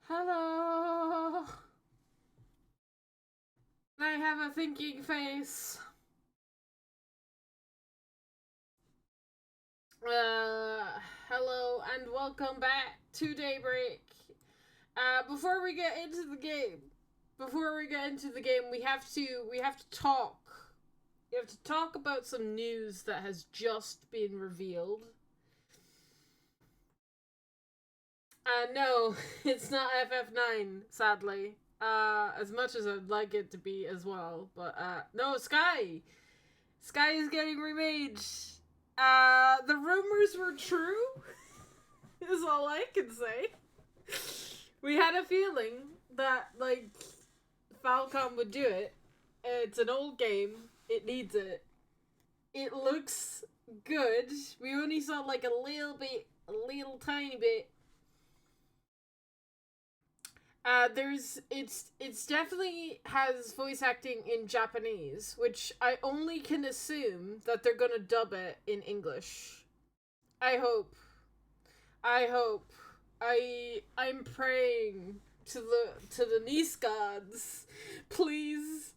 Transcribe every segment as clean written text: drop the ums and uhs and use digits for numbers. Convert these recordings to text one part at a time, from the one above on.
Hello. I have a thinking face. Hello and welcome back to Daybreak. Before we get into the game, we have to talk. We have to talk about some news that has just been revealed. No, it's not FF9, sadly. As much as I'd like it to be as well. But, no, Sky! Sky is getting remade. The rumors were true, is all I can say. We had a feeling that, like, Falcom would do it. It's an old game. It needs it. It looks good. We only saw, like, a little tiny bit. It's definitely has voice acting in Japanese, which I only can assume that they're gonna dub it in English. I hope. I'm praying to the Nice gods. Please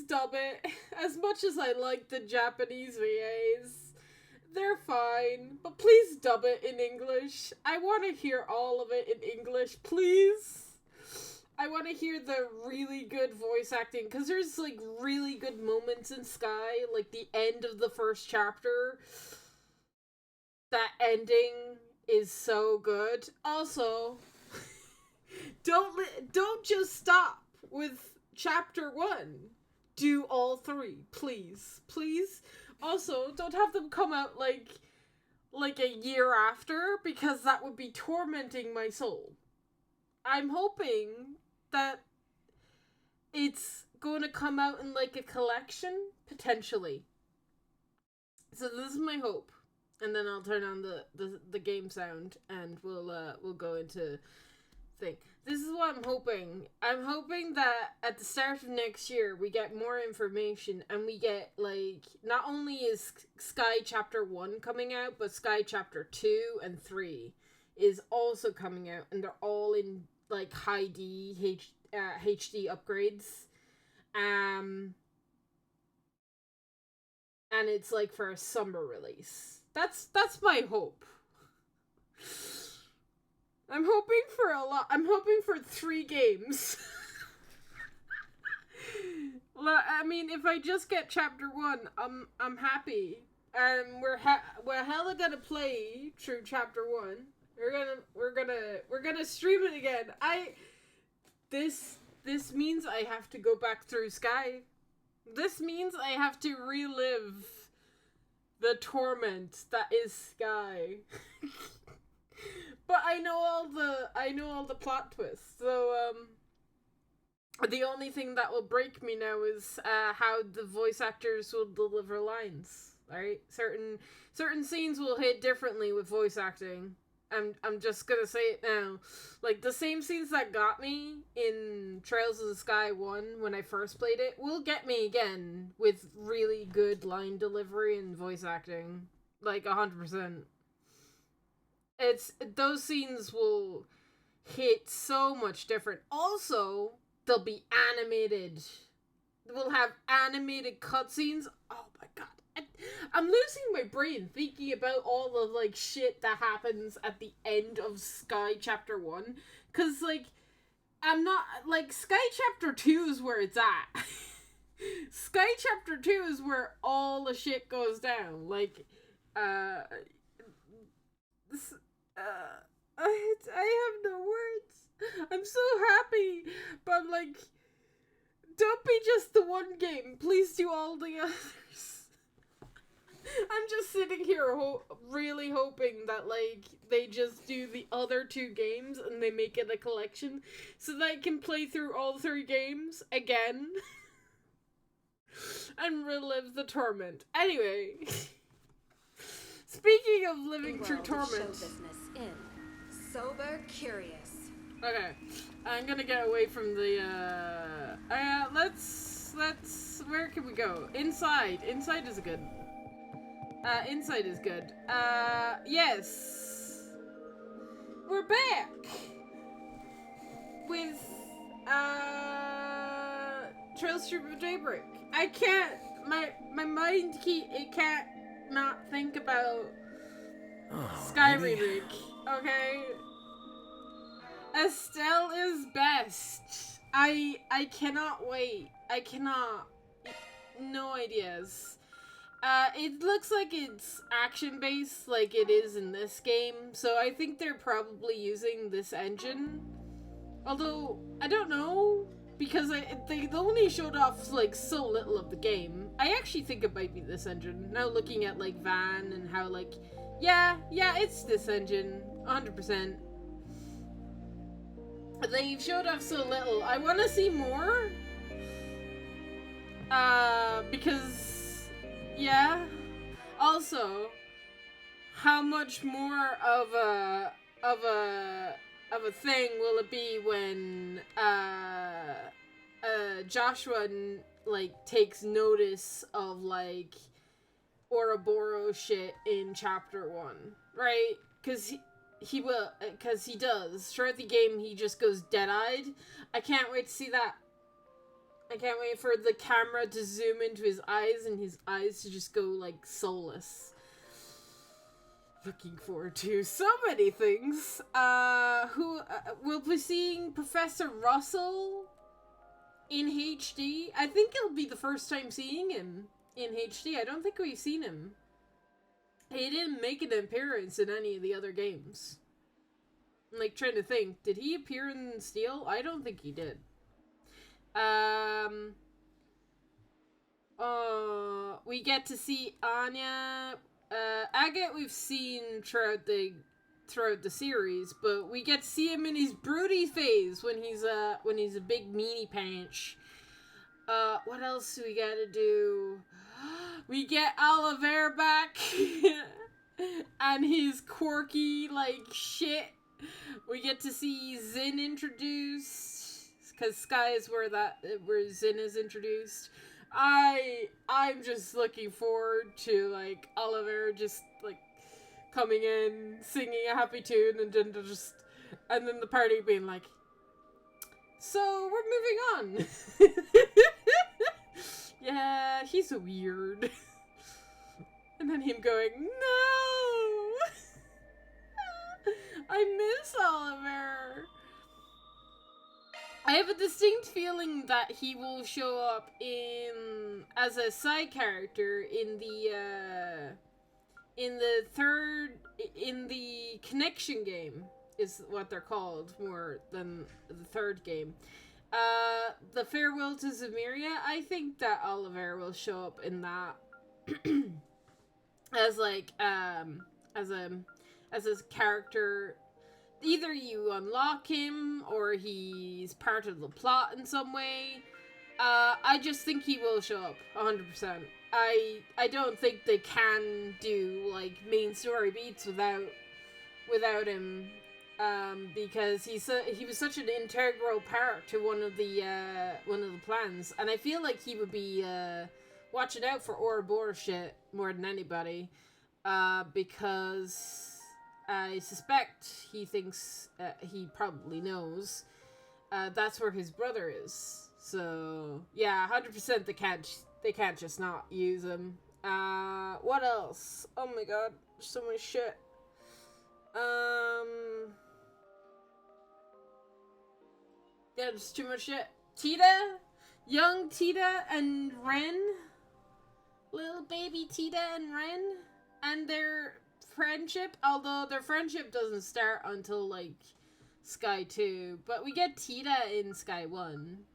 dub it. As much as I like the Japanese VAs, they're fine, but please dub it in English. I want to hear all of it in English, please. I want to hear the really good voice acting, because there's, like, really good moments in Sky, like the end of the first chapter. That ending is so good. Also, don't just stop with chapter 1. Do all 3, please. Please. Also, don't have them come out like a year after, because that would be tormenting my soul. I'm hoping that it's going to come out in, like, a collection, potentially. So this is my hope. And then I'll turn on the game sound, and we'll go into thing. This is what I'm hoping. I'm hoping that at the start of next year we get more information, and we get, like, not only is Sky Chapter 1 coming out, but Sky Chapter 2 and 3 is also coming out, and they're all in, like, high HD upgrades. And it's, like, for a summer release. That's my hope. I'm hoping for a lot. I'm hoping for 3 games. Well, I mean, if I just get chapter 1, I'm happy. And we're hella gonna play through chapter 1. We're gonna stream it again. This means I have to go back through Sky. This means I have to relive the torment that is Sky. But I know all the plot twists. So the only thing that will break me now is how the voice actors will deliver lines. Right? Certain scenes will hit differently with voice acting. I'm just gonna say it now. Like, the same scenes that got me in Trails of the Sky 1 when I first played it will get me again with really good line delivery and voice acting. Like, 100%. Those scenes will hit so much different. Also, they'll be animated. We'll have animated cutscenes. Oh my god. I'm losing my brain thinking about all the, like, shit that happens at the end of Sky Chapter 1. Cause, like, I'm not, like, Sky Chapter 2 is where it's at. Sky Chapter 2 is where all the shit goes down. Like, I have no words. I'm so happy, but, like, don't be just the one game. Please do all the others. I'm just sitting here really hoping that, like, they just do the other 2 games and they make it a collection so that I can play through all 3 games again and relive the torment. Anyway, speaking of living through torment, sober curious. Okay, I'm gonna get away from the let's where can we go? Inside is good. Inside is good. Yes. We're back. with Trails Through Daybreak. I can't. My mind it can't not think about Sky remake. Okay, Estelle is best. I cannot wait. I cannot. No ideas. It looks like it's action-based like it is in this game, so I think they're probably using this engine. Although, I don't know, because they only showed off, like, so little of the game. I actually think it might be this engine. Now looking at, like, Van and how, like, yeah, it's this engine, 100%. They've showed off so little. I want to see more, because, yeah. Also, how much more of a thing will it be when Joshua like takes notice of like Ouroboros shit in chapter 1, right? Because he will, because he does throughout the game. He just goes dead-eyed. I can't wait to see that. I can't wait for the camera to zoom into his eyes and his eyes to just go like soulless. Looking forward to so many things. We'll be seeing Professor Russell in HD. I think it'll be the first time seeing him in HD. I don't think we've seen him. He didn't make an appearance in any of the other games. I'm like trying to think. Did he appear in Steel? I don't think he did. We get to see Anya. Agate we've seen throughout the series, but we get to see him in his broody phase when he's a big meanie panch. What else do we gotta do? We get Oliver back and his quirky like shit. We get to see Zin introduced, because Sky is where Zin is introduced. I'm just looking forward to like Oliver just like coming in, singing a happy tune, and then the party being like, so we're moving on. Yeah, he's weird. And then him going, no, I miss Oliver. I have a distinct feeling that he will show up as a side character in the connection game, is what they're called, more than the third game. The Farewell to Zamiria, I think that Oliver will show up in that as like as a character. Either you unlock him or he's part of the plot in some way. I just think he will show up 100%. I don't think they can do like main story beats without him, because he was such an integral part to one of the plans, and I feel like he would be watching out for Ouroboros shit more than anybody, because I suspect he thinks he probably knows that's where his brother is. So yeah, 100% they can't just not use him. What else? Oh my god, so much shit. Yeah, there's too much shit. Tita, young Tita and Ren, little baby Tita and Ren, and their friendship, although their friendship doesn't start until like Sky 2, but we get Tita in Sky 1,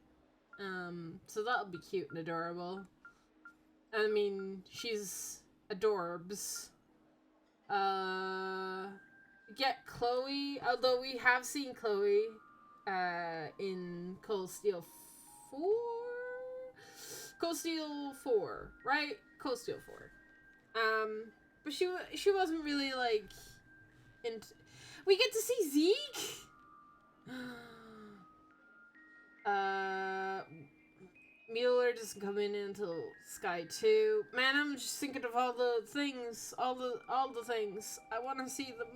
so that'll be cute and adorable. I mean, she's adorbs. Get Chloe, although we have seen Chloe in Cold Steel 4, right? Cold Steel 4. But she wasn't really like we get to see Zeke. Mueller doesn't come in until Sky 2. Man, I'm just thinking of all the things. I want to see them.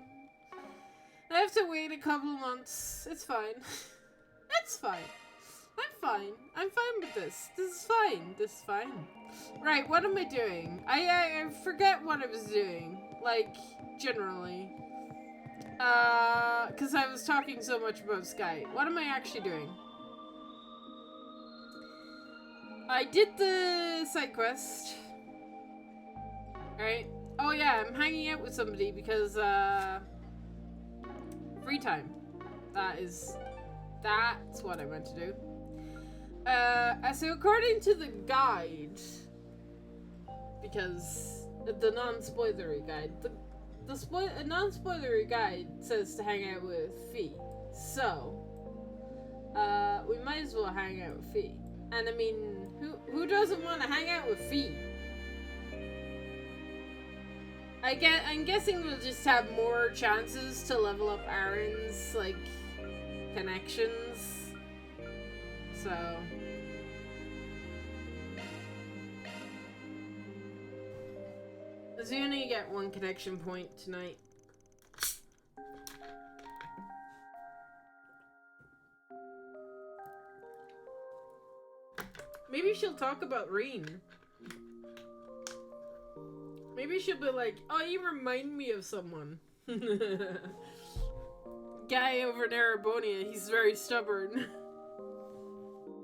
I have to wait a couple months. It's fine. It's fine. I'm fine. I'm fine with this. This is fine. This is fine. Right, what am I doing? I forget what I was doing. Like, generally. Because I was talking so much about Sky. What am I actually doing? I did the side quest. Right? Oh yeah, I'm hanging out with somebody because, free time. That's what I meant to do. So according to the guide, because the non-spoilery guide, the non-spoilery guide says to hang out with Fee. So, we might as well hang out with Fee. And I mean, who doesn't want to hang out with Fee? I'm guessing we'll just have more chances to level up Aaron's, like, connections. So... So you only get one connection point tonight. Maybe she'll talk about Reen. Maybe she'll be like, oh, you remind me of someone. Guy over in Arabonia, he's very stubborn.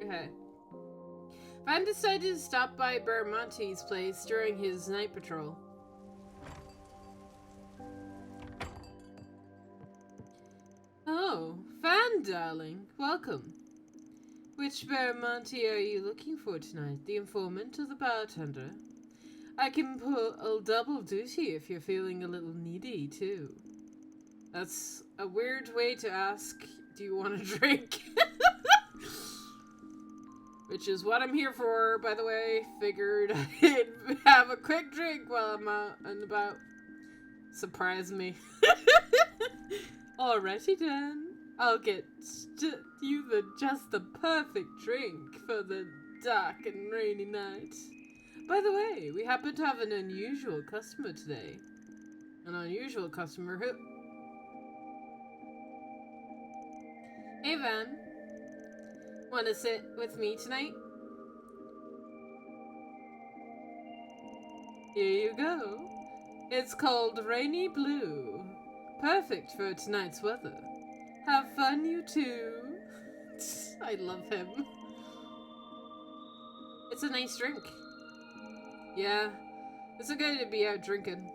Okay. Van decided to stop by Baramonte's place during his night patrol. Oh, Van, darling. Welcome. Which Baramonte are you looking for tonight? The informant or the bartender? I can pull a double duty if you're feeling a little needy, too. That's a weird way to ask, do you want a drink? Which is what I'm here for, by the way. Figured I'd have a quick drink while I'm out and about. Surprise me. Alrighty then. I'll get you just the perfect drink for the dark and rainy night. By the way, we happen to have an unusual customer today. An unusual customer who... Hey Van. Wanna sit with me tonight? Here you go. It's called Rainy Blue. Perfect for tonight's weather. Have fun, you two. I love him. It's a nice drink. Yeah, it's okay to be out drinking.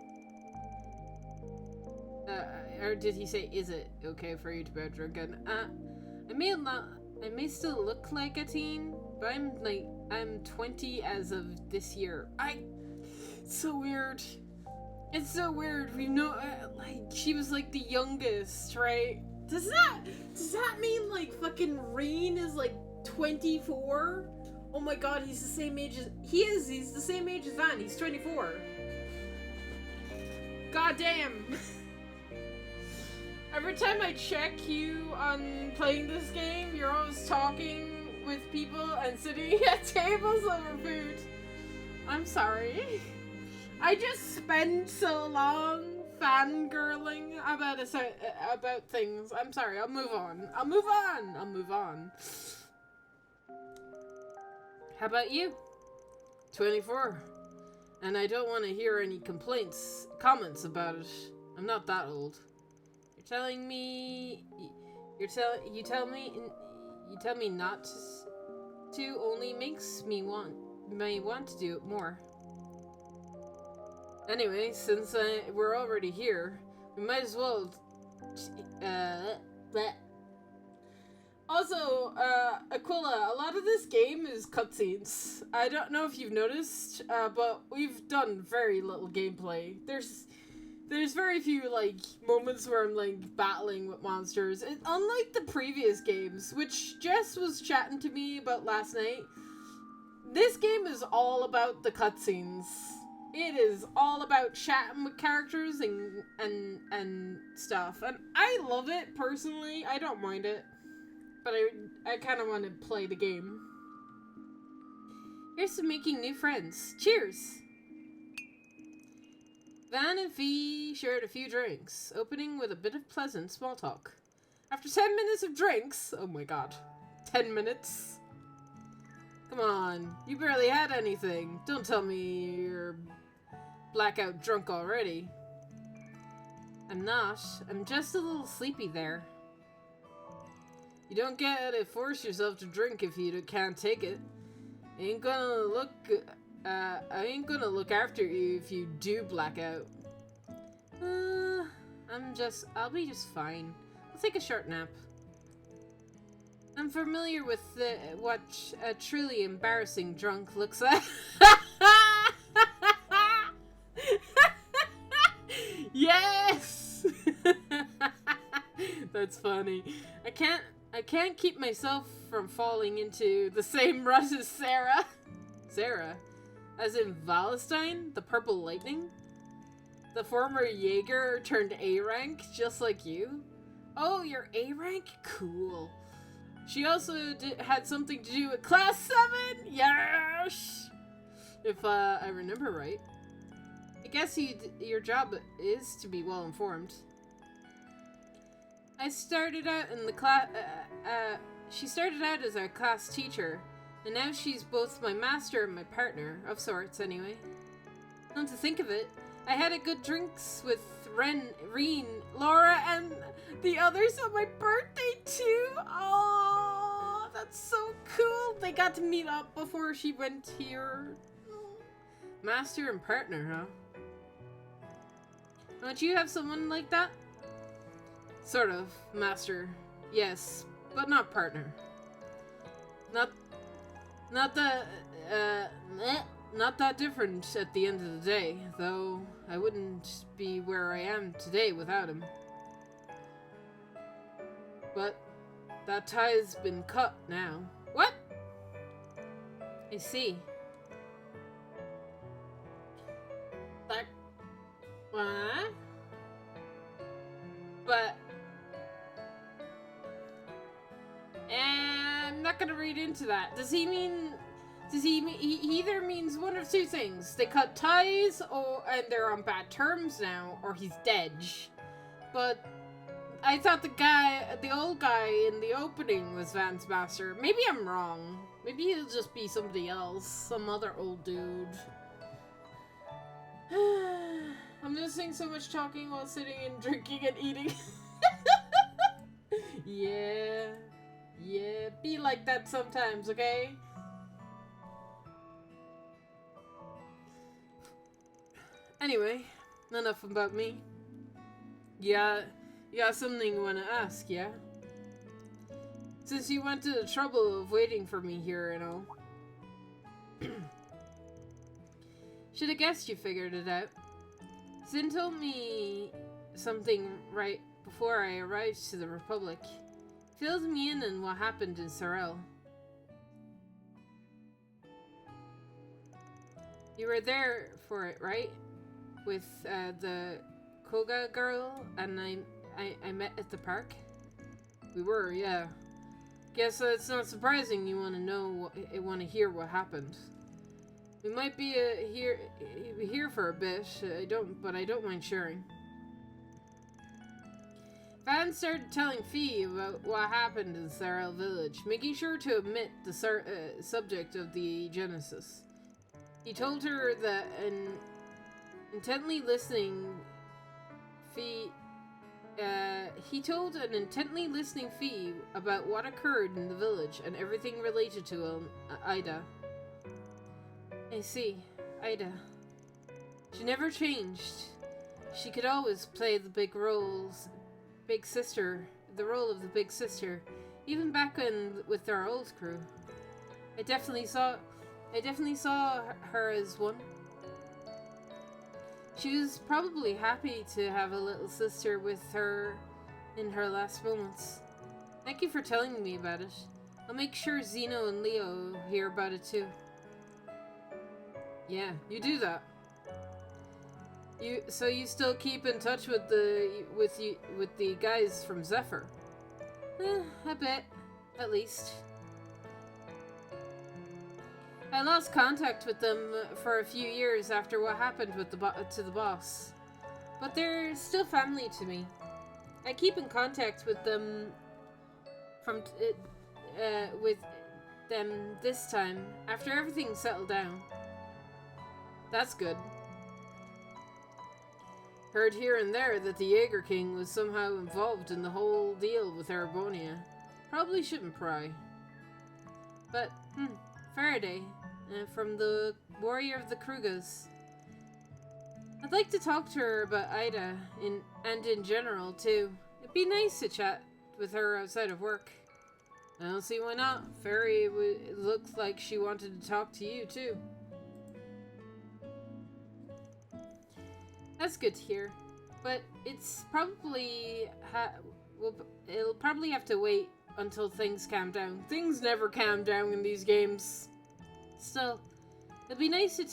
Or did he say, is it okay for you to be out drinking? I may still look like a teen, but I'm 20 as of this year. It's so weird. It's so weird. We know, she was like the youngest, right? Does that mean like fucking Rain is like 24? Oh my god, he's the same age as he's the same age as Van. He's 24. God damn. Every time I check you on playing this game, you're always talking with people and sitting at tables over food. I'm sorry. I just spend so long fangirling about things. I'm sorry, I'll move on. How about you? 24. And I don't want to hear any comments about it. I'm not that old. You tell me not to only makes me want to do it more. Anyway, since we're already here, we might as well. Also, Aquila, a lot of this game is cutscenes. I don't know if you've noticed, but we've done very little gameplay. There's very few, like, moments where I'm, like, battling with monsters. Unlike the previous games, which Jess was chatting to me about last night, this game is all about the cutscenes. It is all about chatting with characters and stuff. And I love it, personally. I don't mind it. But I kind of want to play the game. Here's to making new friends. Cheers! Van and Fee shared a few drinks, opening with a bit of pleasant small talk. After 10 minutes of drinks... Oh my god. 10 minutes. Come on, you barely had anything. Don't tell me you're blackout drunk already. I'm not. I'm just a little sleepy there. You don't get to force yourself to drink if you can't take it. I ain't gonna look after you if you do black out. I'll be just fine. I'll take a short nap. I'm familiar with what a truly embarrassing drunk looks like. Yes! That's funny. I can't keep myself from falling into the same rut as Sarah. Sarah? As in Wallenstein, the Purple Lightning? The former Jaeger turned A rank, just like you? Oh, you're A rank? Cool. She also had something to do with Class 7? Yes! If I remember right. I guess your job is to be well informed. I started out in the class. She started out as our class teacher, and now she's both my master and my partner, of sorts, anyway. Come to think of it, I had a good drinks with Reen, Laura, and the others on my birthday too. Oh, that's so cool. They got to meet up before she went here. Master and partner, huh? Don't you have someone like that? Sort of. Master. Yes, but not partner. Not that different at the end of the day, though I wouldn't be where I am today without him. But that tie's been cut now. What? I see. That... What? But... I'm not gonna read into that. Does he either means one of two things. They cut ties, and they're on bad terms now, or he's dead. But I thought the old guy in the opening was Van's master. Maybe I'm wrong. Maybe he'll just be somebody else. Some other old dude. I'm missing so much talking while sitting and drinking and eating. Yeah, be like that sometimes, okay? Anyway, enough about me. Yeah, you got something you want to ask, yeah? Since you went to the trouble of waiting for me here and all. Should have guessed you figured it out. Zin told me something right before I arrived to the Republic. Filled me in on what happened in Sorel. You were there for it, right? With the Koga girl and I met at the park? We were, yeah. Guess it's not surprising you want to hear what happened. We might be here for a bit. I don't mind sharing. Van started telling Fee about what happened in Sarel village, making sure to omit the subject of the Genesis. He told her that intently listening Fee about what occurred in the village and everything related to Ida. I see, Ida. She never changed. She could always play the role of the big sister, even back with our old crew. I definitely saw her as one. She was probably happy to have a little sister with her in her last moments. Thank you for telling me about it. I'll make sure Zeno and Leo hear about it too. Yeah, you do that. You still keep in touch with the guys from Zephyr? I bet, at least. I lost contact with them for a few years after what happened with to the boss, but they're still family to me. I keep in contact with them with them this time, after everything settled down. That's good. Heard here and there that the Jaeger King was somehow involved in the whole deal with Aragonia. Probably shouldn't pry. But, Faraday, from the Warrior of the Krugas. I'd like to talk to her about Ida, and in general, too. It'd be nice to chat with her outside of work. I don't see why not. Fairy looked like she wanted to talk to you, too. That's good to hear. But it's probably... it'll probably have to wait until things calm down. Things never calm down in these games. Still, it'd be nice to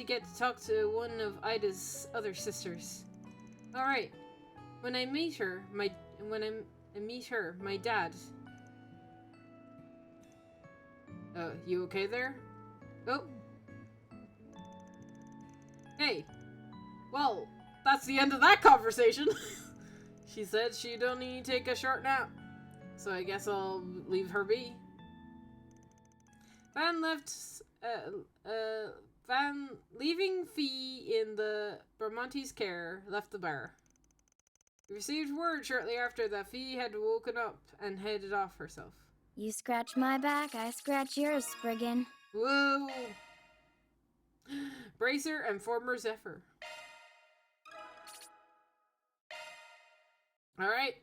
get to talk to one of Ida's other sisters. Alright. When I meet her, my dad... you okay there? Oh. Hey. Well, that's the end of that conversation. She said she'd only take a short nap. So I guess I'll leave her be. Leaving Fee in the Bermonti's care, left the bar. We received word shortly after that Fee had woken up and headed off herself. You scratch my back, I scratch yours, Spriggan. Whoa! Bracer and former Zephyr. Alright.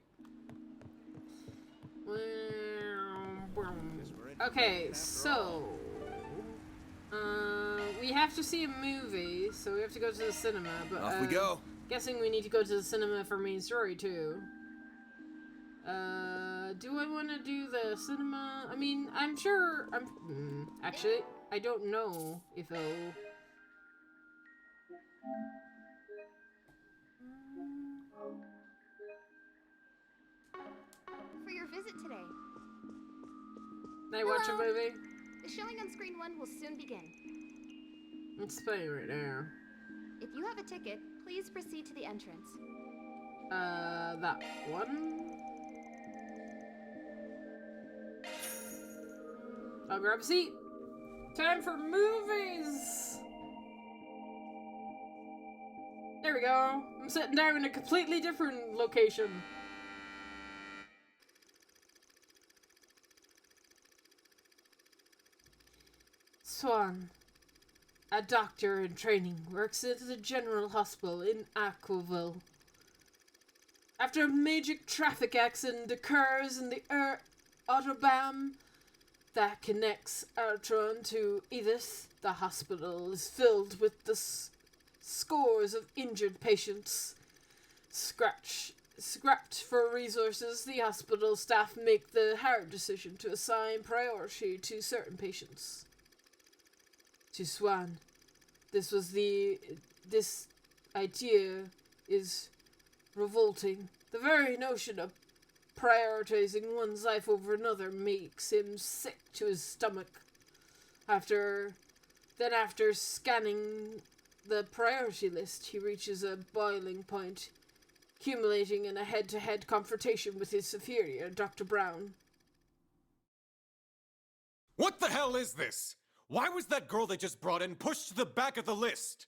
Okay, so... we have to see a movie, so we have to go to the cinema, but... Off we go! Guessing we need to go to the cinema for main story, too. Do I want to do the cinema? I mean, I'm sure... actually, I don't know if it'll... For your visit today. Can I watch a movie? The showing on screen 1 will soon begin. It's playing right now. If you have a ticket, please proceed to the entrance. That one? I'll grab a seat. Time for movies! There we go. I'm sitting down in a completely different location. Swan, a doctor in training, works at the General Hospital in Aquaville. After a major traffic accident occurs in the Autobahn that connects Altron to Edith, the hospital is filled with the scores of injured patients. Scrapped for resources, the hospital staff make the hard decision to assign priority to certain patients. To Swan, this idea is revolting. The very notion of prioritizing one's life over another makes him sick to his stomach. After scanning the priority list, he reaches a boiling point, accumulating in a head-to-head confrontation with his superior, Dr. Brown. What the hell is this? Why was that girl they just brought in pushed to the back of the list?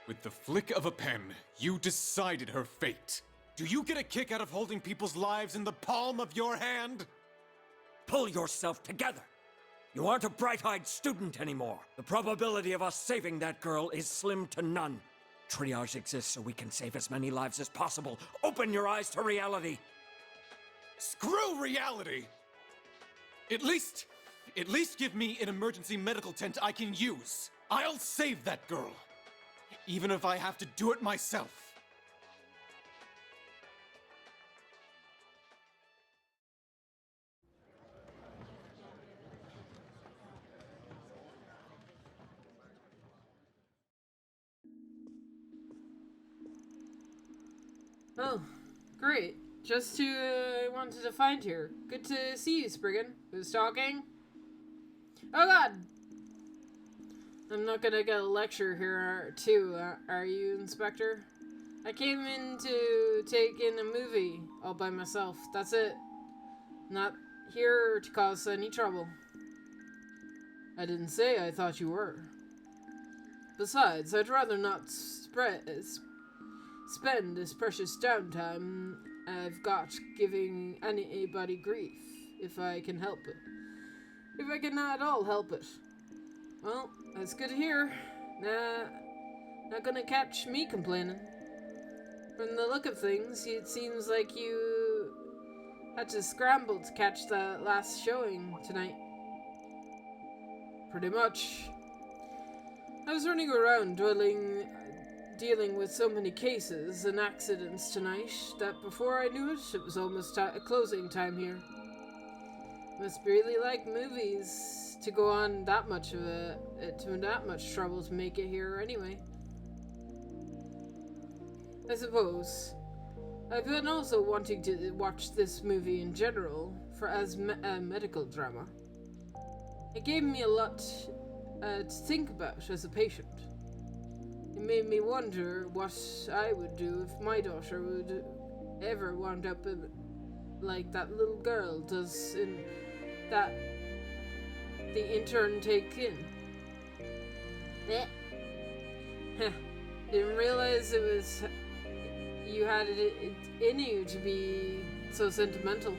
With the flick of a pen, you decided her fate. Do you get a kick out of holding people's lives in the palm of your hand? Pull yourself together. You aren't a bright-eyed student anymore. The probability of us saving that girl is slim to none. Triage exists so we can save as many lives as possible. Open your eyes to reality. Screw reality! At least give me an emergency medical tent I can use. I'll save that girl. Even if I have to do it myself. Oh, great. Just who I wanted to find here. Good to see you, Spriggan. Who's talking? Oh god! I'm not gonna get a lecture here, too, are you, Inspector? I came in to take in a movie all by myself. That's it. Not here to cause any trouble. I didn't say I thought you were. Besides, I'd rather not spend this precious downtime I've got giving anybody grief, if I can help it. If I can at all help it. Well, that's good to hear. Nah, not gonna catch me complaining. From the look of things, it seems like you had to scramble to catch that last showing tonight. Pretty much. I was running around dealing with so many cases and accidents tonight that before I knew it, it was almost closing time here. Must really like movies to go on that much trouble to make it here anyway. I suppose. I've been also wanting to watch this movie in general as a medical drama. It gave me a lot to think about as a patient. It made me wonder what I would do if my daughter would ever wound up like that little girl does in that the intern take in. Didn't realize it was you had it in you to be so sentimental.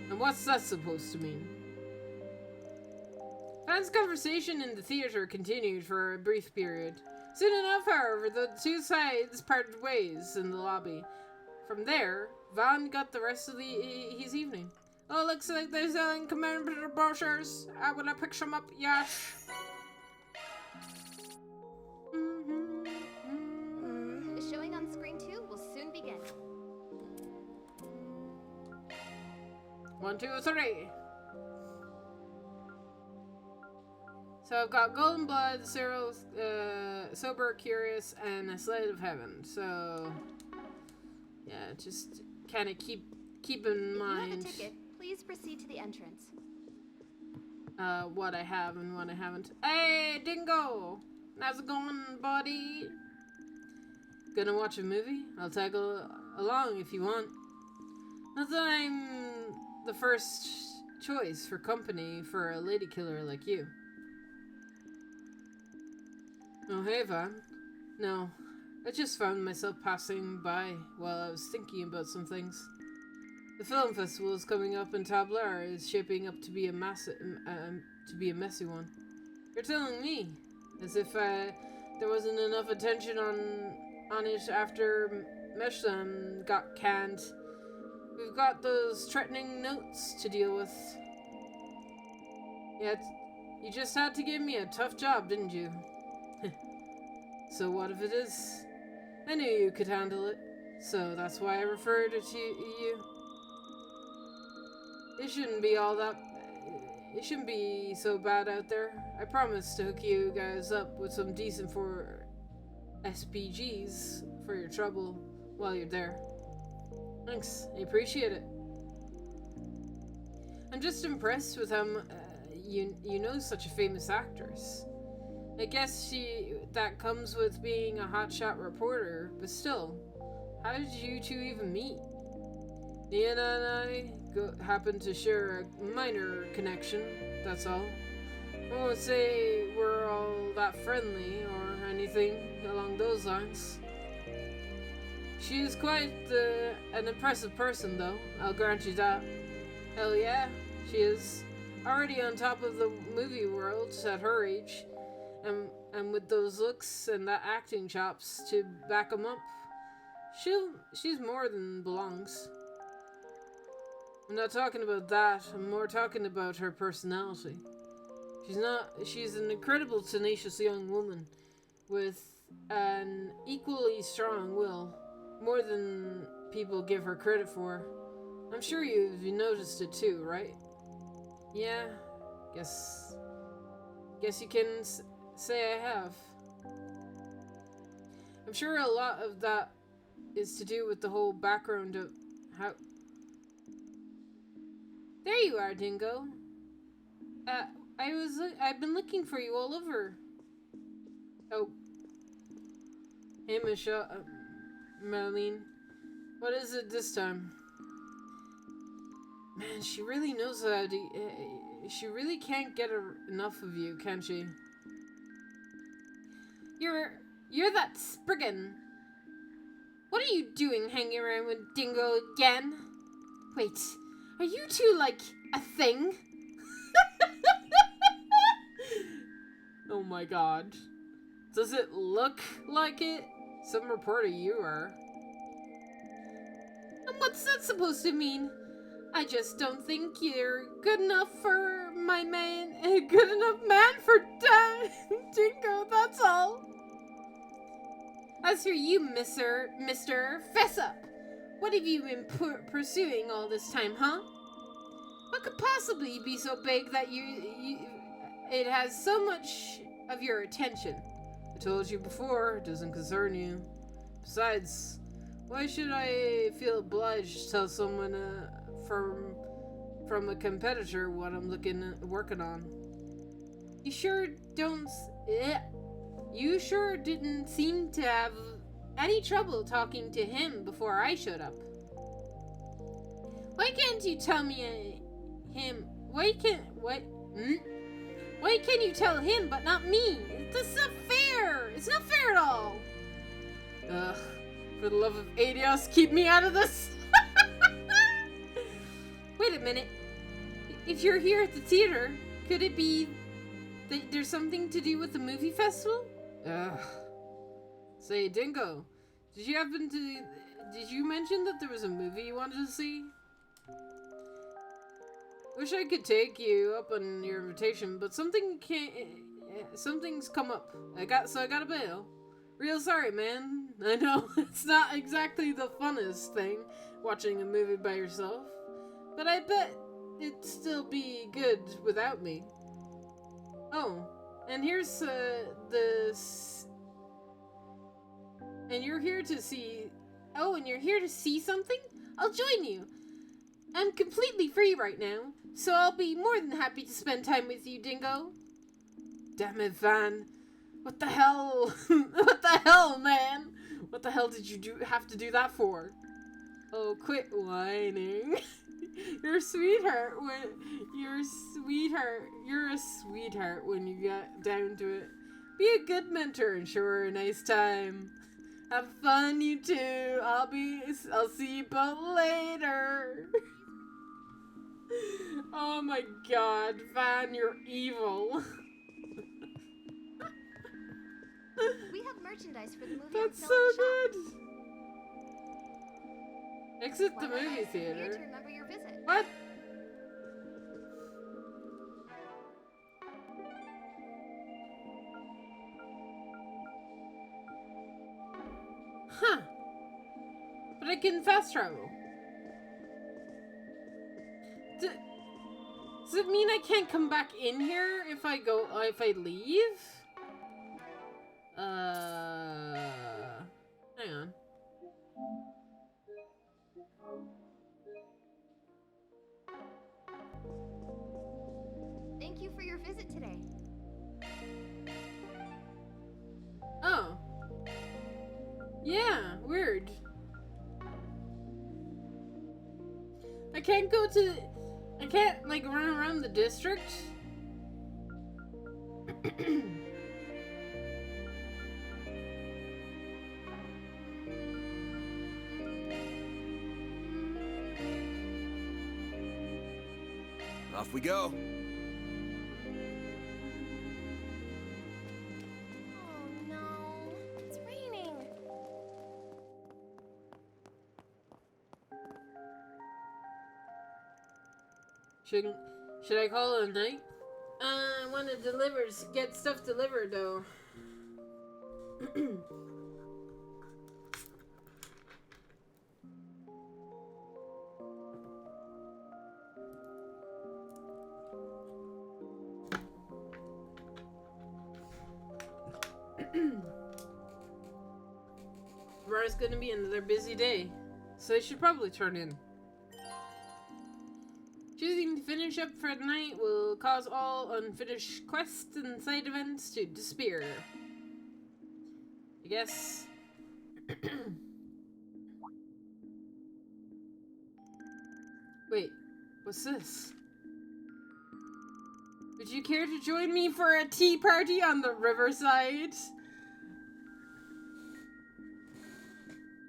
And what's that supposed to mean? Fans' conversation in the theater continued for a brief period. Soon enough, however, the two sides parted ways in the lobby. From there, Van got the rest of his evening. Oh, looks like they're selling commemorative brochures. Will I pick some up? Yes. The showing on screen 2 will soon begin. 1, 2, 3. So I've got Golden Blood, Cyril, Sober, Curious, and A Sleight of Heaven. So yeah, just kind of keep in mind. If you have a ticket, please proceed to the entrance. What I have and what I haven't. Hey, Dingo! How's it going, buddy? Gonna watch a movie? I'll tag along if you want. Not that I'm the first choice for company for a lady killer like you. Oh, hey, Van. No, I just found myself passing by while I was thinking about some things. The film festival is coming up, and Tablar is shaping up to be a messy one. You're telling me, as if there wasn't enough attention on it after Meshlam got canned. We've got those threatening notes to deal with. Yeah, you just had to give me a tough job, didn't you? So what if it is? I knew you could handle it, so that's why I referred it to you. It shouldn't be so bad out there. I promise to hook you guys up with some decent for SPGs for your trouble while you're there. Thanks, I appreciate it. I'm just impressed with how you know such a famous actress. I guess that comes with being a hotshot reporter, but still, how did you two even meet? Nina and I happen to share a minor connection, that's all. I won't say we're all that friendly or anything along those lines. She is quite an impressive person, though, I'll grant you that. Hell yeah, she is. Already on top of the movie world at her age. And with those looks and that acting chops to back 'em up, she's more than belongs. I'm not talking about that, I'm more talking about her personality. She's an incredible tenacious young woman with an equally strong will, more than people give her credit for. I'm sure you've noticed it too, right? Yeah, guess you can say I have. I'm sure a lot of that is to do with the whole background of how... There you are, Dingo. I've been looking for you all over. Oh. Hey, Michelle, Marlene, what is it this time? Man, she really knows how to. She really can't get enough of you, can she? You're that Spriggan. What are you doing hanging around with Dingo again? Wait, are you two like a thing? Oh my god. Does it look like it? Some reporter you are. And what's that supposed to mean? I just don't think you're good enough for my man. A good enough man for Dingo, that's all. As for you, Mister, fess up. What have you been pursuing all this time, huh? What could possibly be so big that it has so much of your attention? I told you before, it doesn't concern you. Besides, why should I feel obliged to tell someone from a competitor what I'm working on? You sure didn't seem to have any trouble talking to him before I showed up. Why can't you tell me him? Why can you tell him but not me? That's not fair. It's not fair at all. Ugh. For the love of Adios, keep me out of this. Wait a minute. If you're here at the theater, could it be that there's something to do with the movie festival? Ugh. Say, Dingo, did you mention that there was a movie you wanted to see? Wish I could take you up on your invitation, but something's come up. I gotta bail. Real sorry, man. I know it's not exactly the funnest thing, watching a movie by yourself, but I bet it'd still be good without me. Oh, and here's and you're here to see. Oh, and you're here to see something? I'll join you. I'm completely free right now, so I'll be more than happy to spend time with you, Dingo. Damn it, Van. What the hell? What the hell, man? What the hell did you have to do that for? Oh, quit whining. You're a sweetheart you're a sweetheart when you get down to it. Be a good mentor and show her a nice time. Have fun, you two. I'll see you both later. Oh my god, Van, you're evil. We have merchandise for the movie. That's on so sale in the good. shop. Exit the While we're movie here to theater. remember your visit. What? Huh. But I can fast travel. Does it mean I can't come back in here if I leave? Hang on. Thank you for your visit today. Oh. Yeah, weird. I can't like run around the district. Off we go. Oh no, it's raining. Should I call it a night? I want to get stuff delivered though. Tomorrow's gonna be another busy day, so they should probably turn in. Choosing to finish up for the night will cause all unfinished quests and side events to disappear. I guess Wait, what's this? Would you care to join me for a tea party on the riverside?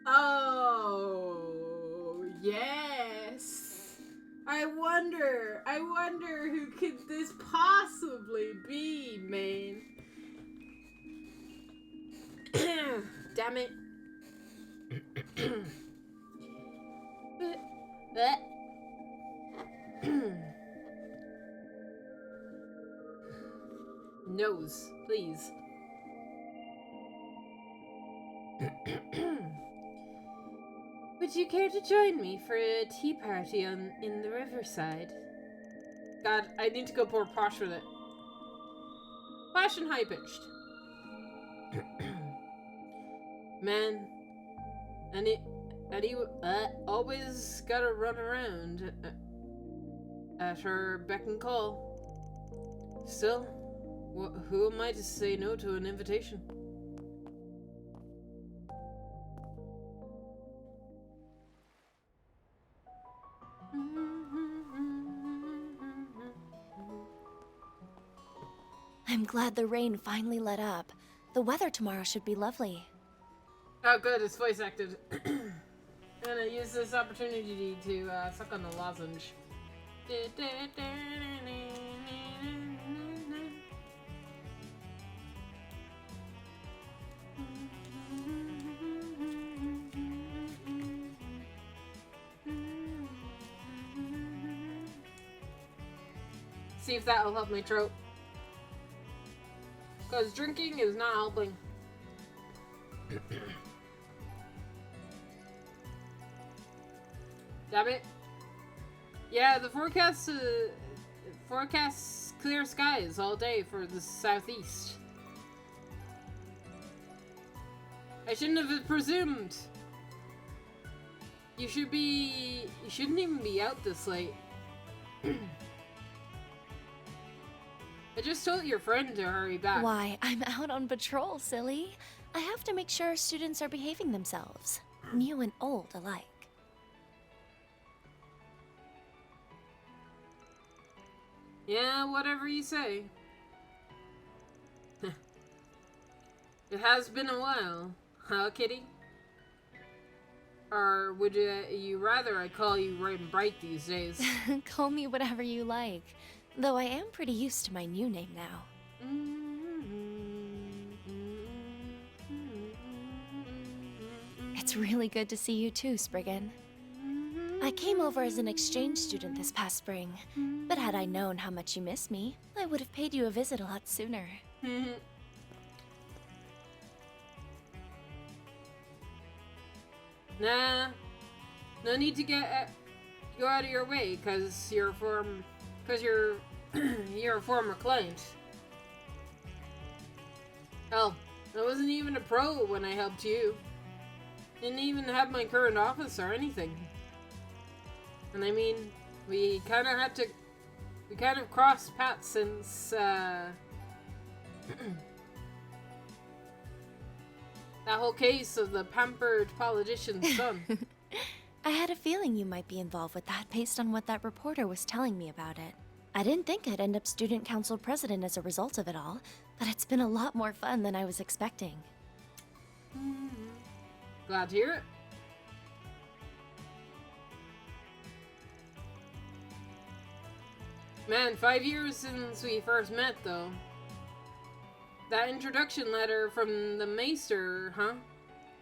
Oh, yes. I wonder who could this possibly be, man? Damn it. Nose, please. Would you care to join me for a tea party in the riverside? God, I need to go more posh with it. Posh and high-pitched. Man, and he always gotta run around at her beck and call. Still, who am I to say no to an invitation? I'm glad the rain finally let up. The weather tomorrow should be lovely. Oh, good, it's voice acted. I'm gonna use this opportunity to suck on the lozenge. See if that'll help my throat. Because drinking is not helping. Damn it. Yeah, the forecasts clear skies all day for the southeast. I shouldn't have presumed. You shouldn't even be out this late. I just told your friend to hurry back. Why, I'm out on patrol, silly. I have to make sure students are behaving themselves, new and old alike. Yeah, whatever you say. It has been a while, huh, kitty? Or would you rather I call you Bright and Bright these days? Call me whatever you like, though I am pretty used to my new name now. It's really good to see you too, Spriggan. I came over as an exchange student this past spring, but had I known how much you miss me, I would have paid you a visit a lot sooner. Nah, no need to go out of your way, you're a former client. Hell, I wasn't even a pro when I helped you. Didn't even have my current office or anything. And I mean, we kind of crossed paths since, that whole case of the pampered politician's son. I had a feeling you might be involved with that based on what that reporter was telling me about it. I didn't think I'd end up student council president as a result of it all, but it's been a lot more fun than I was expecting. Glad to hear it. Man, 5 years since we first met, though. That introduction letter from the Maester, huh?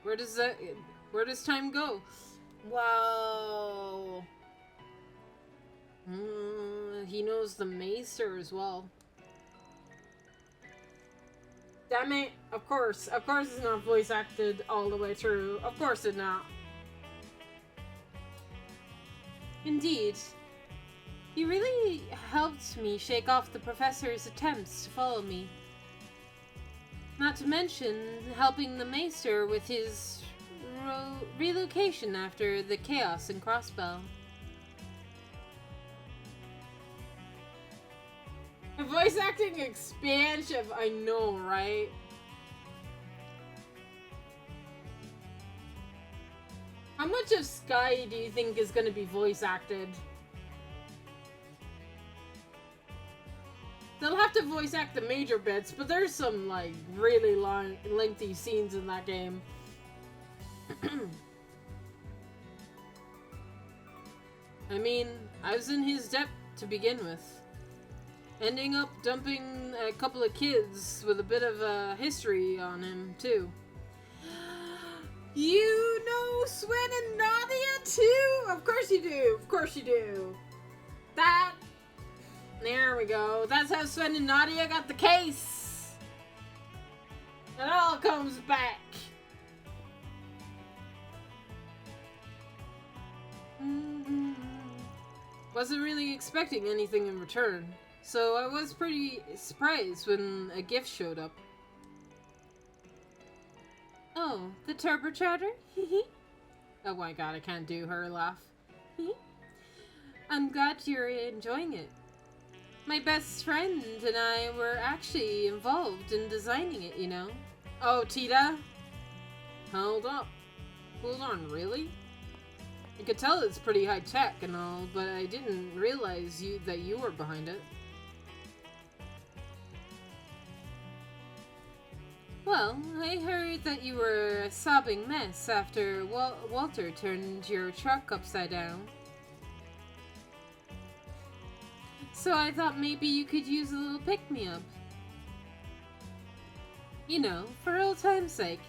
Where does time go? Wow. He knows the Maester as well. Damn it! Of course it's not voice acted all the way through. Of course it's not. Indeed. You really helped me shake off the professor's attempts to follow me. Not to mention helping the Maester with his relocation after the chaos in Crossbell. A voice acting expansion, I know, right? How much of Sky do you think is gonna be voice acted? They'll have to voice act the major bits, but there's some, like, really long, lengthy scenes in that game. I mean, I was in his debt to begin with. Ending up dumping a couple of kids with a bit of a history on him, too. You know Swen and Nadia, too? Of course you do. Of course you do. There we go. That's how Swen and Nadia got the case. It all comes back. Wasn't really expecting anything in return, so I was pretty surprised when a gift showed up. Oh, the turbo charter? Oh my god, I can't do her laugh. I'm glad you're enjoying it. My best friend and I were actually involved in designing it, you know. Oh, Tita? Hold up. Hold on, really? I could tell it's pretty high tech and all, but I didn't realize that you were behind it. Well, I heard that you were a sobbing mess after Walter turned your truck upside down. So I thought maybe you could use a little pick-me-up. You know, for old time's sake.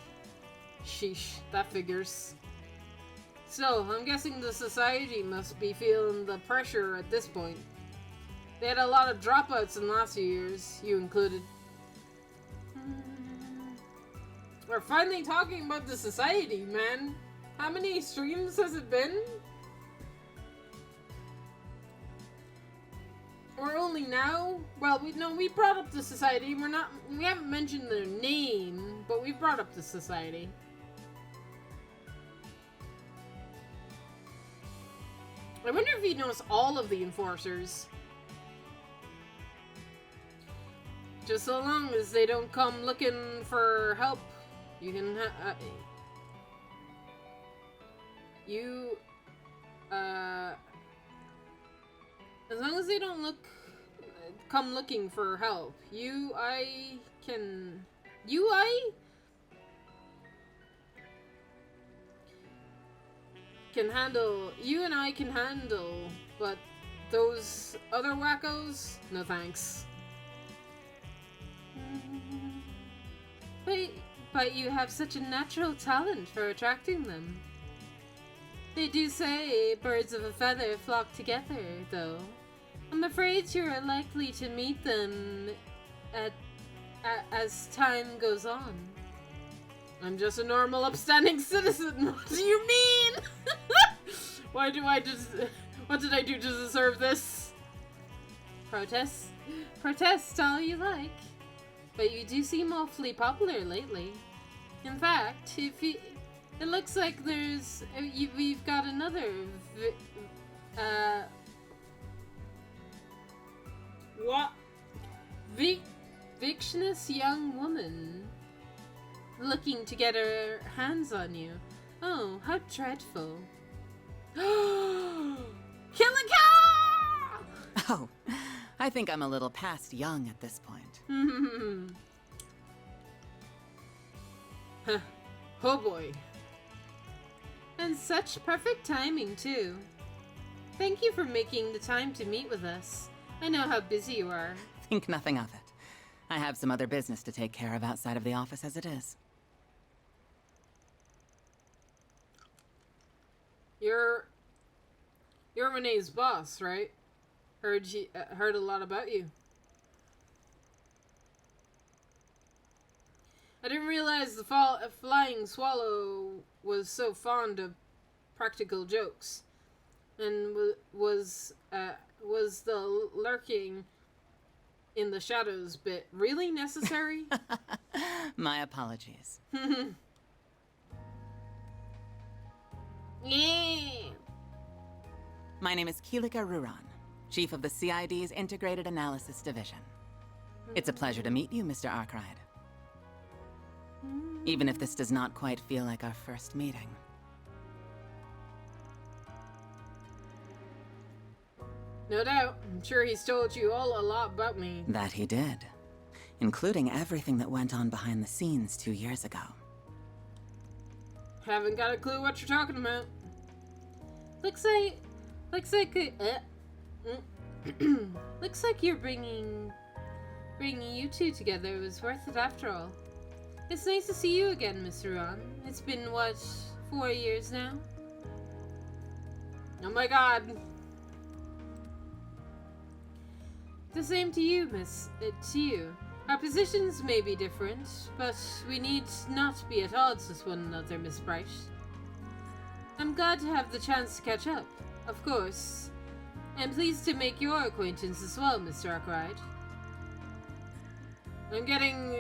Sheesh, that figures. So, I'm guessing the society must be feeling the pressure at this point. They had a lot of dropouts in the last few years, you included. We're finally talking about the society, man. How many streams has it been? Or only now? Well, we brought up the society. We haven't mentioned their name, but we brought up the society. I wonder if he knows all of the enforcers. Just so long as they don't come looking for help, you can as long as they don't come looking for help, you and I can handle, but those other wackos, no thanks. But you have such a natural talent for attracting them. They do say birds of a feather flock together, though. I'm afraid you are likely to meet them as time goes on. I'm just a normal, upstanding citizen. What do you mean? What did I do to deserve this? Protest? Protest all you like. But you do seem awfully popular lately. In fact, it looks like we've got another vicious young woman looking to get her hands on you. Oh, how dreadful. Kilika! Oh, I think I'm a little past young at this point. Oh boy. And such perfect timing, too. Thank you for making the time to meet with us. I know how busy you are. Think nothing of it. I have some other business to take care of outside of the office as it is. You're Renee's boss, right? Heard a lot about you. I didn't realize the flying swallow was so fond of practical jokes, and was the lurking in the shadows bit really necessary? My apologies. Yeah. My name is Kilika Ruran, Chief of the CID's Integrated Analysis Division. It's a pleasure to meet you, Mr. Arkwright. Even if this does not quite feel like our first meeting. No doubt. I'm sure he's told you all a lot about me. That he did, including everything that went on behind the scenes 2 years ago. Haven't got a clue what you're talking about. Looks like you're bringing you two together was worth it after all. It's nice to see you again, Miss Ruan. It's been, what, 4 years now? Oh my god. The same to you, to you. Our positions may be different, but we need not be at odds with one another, Miss Bright. I'm glad to have the chance to catch up, of course. I'm pleased to make your acquaintance as well, Mr. Arkwright. I'm getting...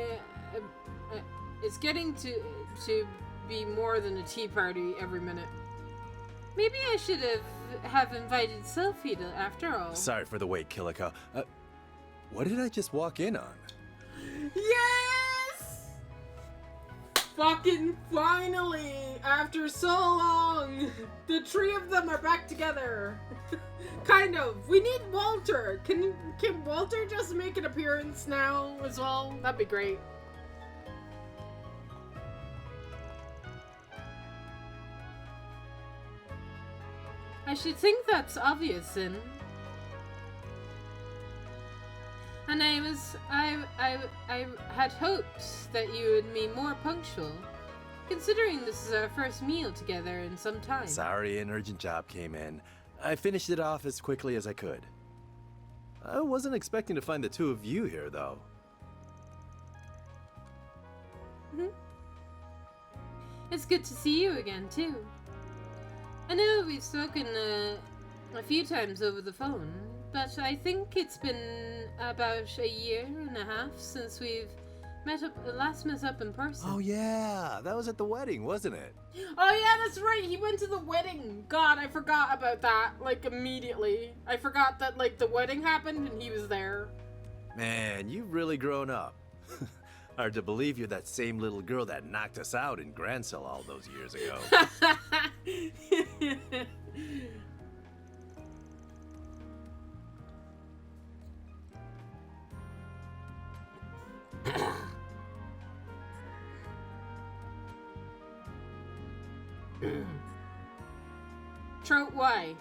it's getting to be more than a tea party every minute. Maybe I should have invited Sophie after all. Sorry for the wait, Kilika. What did I just walk in on? Yes! Fucking finally! After so long! The three of them are back together! Kind of. We need Walter! Can Walter just make an appearance now as well? That'd be great. I should think that's obvious then. And I had hoped that you would be more punctual, considering this is our first meal together in some time. Sorry, an urgent job came in. I finished it off as quickly as I could. I wasn't expecting to find the two of you here, though. It's good to see you again, too. I know we've spoken a few times over the phone, but I think it's been about a year and a half since we've last met up in person. Oh yeah, that was at the wedding, wasn't it? Oh yeah, that's right, he went to the wedding. God, I forgot about that, like, immediately. I forgot that, like, the wedding happened and he was there. Man, you've really grown up. Hard to believe you're that same little girl that knocked us out in Grancel all those years ago. Trout, why?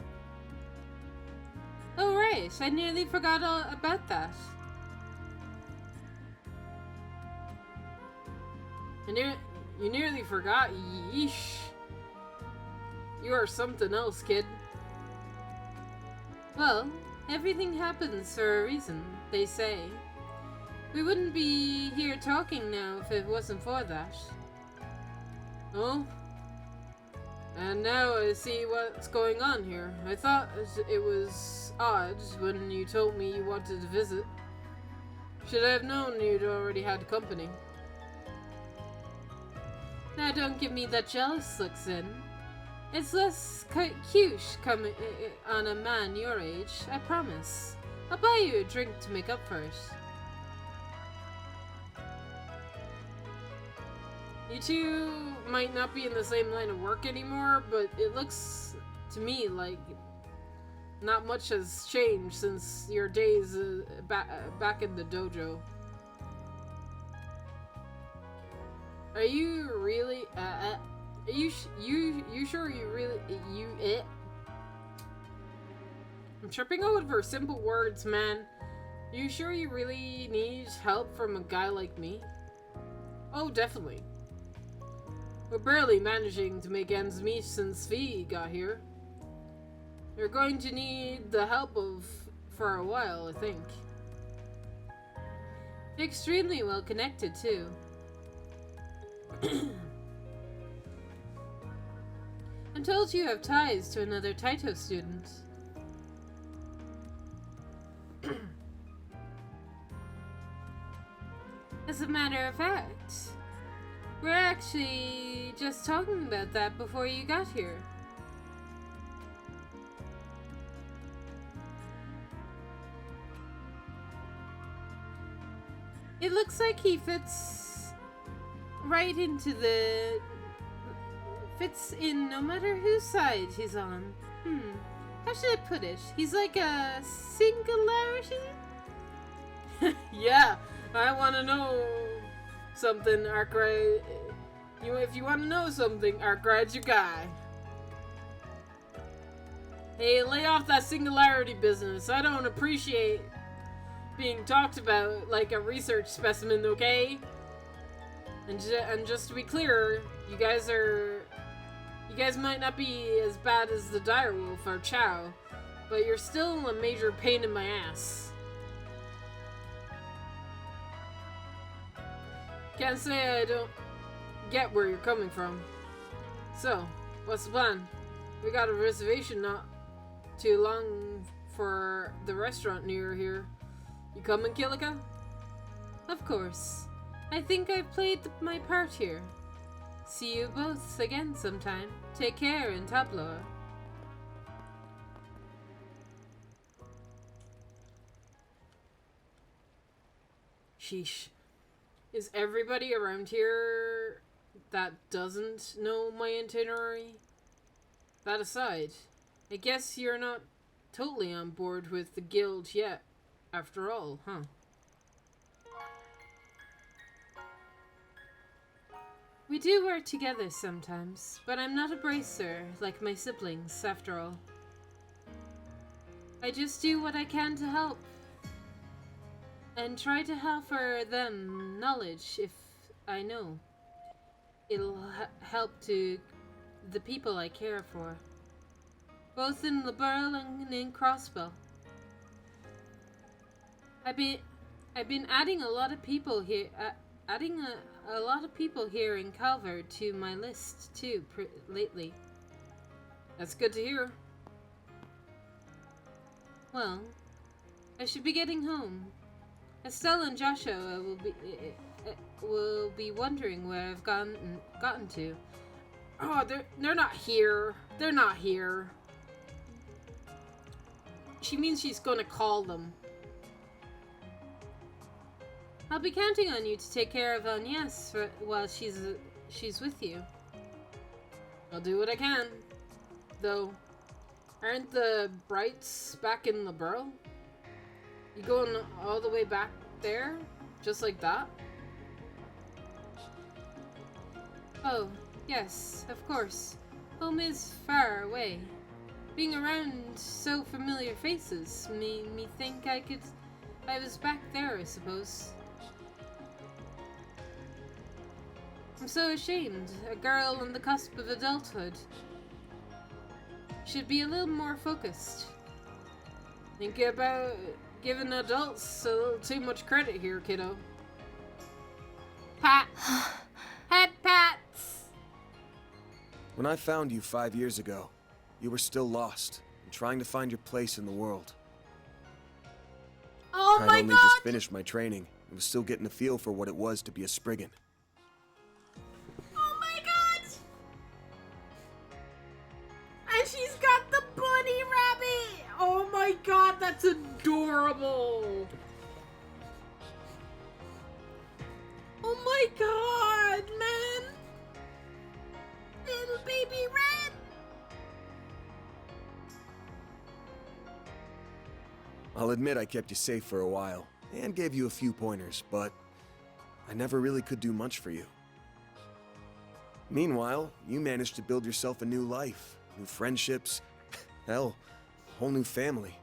Oh right, I nearly forgot all about that. You nearly forgot? Yeesh. You are something else, kid. Well, everything happens for a reason, they say. We wouldn't be here talking now if it wasn't for that. Oh? And now I see what's going on here. I thought it was odd when you told me you wanted to visit. Should I have known you'd already had company. Now don't give me that jealous look, Sin. It's less cute coming on a man your age, I promise. I'll buy you a drink to make up for it. You two might not be in the same line of work anymore, but it looks to me like not much has changed since your days back in the dojo. Are you really, are you sure you really, I'm tripping over simple words, man. You sure you really need help from a guy like me? Oh, definitely. We're barely managing to make ends meet since V got here. You're going to need the help for a while, I think. Extremely well connected, too. I'm told you have ties to another Taito student. As a matter of fact, we're actually just talking about that before you got here. It looks like he fits right into fits in no matter whose side he's on. How should I put it? He's like a singularity? Yeah, I want to know something, Arkwright. If you want to know something, Arkwright's your guy. Hey, lay off that singularity business. I don't appreciate being talked about like a research specimen, okay? And just to be clear, you guys might not be as bad as the direwolf or Chow, but you're still a major pain in my ass. Can't say I don't get where you're coming from. So, what's the plan? We got a reservation not too long for the restaurant near here. You coming, Kilika? Of course. I think I've played my part here. See you both again sometime. Take care in Tabloa. Sheesh. Is everybody around here that doesn't know my itinerary? That aside, I guess you're not totally on board with the guild yet, after all, huh? We do work together sometimes, but I'm not a bracer like my siblings, after all. I just do what I can to help, and try to offer them knowledge if I know. It'll help to the people I care for, both in Liberl and in Crossbow. I've been adding a lot of people here, a lot of people here in Calvert to my list too lately. That's good to hear. Well, I should be getting home. Estelle and Joshua will be wondering where I've gotten to. Oh, they're not here. They're not here. She means she's gonna call them. I'll be counting on you to take care of Agnes while she's with you. I'll do what I can. Though, aren't the Brights back in the Burl? You going all the way back there? Just like that? Oh, yes, of course. Home is far away. Being around so familiar faces made me think I was back there, I suppose. I'm so ashamed. A girl on the cusp of adulthood. Should be a little more focused. Think about giving adults a little too much credit here, kiddo. Pat! Head pats! When I found you 5 years ago, you were still lost and trying to find your place in the world. Oh my god! I'd only just finished my training and was still getting a feel for what it was to be a Spriggan. Oh my god! And she's got the bunny rabbit! Oh my god, that's adorable! Oh my god, man! Little baby Red! I'll admit I kept you safe for a while and gave you a few pointers, but I never really could do much for you. Meanwhile, you managed to build yourself a new life, new friendships, hell, a whole new family,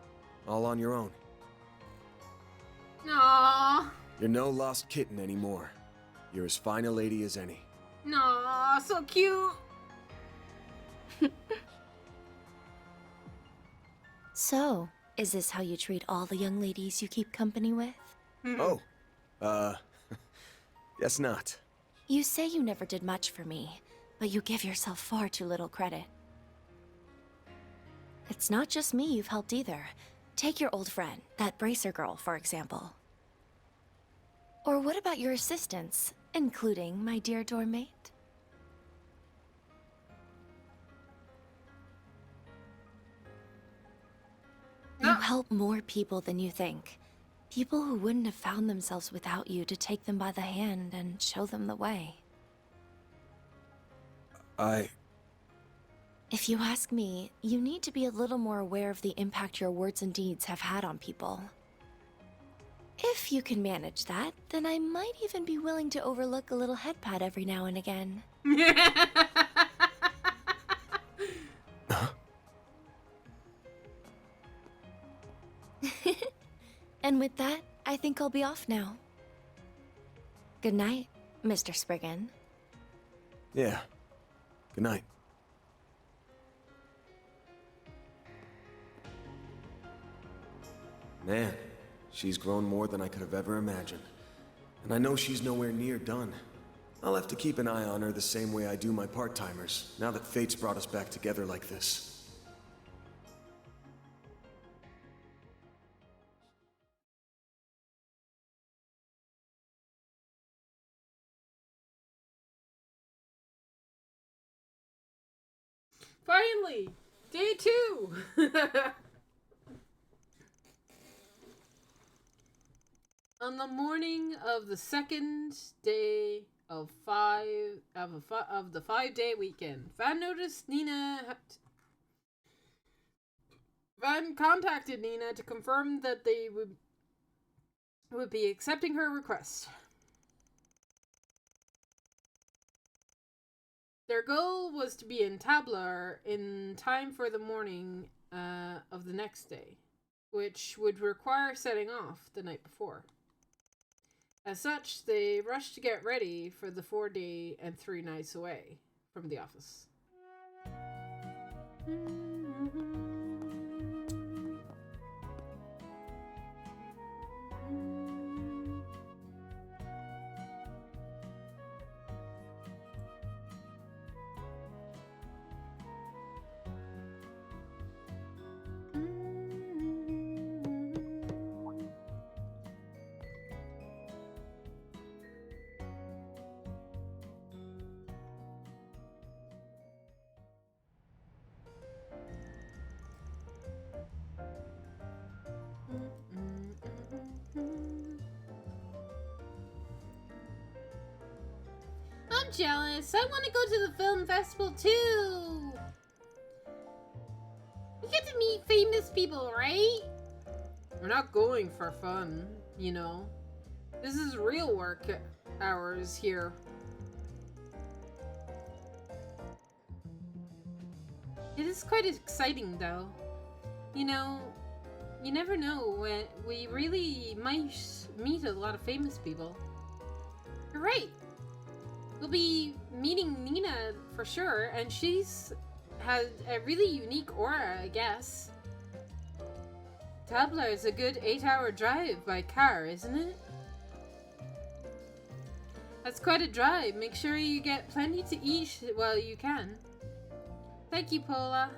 all on your own. Aww. You're no lost kitten anymore. You're as fine a lady as any. Aww, so cute! So, is this how you treat all the young ladies you keep company with? Oh, guess not. You say you never did much for me, but you give yourself far too little credit. It's not just me you've helped either. Take your old friend, that bracer girl, for example. Or what about your assistants, including my dear dormmate? You help more people than you think. People who wouldn't have found themselves without you to take them by the hand and show them the way. If you ask me, you need to be a little more aware of the impact your words and deeds have had on people. If you can manage that, then I might even be willing to overlook a little head pat every now and again. And with that, I think I'll be off now. Good night, Mr. Spriggan. Yeah. Good night. Man, she's grown more than I could have ever imagined. And I know she's nowhere near done. I'll have to keep an eye on her the same way I do my part-timers, now that fate's brought us back together like this. Finally! Day 2! On the morning of the second day of the 5-day weekend, Van contacted Nina to confirm that they would be accepting her request. Their goal was to be in Tablar in time for the morning of the next day, which would require setting off the night before. As such, they rushed to get ready for the 4-day and 3 nights away from the office. I'm jealous. I want to go to the film festival too. You get to meet famous people, right? We're not going for fun, you know. This is real work hours here. It is quite exciting though. You know, you never know when we really might meet a lot of famous people. You're right. We'll be meeting Nina for sure, and she's had a really unique aura, I guess. Tabla is a good 8-hour drive by car, isn't it? That's quite a drive. Make sure you get plenty to eat while you can. Thank you, Paula.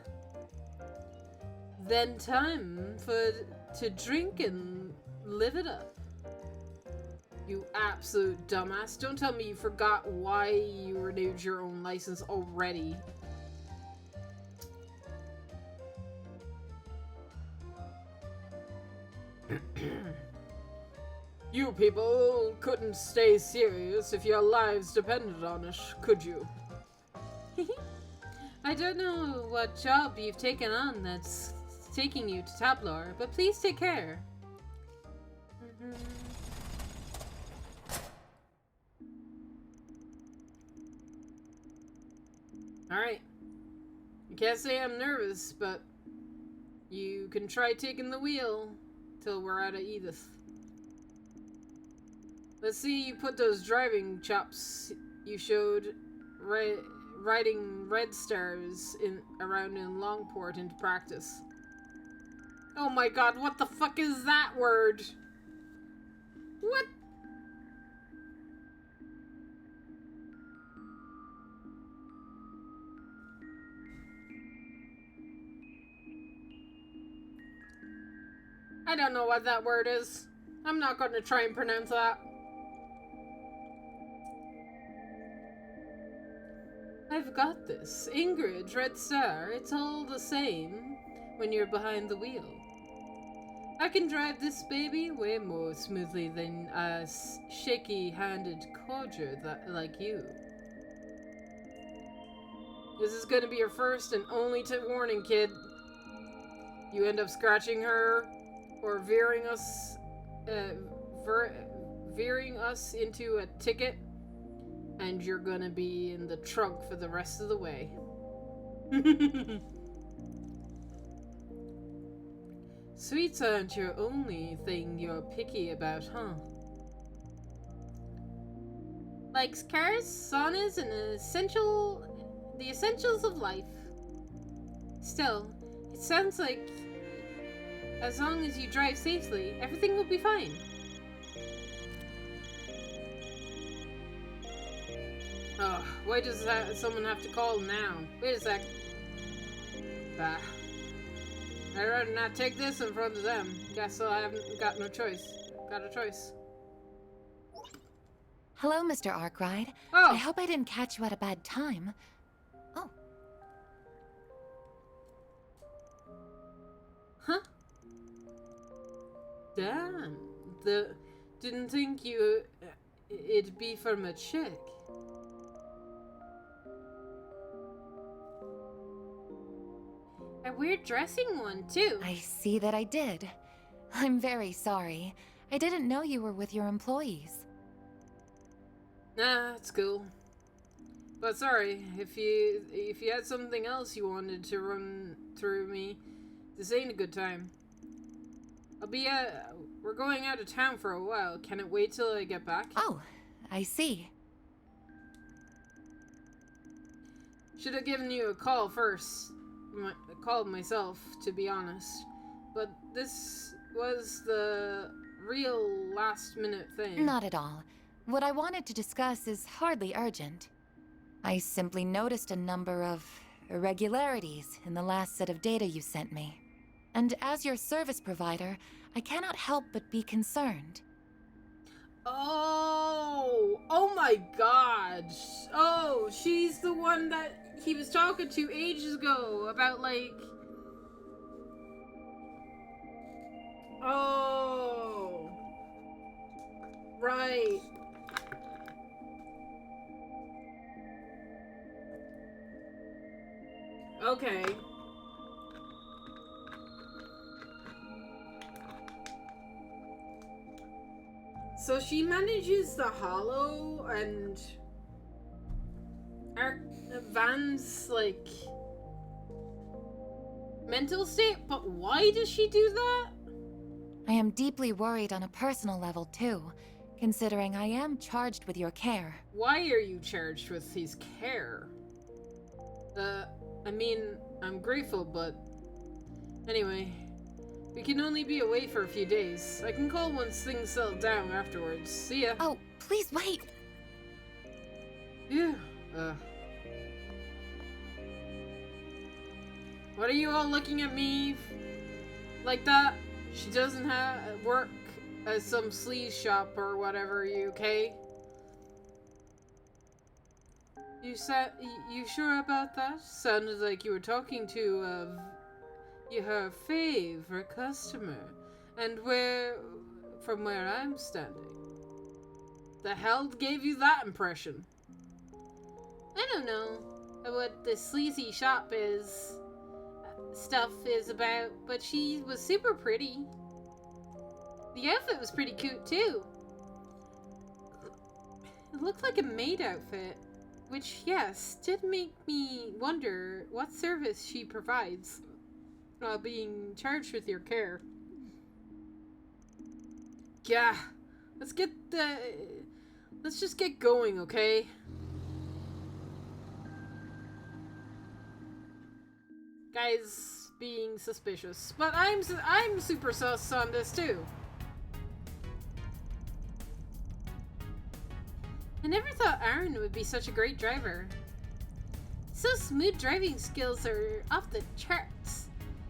Then time to drink and live it up. You absolute dumbass. Don't tell me you forgot why you renewed your own license already. You people couldn't stay serious if your lives depended on it, could you? I don't know what job you've taken on that's taking you to Tablar, but please take care. Alright. I can't say I'm nervous, but you can try taking the wheel till we're out of Edith. Let's see you put those driving chops you showed riding Red Stars around in Longport into practice. Oh my god, what the fuck is that word? What? I don't know what that word is. I'm not going to try and pronounce that. I've got this. Ingrid, Red Star, it's all the same when you're behind the wheel. I can drive this baby way more smoothly than a shaky-handed codger like you. This is gonna be your first and only warning, kid. You end up scratching her or veering us into a ticket, and you're gonna be in the trunk for the rest of the way. Sweets aren't your only thing you're picky about, huh? Likes cars, saunas, and the essentials of life. Still, it sounds like as long as you drive safely, everything will be fine. Oh, why does someone have to call now? Wait a sec. Bah. I'd rather not take this in front of them. Guess I haven't got no choice. Got a choice. Hello, Mr. Arkwright. Oh. I hope I didn't catch you at a bad time. Oh. Huh? Damn. Didn't think it'd be from a chick. A weird dressing one, too. I see that I did. I'm very sorry. I didn't know you were with your employees. Nah, it's cool. But sorry, if you had something else you wanted to run through me, this ain't a good time. We're going out of town for a while. Can it wait till I get back? Oh, I see. Should have given you a call first. Called myself, to be honest. But this was the real last-minute thing. Not at all. What I wanted to discuss is hardly urgent. I simply noticed a number of irregularities in the last set of data you sent me. And as your service provider, I cannot help but be concerned. Oh my god. Oh, she's the one that he was talking to ages ago about, like... Oh. Right. Okay. So she manages the Hollow and Van's, like, mental state, but why does she do that? I am deeply worried on a personal level, too, considering I am charged with your care. Why are you charged with his care? I mean, I'm grateful, but... Anyway, we can only be away for a few days. I can call once things settle down afterwards. See ya. Oh, please wait! Yeah, What are you all looking at me like that? She doesn't work at some sleaze shop or whatever, you okay? You sure about that? Sounded like you were talking to, her favorite customer. And from where I'm standing. The hell gave you that impression? I don't know what the sleazy shop stuff is about, but she was super pretty. The outfit was pretty cute too. It looked like a maid outfit, which, yes, did make me wonder what service she provides while being charged with your care. Yeah, let's just get going, okay? Guys being suspicious, but I'm super sus on this too. I never thought Aaron would be such a great driver. So smooth driving skills are off the charts.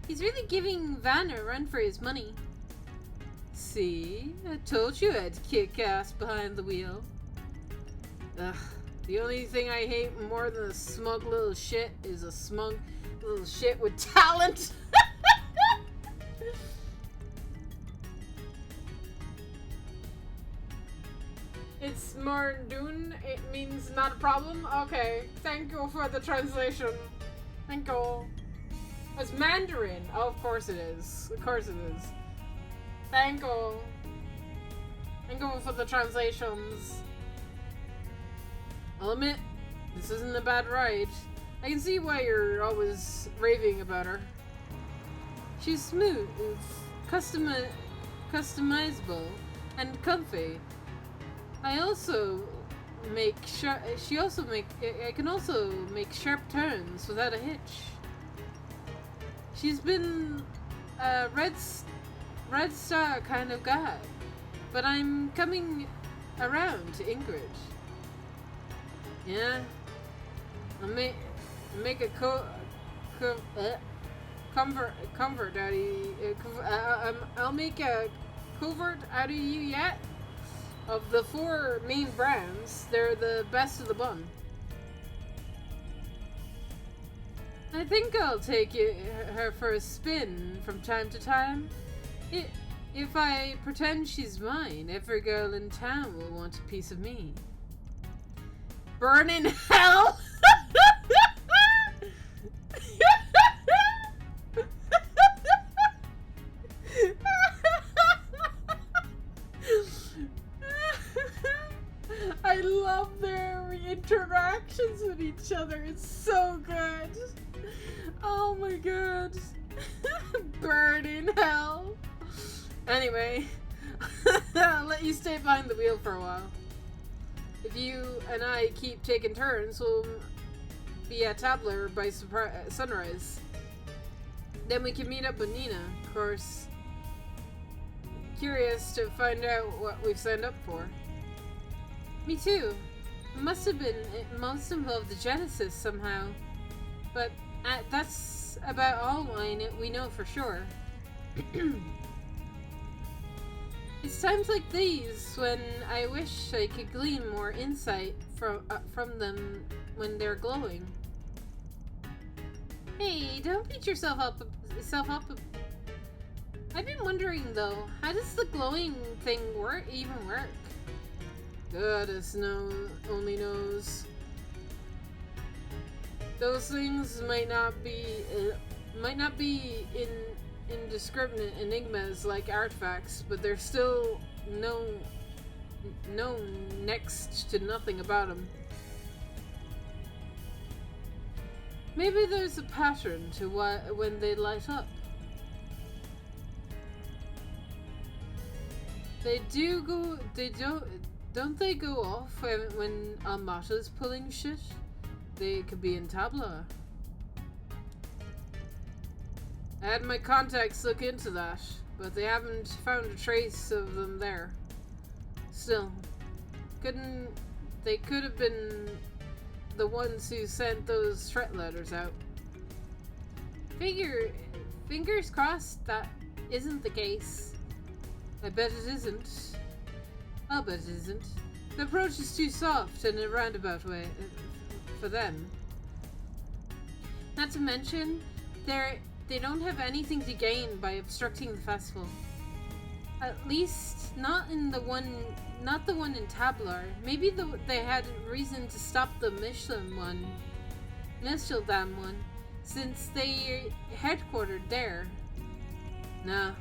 He's really giving Van a run for his money. See, I told you I'd kick ass behind the wheel. Ugh, the only thing I hate more than a smug little shit is a smug little shit with talent. It's Murndun. It means not a problem. Okay, thank you for the translation. Thank you. It's Mandarin. Oh, of course it is. Of course it is. Thank you. Thank you for the translations. I'll admit, this isn't a bad ride. I can see why you're always raving about her. She's smooth, customizable, and comfy. I can also make sharp turns without a hitch. She's been a red star kind of guy, but I'm coming around to Ingrid. Yeah, I'll make a comfort out of you. I'll make a covert out of you yet. Of the 4 main brands, they're the best of the bun. I think I'll take her for a spin from time to time. If I pretend she's mine, every girl in town will want a piece of me. Burn in hell! I love their interactions with each other. It's so good. Oh my god. Burn in hell. Anyway, I'll let you stay behind the wheel for a while. If you and I keep taking turns, we'll be at Tabler by sunrise. Then we can meet up with Nina, of course. Curious to find out what we've signed up for. Me too. It must involve the Genesis somehow. But that's about all we know for sure. It's times like these when I wish I could glean more insight from them when they're glowing. Hey, don't beat yourself up. I've been wondering though, how does the glowing thing even work? Goddess only knows. Those things might not be indiscriminate enigmas like artifacts, but there's still no next to nothing about them. Maybe there's a pattern to when they light up. Don't they go off when Almata's pulling shit? They could be in Tabla. I had my contacts look into that, but they haven't found a trace of them there. Still, they could have been the ones who sent those threat letters out. Fingers crossed that isn't the case. I bet it isn't. I'll bet it isn't. The approach is too soft in a roundabout way for them. Not to mention, they don't have anything to gain by obstructing the festival. At least not the one in Tablar. Maybe they had reason to stop the Michelin one, since they headquartered there. Nah.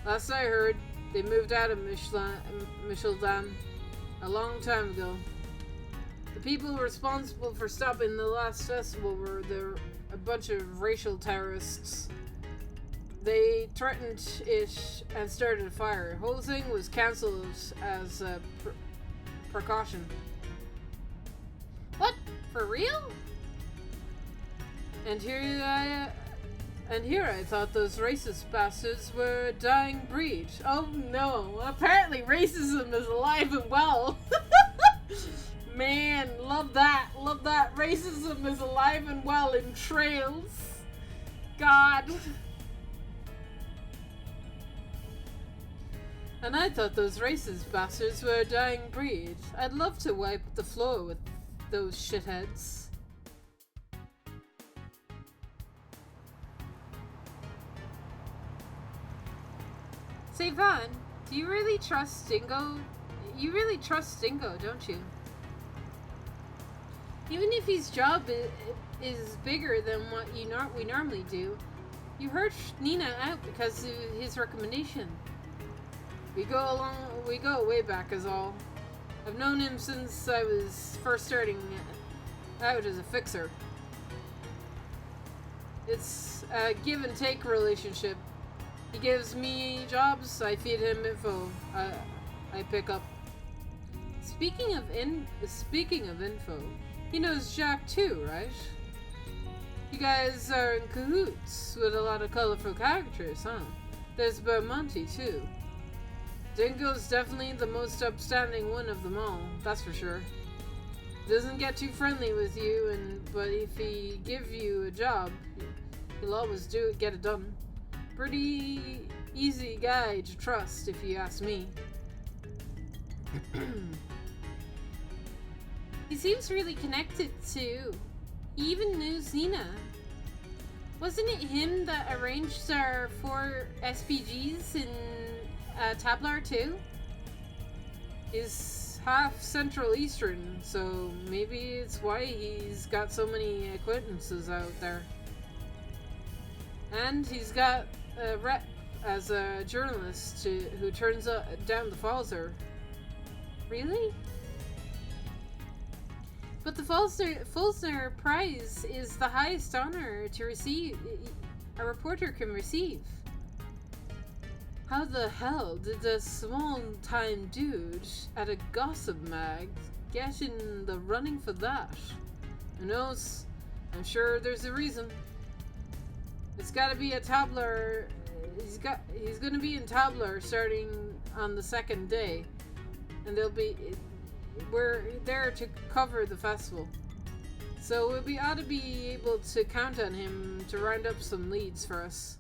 Last I heard, they moved out of Michelin a long time ago. The people responsible for stopping the last festival were a bunch of racial terrorists. They threatened it and started a fire. The whole thing was cancelled as a precaution. What? For real? And here I thought those racist bastards were a dying breed. Oh no, apparently racism is alive and well. Man, love that. Love that. Racism is alive and well in Trails. God. And I thought those racist bastards were a dying breed. I'd love to wipe the floor with those shitheads. Say, Vaughn, do you really trust Dingo you really trust Dingo, don't you? Even if his job is bigger than what we normally do, you heard Nina out because of his recommendation. We go way back as all. I've known him since I was first starting out as a fixer. It's a give and take relationship. He gives me jobs, I feed him info. I pick up. Speaking of info, he knows Jack too, right? You guys are in cahoots with a lot of colorful characters, huh? There's Bermonti too. Dingo's definitely the most upstanding one of them all, that's for sure. Doesn't get too friendly with you, but if he give you a job, he'll always get it done. Pretty easy guy to trust, if you ask me. He seems really connected too. He even knows Nina. Wasn't it him that arranged our 4 SPGs in Tablar too? He's half Central Eastern, so maybe it's why he's got so many acquaintances out there. And he's got a rep as a journalist who turns down the Falzer. Really? But the Fulsner Prize is the highest honor to receive a reporter can receive. How the hell did a small-time dude at a gossip mag get in the running for that? Who knows? I'm sure there's a reason. It's gotta be a Tabler. He's gonna be in Tabler starting on the 2nd day, and we're there to cover the festival. So we ought to be able to count on him to round up some leads for us.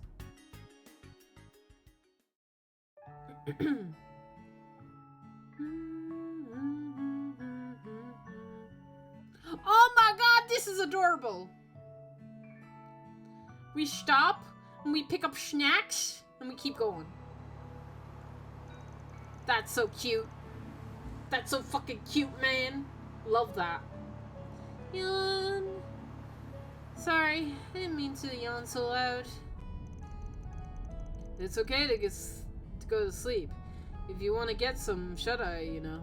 Oh my god, this is adorable! We stop, and we pick up snacks, and we keep going. That's so cute. That's so fucking cute, man. Love that. Yawn. Sorry, I didn't mean to yawn so loud. It's okay to go to sleep. If you want to get some shut-eye, you know.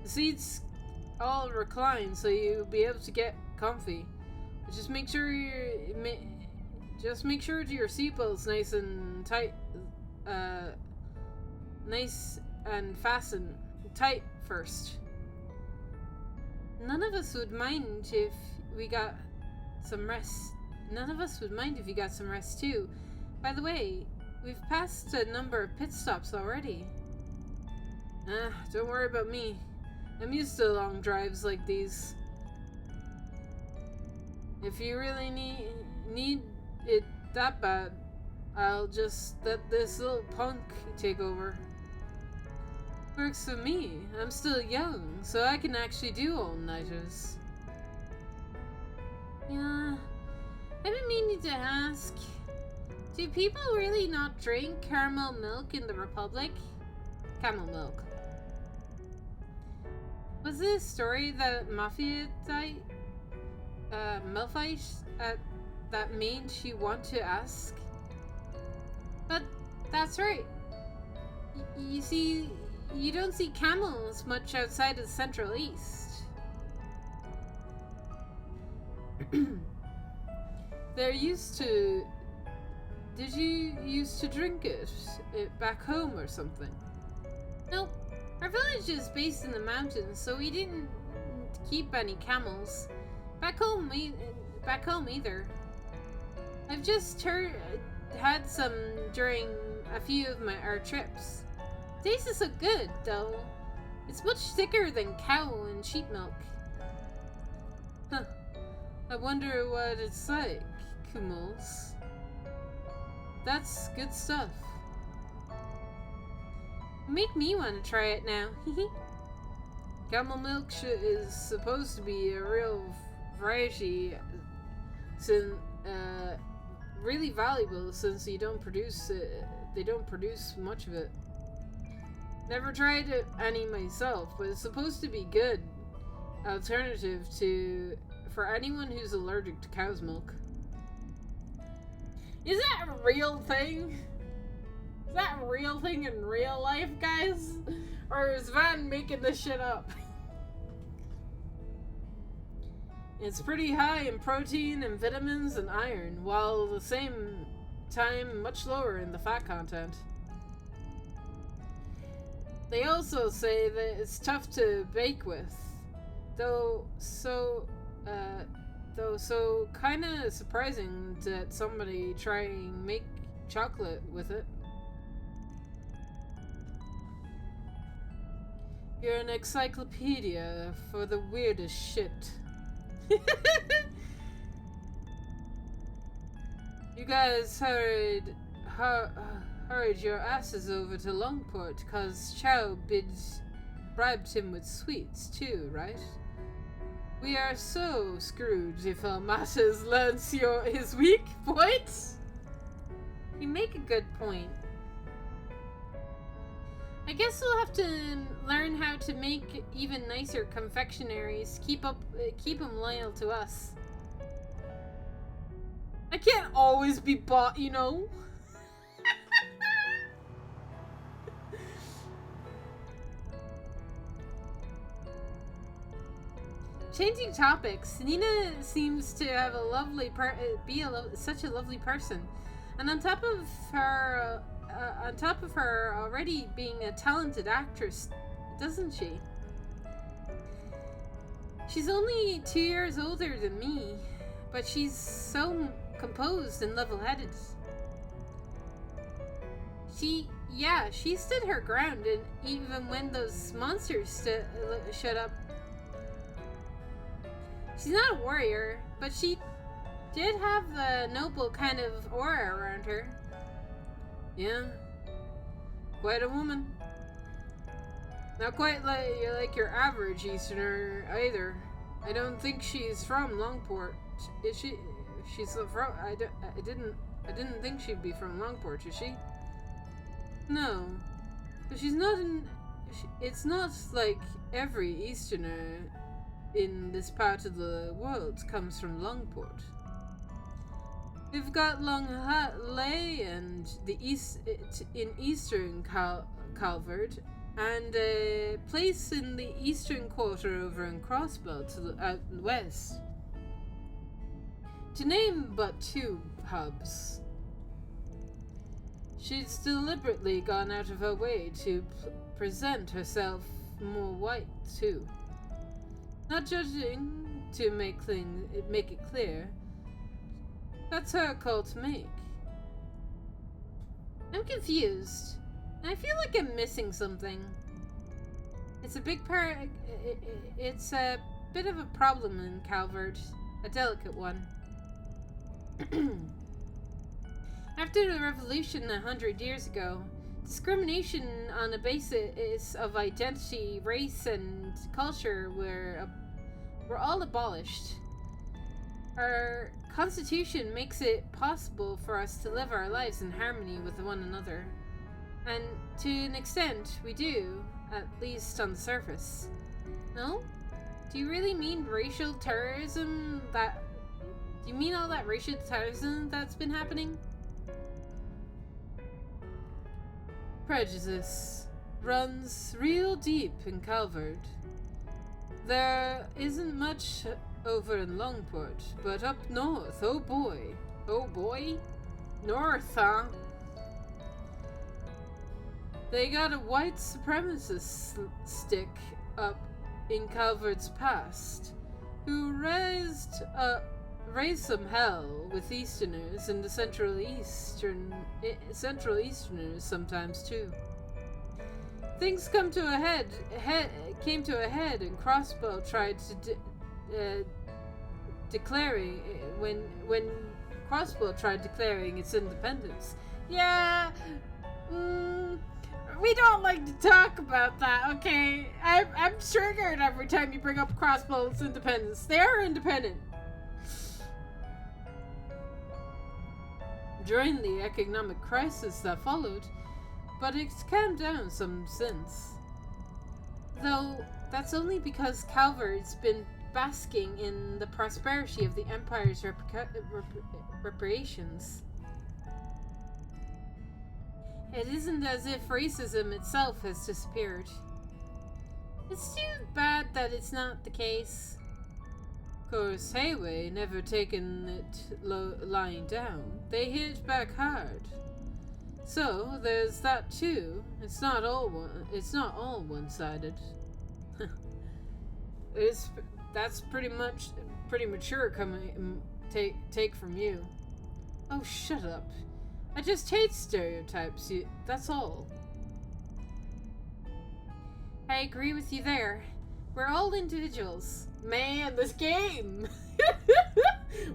The seats all recline, so you'll be able to get comfy. But just make sure your seatbelt's nice and tight, nice and fastened tight first. None of us would mind if we got some rest. None of us would mind if you got some rest too. By the way, we've passed a number of pit stops already. Don't worry about me. I'm used to long drives like these. If you really need it that bad, I'll just let this little punk take over. Works for me. I'm still young, so I can actually do all-nighters. Yeah, I've been meaning to ask, do people really not drink caramel milk in the Republic? Camel milk. Was it a story that Malphite that made you want to ask? But that's right. You see, you don't see camels much outside of the Central East. They're used to... Did you used to drink it back home or something? Nope. Our village is based in the mountains, so we didn't keep any camels. Back home either. I've just had some during a few of our trips. Tastes so good, though. It's much thicker than cow and sheep milk. Huh. I wonder what it's like, Kumals. That's good stuff. Make me want to try it now. Camel milk is supposed to be a real variety, really valuable since they don't produce much of it. Never tried any myself, but it's supposed to be good alternative for anyone who's allergic to cow's milk. Is that a real thing? Is that a real thing in real life, guys? Or is Van making this shit up? It's pretty high in protein and vitamins and iron, while at the same time much lower in the fat content. They also say that it's tough to bake with, though kinda surprising that somebody try and make chocolate with it. You're an encyclopedia for the weirdest shit. You guys hurried your asses over to Longport cause Chow bribed him with sweets too, right? We are so screwed if Almatas learns his weak point. You make a good point. I guess we'll have to learn how to make even nicer confectionaries. Keep them loyal to us. I can't always be bought, you know. Changing topics, Nina seems to have such a lovely person, and on top of her already being a talented actress, doesn't she? She's only 2 years older than me, but she's so composed and level-headed. She stood her ground, and even when those monsters shut up. She's not a warrior, but she did have a noble kind of aura around her. Yeah, quite a woman. Not quite like your average Easterner either. I don't think she's from Longport. Is she? She's from. I didn't think she'd be from Longport. Is she? No, but she's not in. It's not like every Easterner in this part of the world comes from Longport. We've got Longley and the eastern Calvert, and a place in the eastern quarter over in Crossbell out west. To name but 2 hubs. She's deliberately gone out of her way to present herself more white too. Not judging to make it clear. That's her call to make. I'm confused. I feel like I'm missing something. It's a bit of a problem in Calvert. A delicate one. After the revolution 100 years ago, discrimination on the basis of identity, race, and culture were all abolished. Our Constitution makes it possible for us to live our lives in harmony with one another. And to an extent, we do, at least on the surface. No? Do you really mean racial terrorism Do you mean all that racial terrorism that's been happening? Prejudice runs real deep in Calvert. There isn't much over in Longport, but up north, oh boy. Oh boy? North, huh? They got a white supremacist stick up in Calvert's past, who raised some hell with Easterners and the Central Easterners sometimes too. Things came to a head, and Crossbow tried to declaring when Crossbow tried declaring its independence. Yeah, we don't like to talk about that. Okay, I'm triggered every time you bring up Crossbow's independence. They are independent. During the economic crisis that followed, but it's calmed down some since. Though, that's only because Calvard's been basking in the prosperity of the Empire's reparations. It isn't as if racism itself has disappeared. It's too bad that it's not the case. Of course, Hayway never taken it lying down. They hit back hard. So there's that too. It's not all one-sided. That's pretty mature coming take from you. Oh, shut up. I just hate stereotypes. That's all. I agree with you there. We're all individuals. Man, this game!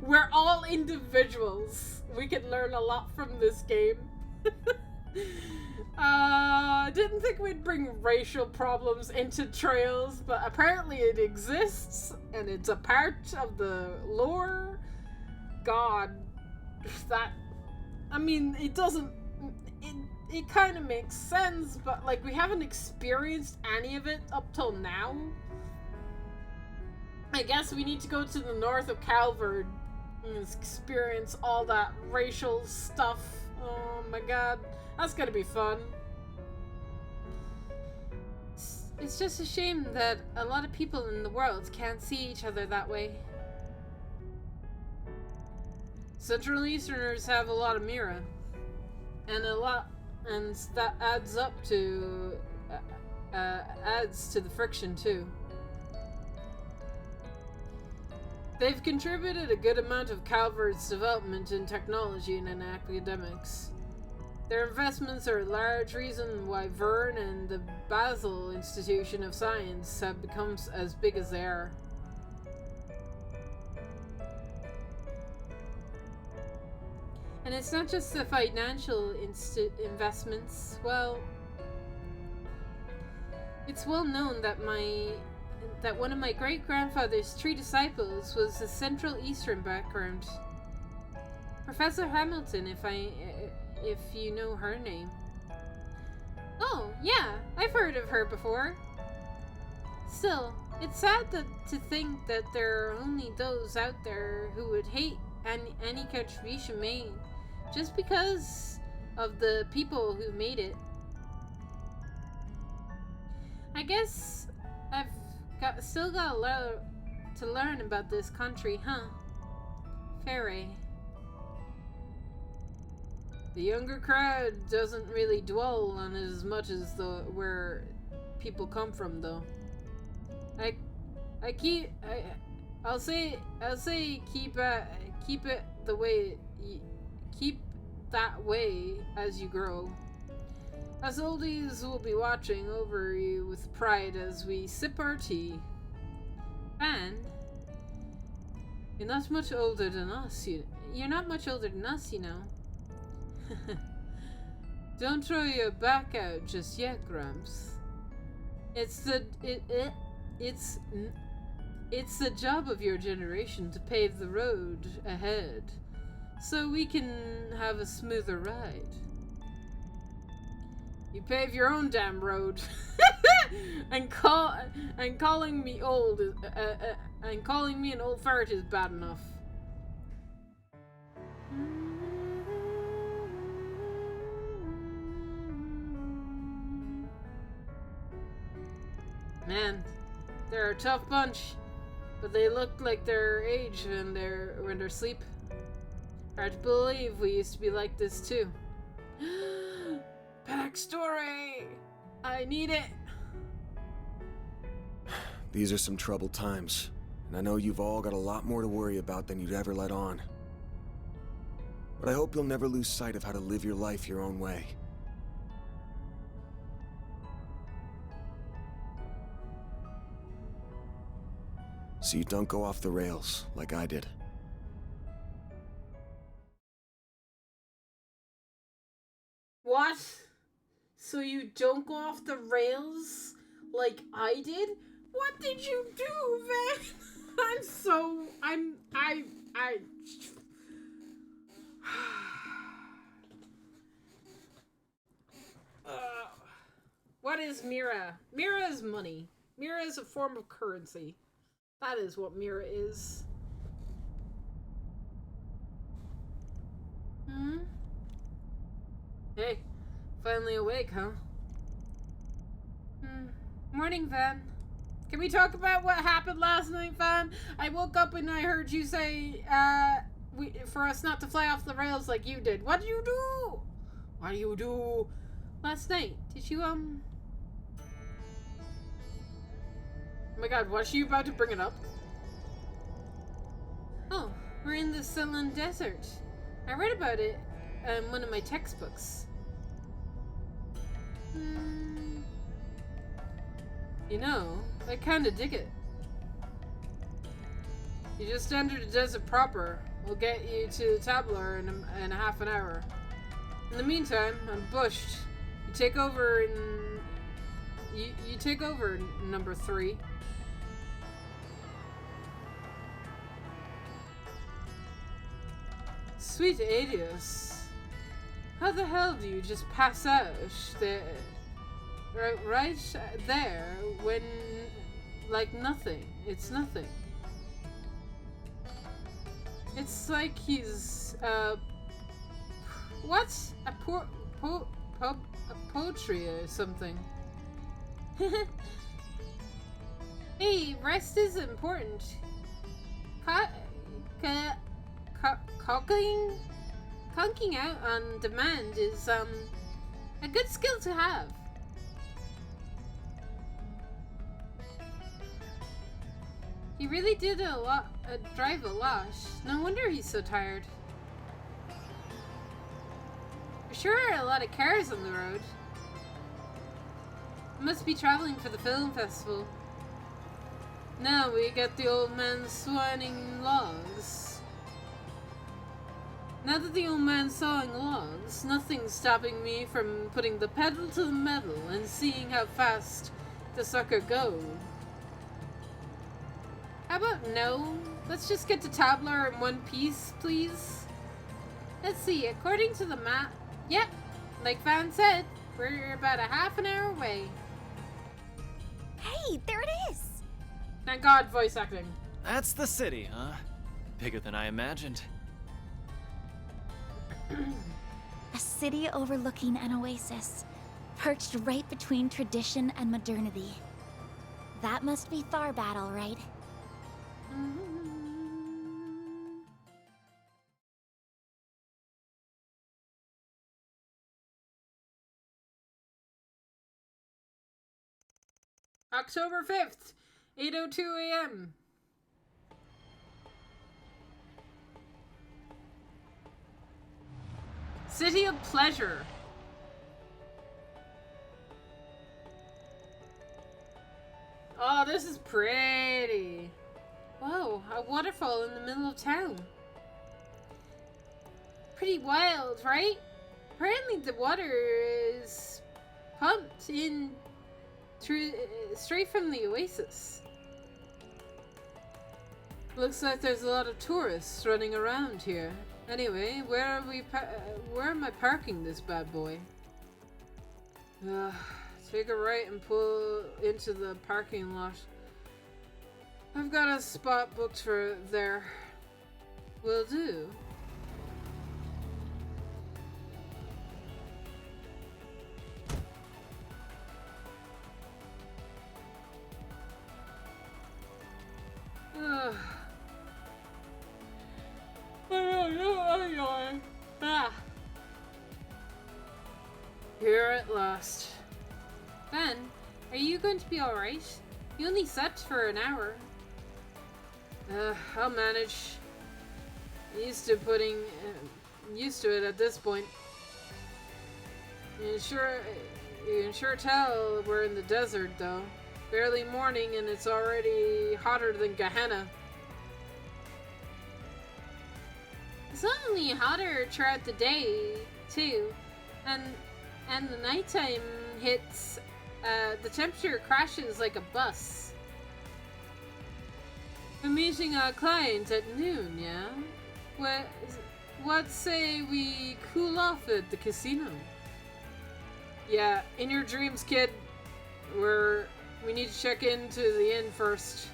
We're all individuals. We can learn a lot from this game. I didn't think we'd bring racial problems into Trails, but apparently it exists, and it's a part of the lore. God, that... I mean, it doesn't... It kind of makes sense, but, like, we haven't experienced any of it up till now. I guess we need to go to the north of Calvard and experience all that racial stuff. Oh my god. That's gonna be fun. It's just a shame that a lot of people in the world can't see each other that way. Central Easterners have a lot of Mira. And that adds up to... adds to the friction too. They've contributed a good amount of Calvard's development in technology and in academics. Their investments are a large reason why Vern and the Basel Institution of Science have become as big as they are. And it's not just the financial investments. Well, it's well known that one of my great-grandfather's 3 disciples was a Central Eastern background. Professor Hamilton, if you know her name. Oh, yeah, I've heard of her before. Still, it's sad to think that there are only those out there who would hate any contribution made just because of the people who made it. I guess I've still got a lot to learn about this country, huh? Fairy. The younger crowd doesn't really dwell on it as much as where people come from, though. I'll say keep it the way keep that way as you grow. Us oldies will be watching over you with pride as we sip our tea. And you're not much older than us. You're not much older than us, you know. Don't throw your back out just yet, Gramps. It's the job of your generation to pave the road ahead, so we can have a smoother ride. You pave your own damn road. and calling me old and calling me an old fart is bad enough. Man, they're a tough bunch, but they look like their age when they're asleep. Hard to believe we used to be like this too. Backstory! I need it! These are some troubled times, and I know you've all got a lot more to worry about than you'd ever let on. But I hope you'll never lose sight of how to live your life your own way. So you don't go off the rails like I did. What? So you don't go off the rails like I did? What did you do, man? is Mira? Mira is money. Mira is a form of currency. That is what Mira is. Hmm? Hey, finally awake, huh? Morning, Van. Can we talk about what happened last night, Van? I woke up and I heard you say, for us not to fly off the rails like you did. What did you do? What do you do? Last night, did you, Oh my god, was she about to bring it up? Oh, we're in the Ceylon Desert. I read about it in one of my textbooks. You know, I kinda dig it. You just entered the desert proper. We'll get you to the Tablar in a half an hour. In the meantime, I'm bushed. You take over in... You take over, number 3. Sweet Adios. How the hell do you just pass out there, right there when, like, nothing? It's nothing. It's like he's, what? A poetry or something. Hey, rest is important. Conking out on demand is, a good skill to have. He really did drive a lot. No wonder he's so tired. There sure are a lot of cars on the road. Must be traveling for the film festival. Now we get the old man sawing logs. Now that the old man's sawing logs, nothing's stopping me from putting the pedal to the metal and seeing how fast the sucker goes. How about no? Let's just get to Tablar in one piece, please. Let's see, according to the map, yep, like Van said, we're about a half an hour away. Hey, there it is! Thank God, voice acting. That's the city, huh? Bigger than I imagined. A city overlooking an oasis, perched right between tradition and modernity. That must be Tharbad, all right. October 5th, 8:02 a.m. City of Pleasure. Oh, this is pretty. Whoa, a waterfall in the middle of town. Pretty wild, right? Apparently the water is pumped in straight from the oasis. Looks like there's a lot of tourists running around here. Anyway, where am I parking this bad boy? Take a right and pull into the parking lot. I've got a spot booked for there. Will do. Here at last. Ben, are you going to be alright? You only slept for an hour. I'll manage. Used to it at this point. You can sure tell we're in the desert, though. Barely morning and it's already hotter than Gehenna. It's not only hotter throughout the day, too, and the nighttime hits, the temperature crashes like a bus. We're meeting our client at noon, yeah? What say we cool off at the casino? Yeah, in your dreams, kid. We need to check into the inn first.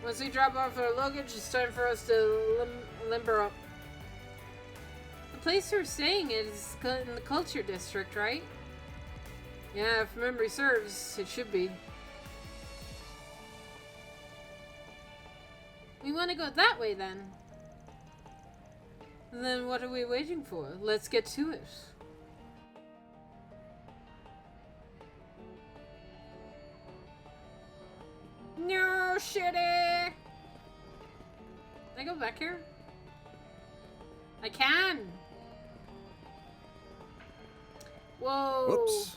Once we drop off our luggage, it's time for us to limber up. The place we're staying is in the culture district, right? Yeah, if memory serves, it should be. We want to go that way then. Then what are we waiting for? Let's get to it. No, shitty! Can I go back here? I can! Whoa! Whoops.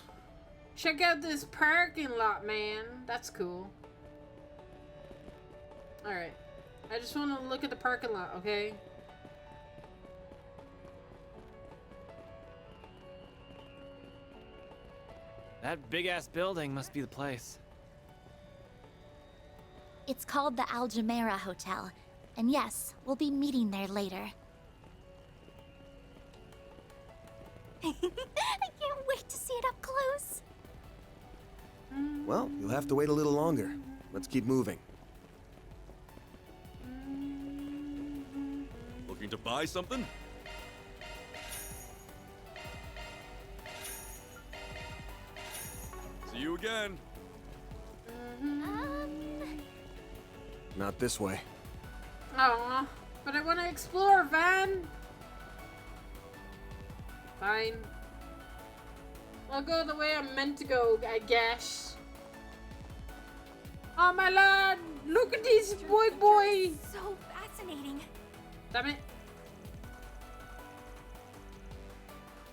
Check out this parking lot, man. That's cool. Alright. I just want to look at the parking lot, okay? That big-ass building must be the place. It's called the Al Jumeirah Hotel. And yes, we'll be meeting there later. I can't wait to see it up close. Well, you'll have to wait a little longer. Let's keep moving. Looking to buy something? See you again. Not this way. Aw, but I want to explore, Van. Fine. I'll go the way I'm meant to go, I guess. Oh my lord! Look at this boy! So fascinating. Damn it.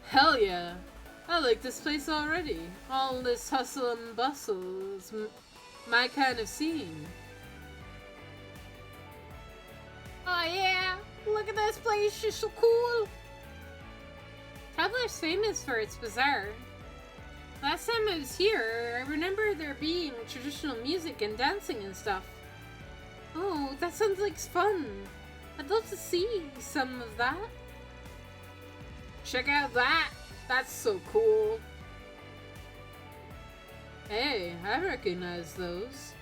Hell yeah. I like this place already. All this hustle and bustle is my kind of scene. Oh yeah! Look at this place, it's so cool! Traveler's famous for its bazaar. Last time I was here, I remember there being traditional music and dancing and stuff. Oh, that sounds like fun. I'd love to see some of that. Check out that! That's so cool. Hey, I recognize those.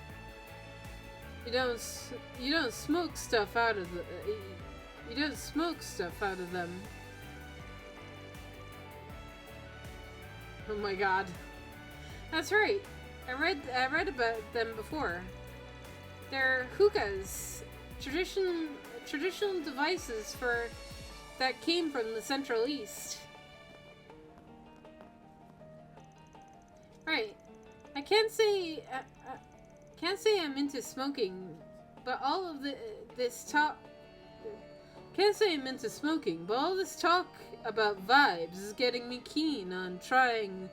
You don't smoke stuff out of the you don't smoke stuff out of them. Oh my god. That's right. I read about them before. They're hookahs, traditional devices that came from the Central East. Right. I can't say I'm into smoking, but all of this talk. Can't say I'm into smoking, but all this talk about vibes is getting me keen on trying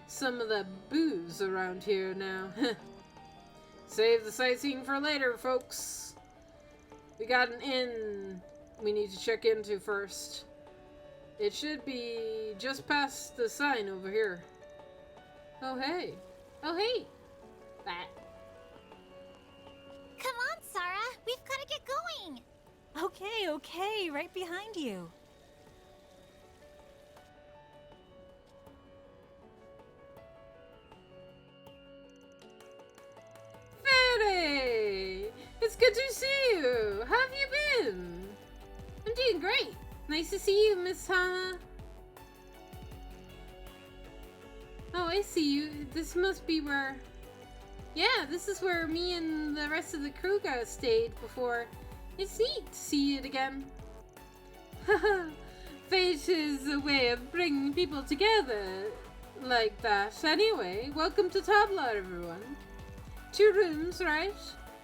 some of the booze around here now. Save the sightseeing for later, folks. We got an inn we need to check into first. It should be just past the sign over here. Oh hey. Oh hey. That. Come on, Sarah. We've got to get going. Okay, right behind you. Fairy! It's good to see you. How have you been? I'm doing great. Nice to see you, Miss Hannah. Oh, I see you. This must be where... Yeah, this is where me and the rest of the crew stayed before. It's neat to see it again. Haha, fate is a way of bringing people together like that. Anyway, welcome to Tabla, everyone. 2 rooms, right?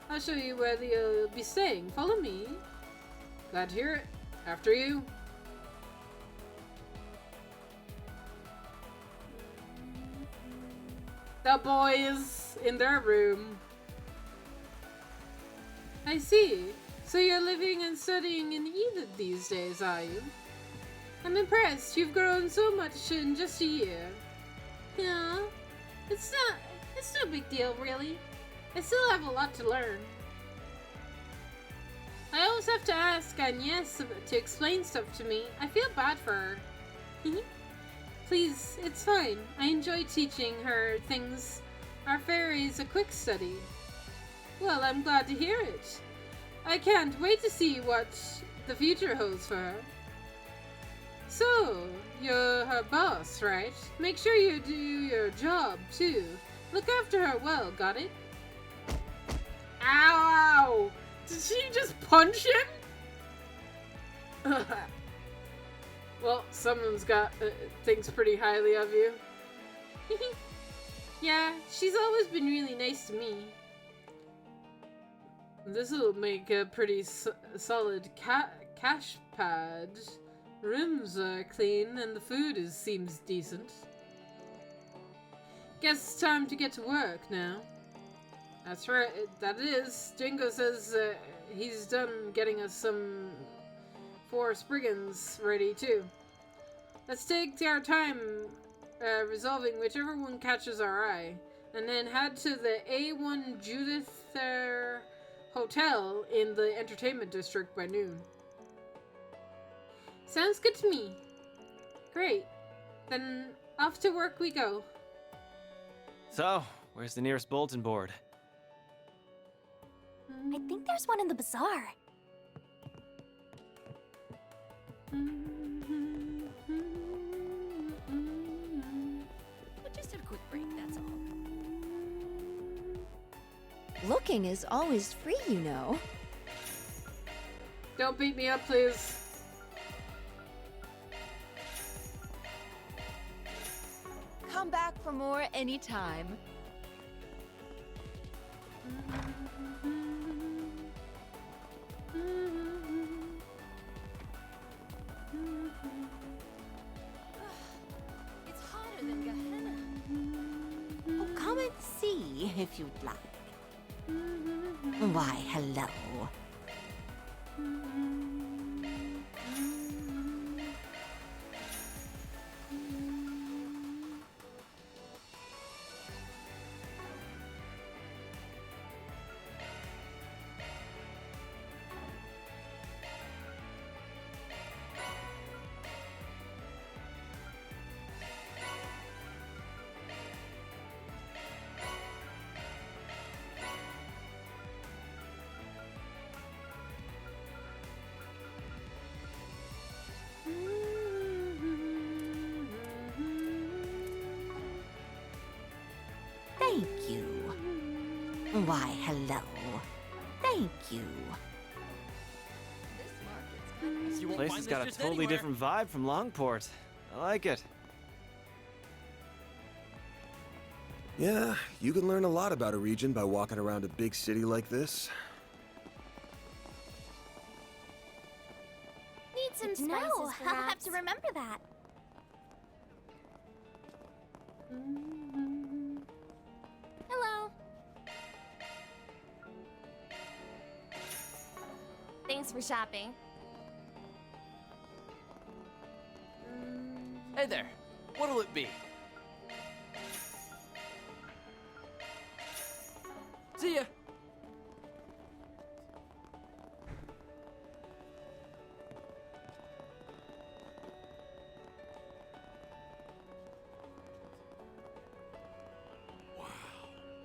I'll show you where you'll be staying. Follow me. Glad to hear it. After you. The boys in their room. I see. So you're living and studying in Eden these days, are you? I'm impressed. You've grown so much in just a year. Yeah. It's no big deal, really. I still have a lot to learn. I always have to ask Agnes to explain stuff to me. I feel bad for her. Please, it's fine. I enjoy teaching her things Our fairy's a quick study. Well, I'm glad to hear it. I can't wait to see what the future holds for her. So, you're her boss, right? Make sure you do your job, too. Look after her well, got it? Ow! Did she just punch him? Well, someone's got thinks pretty highly of you. Yeah, she's always been really nice to me. This'll make a pretty solid cash pad. Rooms are clean and the food seems decent. Guess it's time to get to work now. That's right, that it is. Jingo says he's done getting us some 4 Spriggans ready too. Let's take our time resolving whichever one catches our eye, and then head to the A1 Judith Hotel in the entertainment district by noon. Sounds good to me. Great. Then off to work we go. So, where's the nearest bulletin board? I think there's one in the bazaar. Just a quick break, that's all. Looking is always free, you know. Don't beat me up, please. Come back for more anytime. It's hotter than Gehenna. Oh, come and see if you'd like. Why, hello. Thank you. Why, hello. Thank you. This place has got a totally different vibe from Longport. I like it. Yeah, you can learn a lot about a region by walking around a big city like this. Need some It's spices, nice, I'll have perhaps. to remember that. Hello. Thanks for shopping. Hey there. What'll it be? See ya. Wow,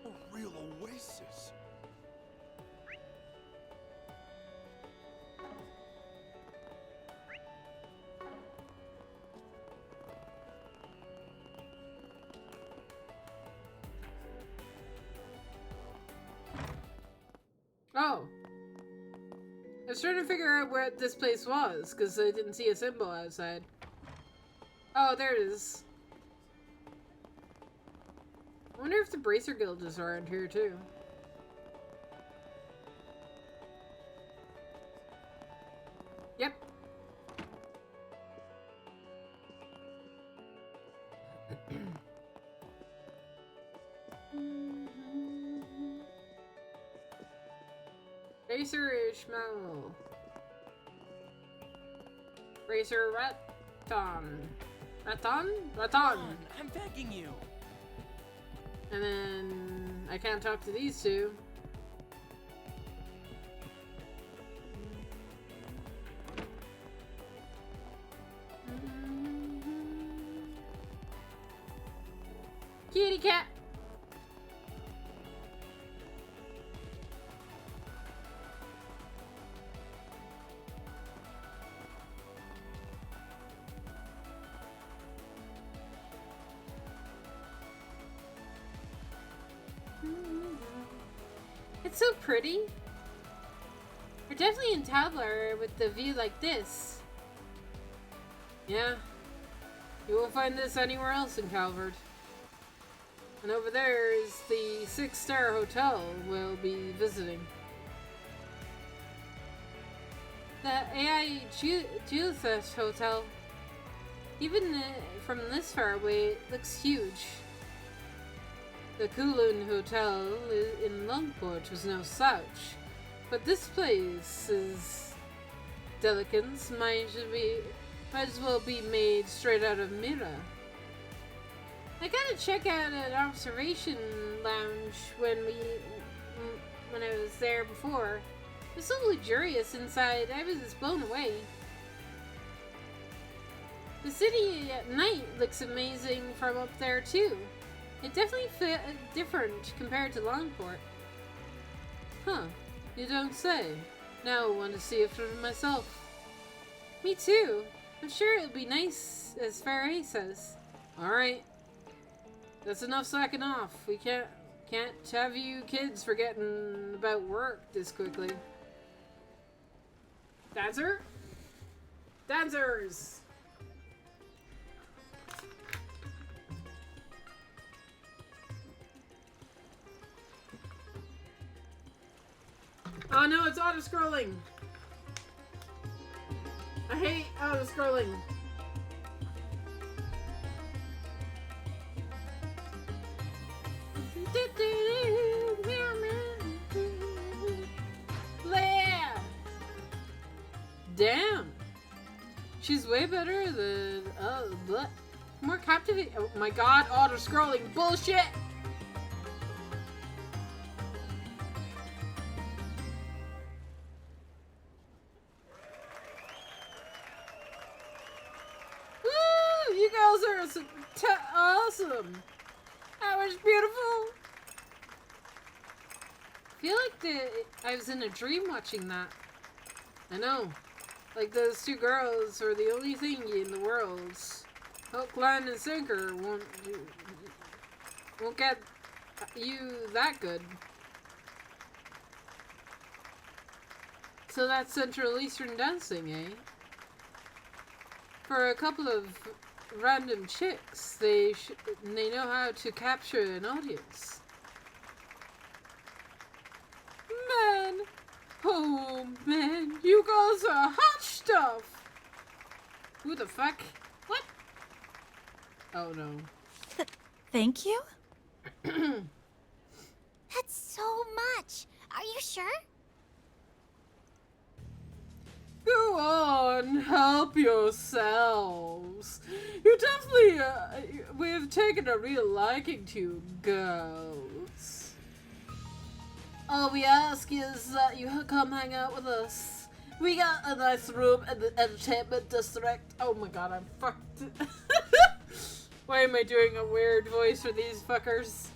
a real oasis. Oh. I was trying to figure out where this place was, because I didn't see a symbol outside. Oh, there it is. I wonder if the Bracer Guild is around here, too. Yep. Racer Ishmael. Racer Raton. Raton! I'm begging you. And then I can't talk to these two. Kitty cat! It's so pretty. We're definitely in Tabler with the view like this. Yeah. You won't find this anywhere else in Calvert. And over there is the 6-star hotel we'll be visiting. The AI Geothet Hotel. Even from this far away, it looks huge. The Kulun Hotel in Longport was no slouch, but this place is Delicans might as well be made straight out of Mira. I gotta check out an observation lounge when I was there before. It was so luxurious inside, I was just blown away. The city at night looks amazing from up there too. It definitely felt different compared to Longport. Huh, you don't say. Now I want to see it for myself. Me too. I'm sure it'll be nice, as Faray says. Alright. That's enough slacking off. We can't have you kids forgetting about work this quickly. Dancer? Dancers! Oh no, it's auto-scrolling! I hate auto-scrolling! Damn! She's way better than... more captivating. Oh my god, auto-scrolling bullshit! Woo! You girls are awesome! That was beautiful! I feel like I was in a dream watching that. I know. Like those two girls are the only thing in the world. Hook, line, and sinker won't get you that good. So that's Central Eastern dancing, eh? For a couple of random chicks, they know how to capture an audience. Man! Oh man, you girls are hot stuff! Who the fuck? What? Oh no. Thank you? That's so much. Are you sure? Go on, help yourselves. You definitely, we've taken a real liking to you girls. All we ask is that you come hang out with us. We got a nice room in the entertainment district. Oh my god, I'm fucked. Why am I doing a weird voice for these fuckers?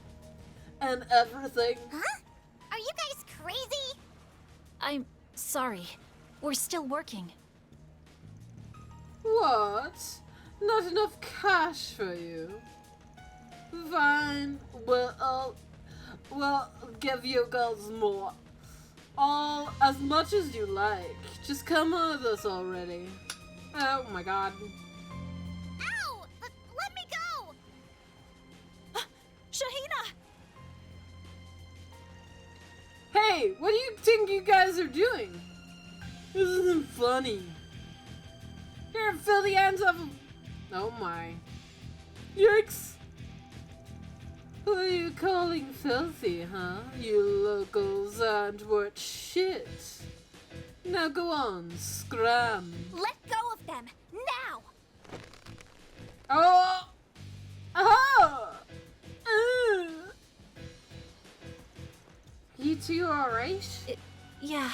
And everything. Huh? Are you guys crazy? I'm sorry. We're still working. What? Not enough cash for you? Fine. Well, we'll give you girls more. All as much as you like. Just come with us already. Oh my god. Ow! Let me go! Shahina! Hey, what do you think you guys are doing? This isn't funny. Here, fill the ends of them. Oh my. Yikes. Who are you calling filthy, huh? You locals aren't worth shit. Now go on, scram. Let go of them, now! Oh! Oh! You two alright? Yeah.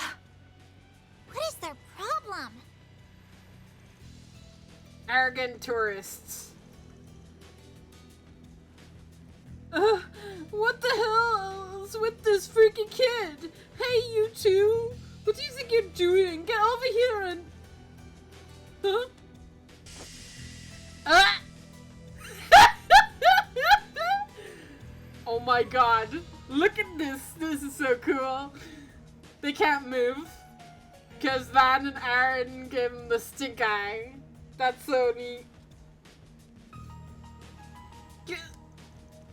What is their problem? Arrogant tourists. What the hell is with this freaking kid? Hey, you two! What do you think you're doing? Get over here and... Huh? Ah! Oh my god. Look at this. This is so cool. They can't move. Because Van and Aaron gave him the stink eye. That's so neat.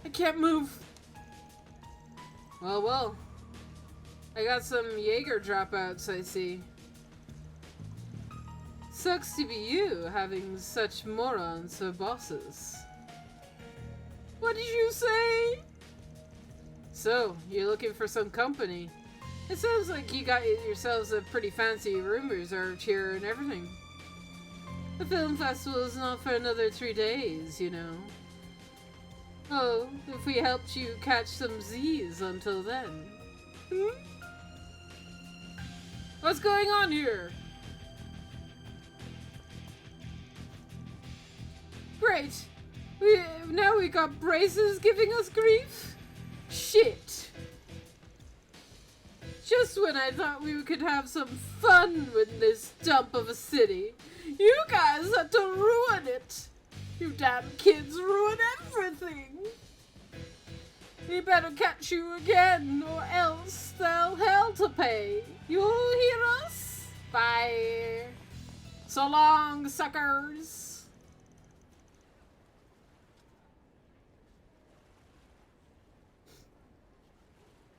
I can't move. Well. I got some Jaeger dropouts, I see. Sucks to be you, having such morons for bosses. What did you say? So, you're looking for some company. It sounds like you got yourselves a pretty fancy room reserved here and everything. The film festival is not for another 3 days, you know. Oh, if we helped you catch some Z's until then. What's going on here? Great. Now we got braces giving us grief? Shit. Just when I thought we could have some fun with this dump of a city, you guys had to ruin it. You damn kids ruin everything. We better catch you again, or else they'll hell to pay. You hear us? Bye. So long, suckers.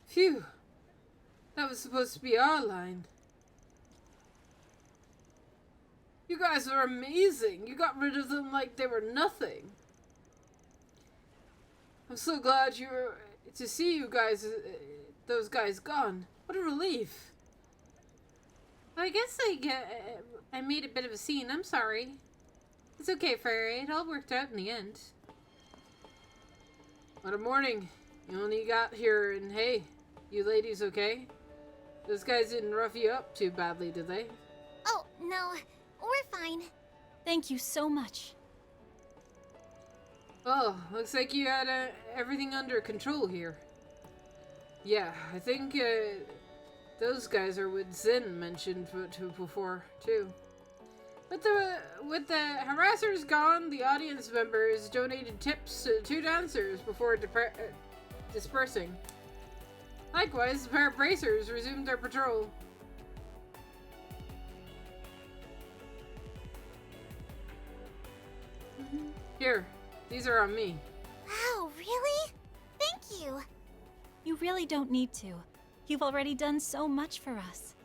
Phew. That was supposed to be our line. You guys are amazing. You got rid of them like they were nothing. I'm so glad to see you guys, those guys gone. What a relief. I guess I made a bit of a scene. I'm sorry. It's okay, Fairy. It all worked out in the end. What a morning. You only got here and hey, you ladies okay? Those guys didn't rough you up too badly, did they? Oh, no. We're fine. Thank you so much. Oh, looks like you had everything under control here. Yeah, I think those guys are what Zen mentioned before, too. With the harassers gone, the audience members donated tips to 2 dancers before dispersing. Likewise, the pair of bracers resumed their patrol. Here, these are on me. Wow, really? Thank you. You really don't need to. You've already done so much for us.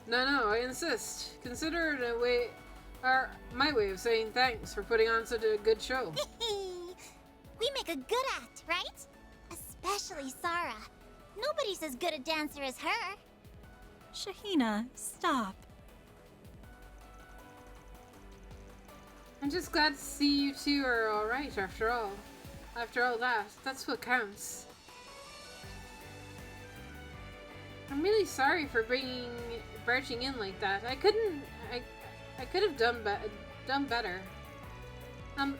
No, I insist. Consider it my way of saying thanks for putting on such a good show. We make a good act, right? Especially Sarah. Nobody's as good a dancer as her. Shahina, stop. I'm just glad to see you two are alright after all. After all that, that's what counts. I'm really sorry for barging in like that. I could have done better.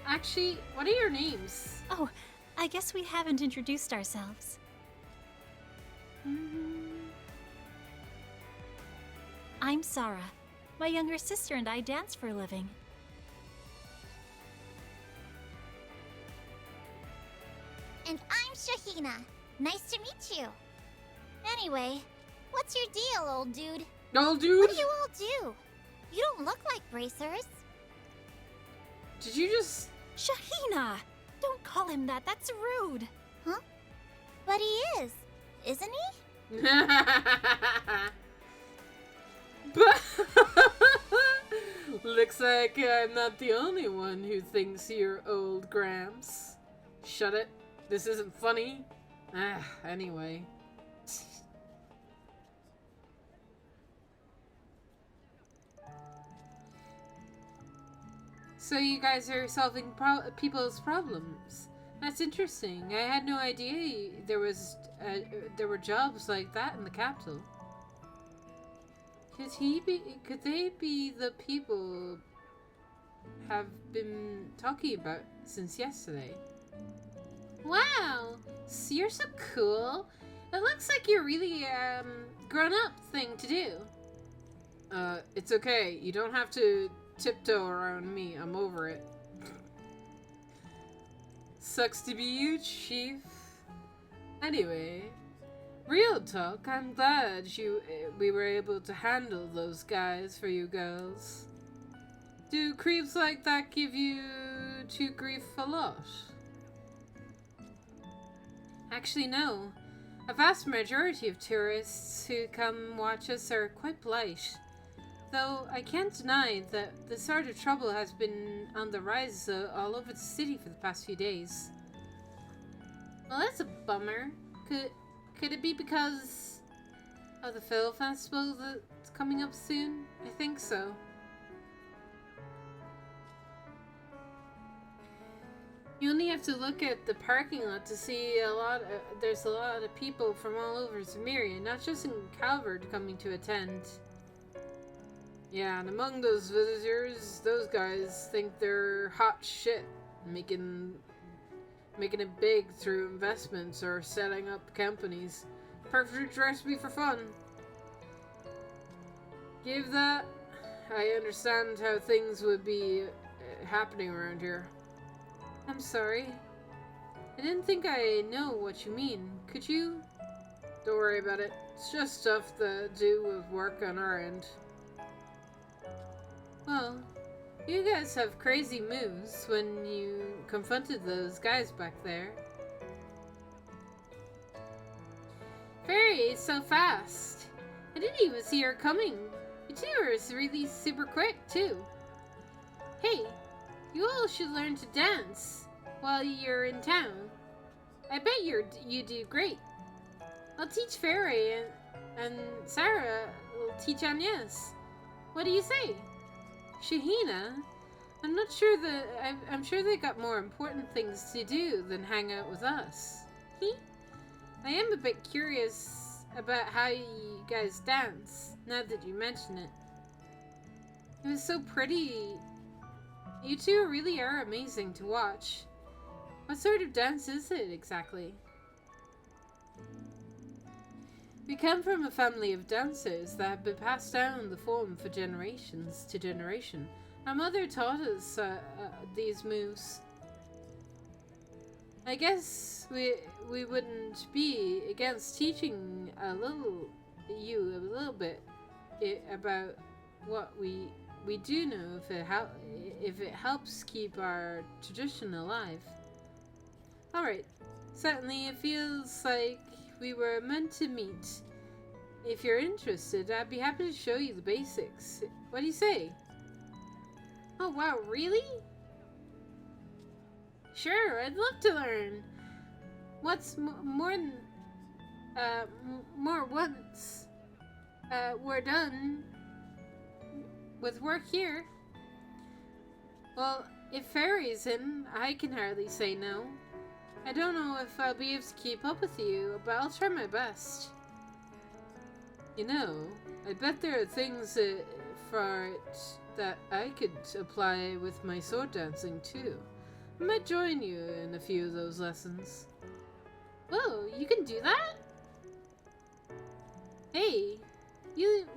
Actually, what are your names? Oh, I guess we haven't introduced ourselves. I'm Sarah. My younger sister and I dance for a living. And I'm Shahina. Nice to meet you. Anyway, what's your deal, old dude? Old dude? What do you all do? You don't look like bracers. Did you just... Shahina! Don't call him that. That's rude. Huh? But he is, isn't he? Looks like I'm not the only one who thinks you're old, Gramps. Shut it. This isn't funny. Anyway. So you guys are solving people's problems. That's interesting. I had no idea there were jobs like that in the capital. Could they be the people have been talking about since yesterday? Wow, so you're so cool. It looks like you're really grown-up thing to do. It's okay. You don't have to tiptoe around me. I'm over it. Sucks to be you, Chief. Anyway, real talk, I'm glad we were able to handle those guys for you girls. Do creeps like that give you two grief a lot? Actually, no. A vast majority of tourists who come watch us are quite polite. Though I can't deny that the sort of trouble has been on the rise all over the city for the past few days. Well, that's a bummer. Could it be because of the film festival that's coming up soon? I think so. You only have to look at the parking lot to see there's a lot of people from all over Zemuria, not just in Calvard, coming to attend. Yeah, and among those visitors, those guys think they're hot shit, making it big through investments or setting up companies. Perfect recipe for fun. Give that, I understand how things would be happening around here. I'm sorry. I didn't think I know what you mean. Could you? Don't worry about it. It's just stuff that do with work on our end. Well, you guys have crazy moves when you confronted those guys back there. Fairy, so fast. I didn't even see her coming. You two are really super quick, too. Hey, you all should learn to dance while you're in town. I bet you do great. I'll teach Fairy and Sarah will teach Agnes. What do you say? Shahina? I'm not sure that I'm sure they got more important things to do than hang out with us. I am a bit curious about how you guys dance, now that you mention it. It was so pretty. You two really are amazing to watch. What sort of dance is it exactly? We come from a family of dancers that have been passed down the form for generations to generation. Our mother taught us these moves. I guess we wouldn't be against teaching a little bit about what we do know if it helps keep our tradition alive. Alright, certainly it feels like we were meant to meet. If you're interested, I'd be happy to show you the basics. What do you say? Oh wow, really? Sure, I'd love to learn. What's more once we're done with work here. Well, if Fairy's in, I can hardly say no. I don't know if I'll be able to keep up with you, but I'll try my best. You know, I bet there are things for it that I could apply with my sword dancing too. I might join you in a few of those lessons. Whoa, you can do that? Hey, the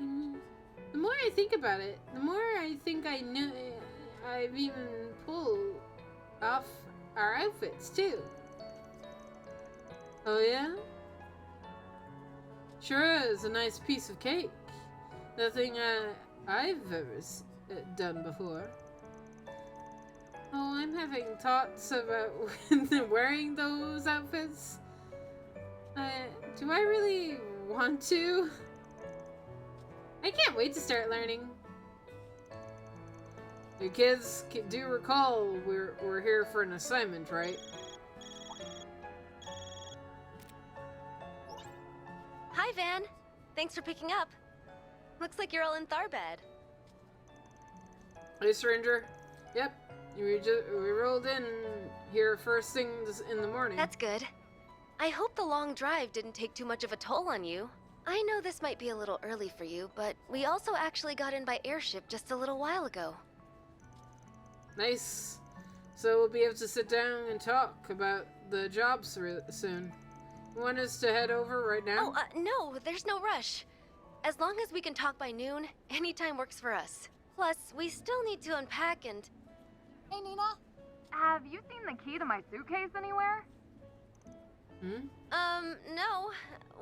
more I think about it, the more I think I know I've even pulled off our outfits too. Oh yeah? Sure is a nice piece of cake. Nothing I've ever done before. Oh, I'm having thoughts about wearing those outfits. Do I really want to? I can't wait to start learning. You kids do recall we're here for an assignment, right? Hi, Van. Thanks for picking up. Looks like you're all in Tharbad. Hey, stranger. Yep. We rolled in here first thing in the morning. That's good. I hope the long drive didn't take too much of a toll on you. I know this might be a little early for you, but we also actually got in by airship just a little while ago. Nice. So we'll be able to sit down and talk about the jobs soon. You want us to head over right now? Oh, no, there's no rush. As long as we can talk by noon, any time works for us. Plus, we still need to unpack and... Hey, Nina. Have you seen the key to my suitcase anywhere? No.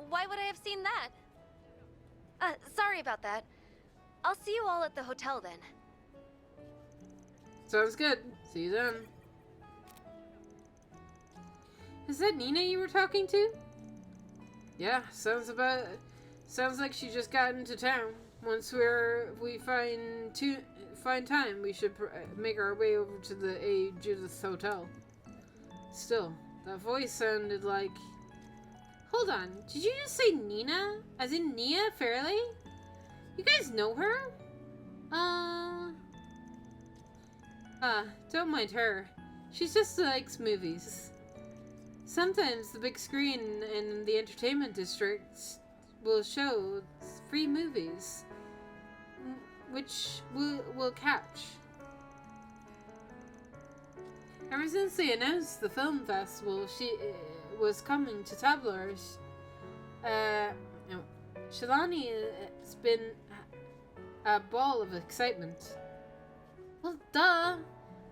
Why would I have seen that? Sorry about that. I'll see you all at the hotel then. Sounds good. See you then. Is that Nina you were talking to? Yeah, sounds like she just got into town. Once we find time, we should make our way over to the A. Judith Hotel. Still, that voice sounded like... Hold on, did you just say Nina? As in Nia Fairley? You guys know her? Don't mind her. She just likes movies. Sometimes the big screen in the entertainment district will show free movies, which we'll catch. Ever since they announced the film festival, she was coming to Tabler. Shalani has been a ball of excitement. Well, duh.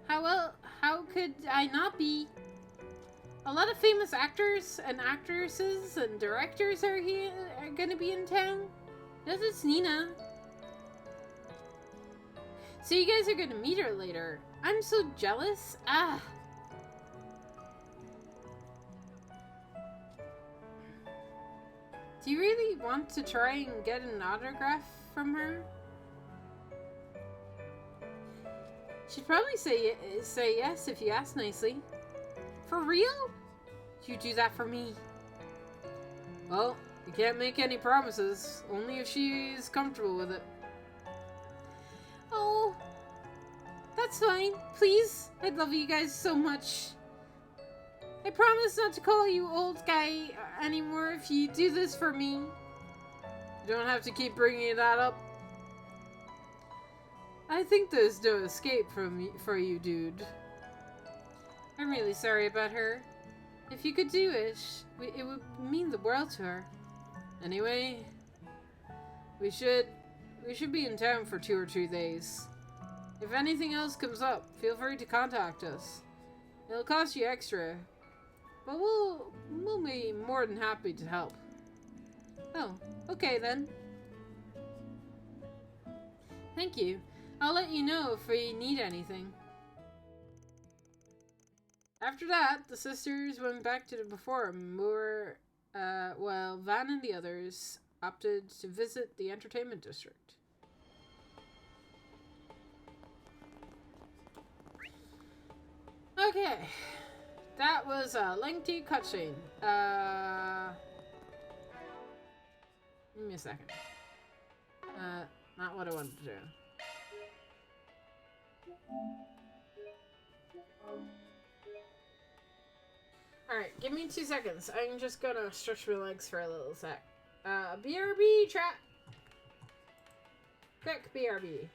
How could I not be? A lot of famous actors and actresses and directors are gonna be in town. Yes, it's Nina. So you guys are gonna meet her later. I'm so jealous. Do you really want to try and get an autograph from her? She'd probably say yes if you ask nicely. For real? You do that for me? Well, you can't make any promises. Only if she's comfortable with it. Oh, that's fine. Please, I love you guys so much. I promise not to call you old guy anymore if you do this for me. You don't have to keep bringing that up. I think there's no escape for you, dude. I'm really sorry about her. If you could do it, it would mean the world to her. Anyway, we should be in town for 2 or 3 days. If anything else comes up, feel free to contact us. It'll cost you extra, but we'll be more than happy to help. Oh, okay then. Thank you. I'll let you know if we need anything. After that, the sisters went back to the Forum, while Van and the others opted to visit the entertainment district. Okay, that was a lengthy cutscene. Give me a second. Not what I wanted to do. Alright, give me 2 seconds. I'm just gonna stretch my legs for a little sec. BRB, chat! Quick, BRB.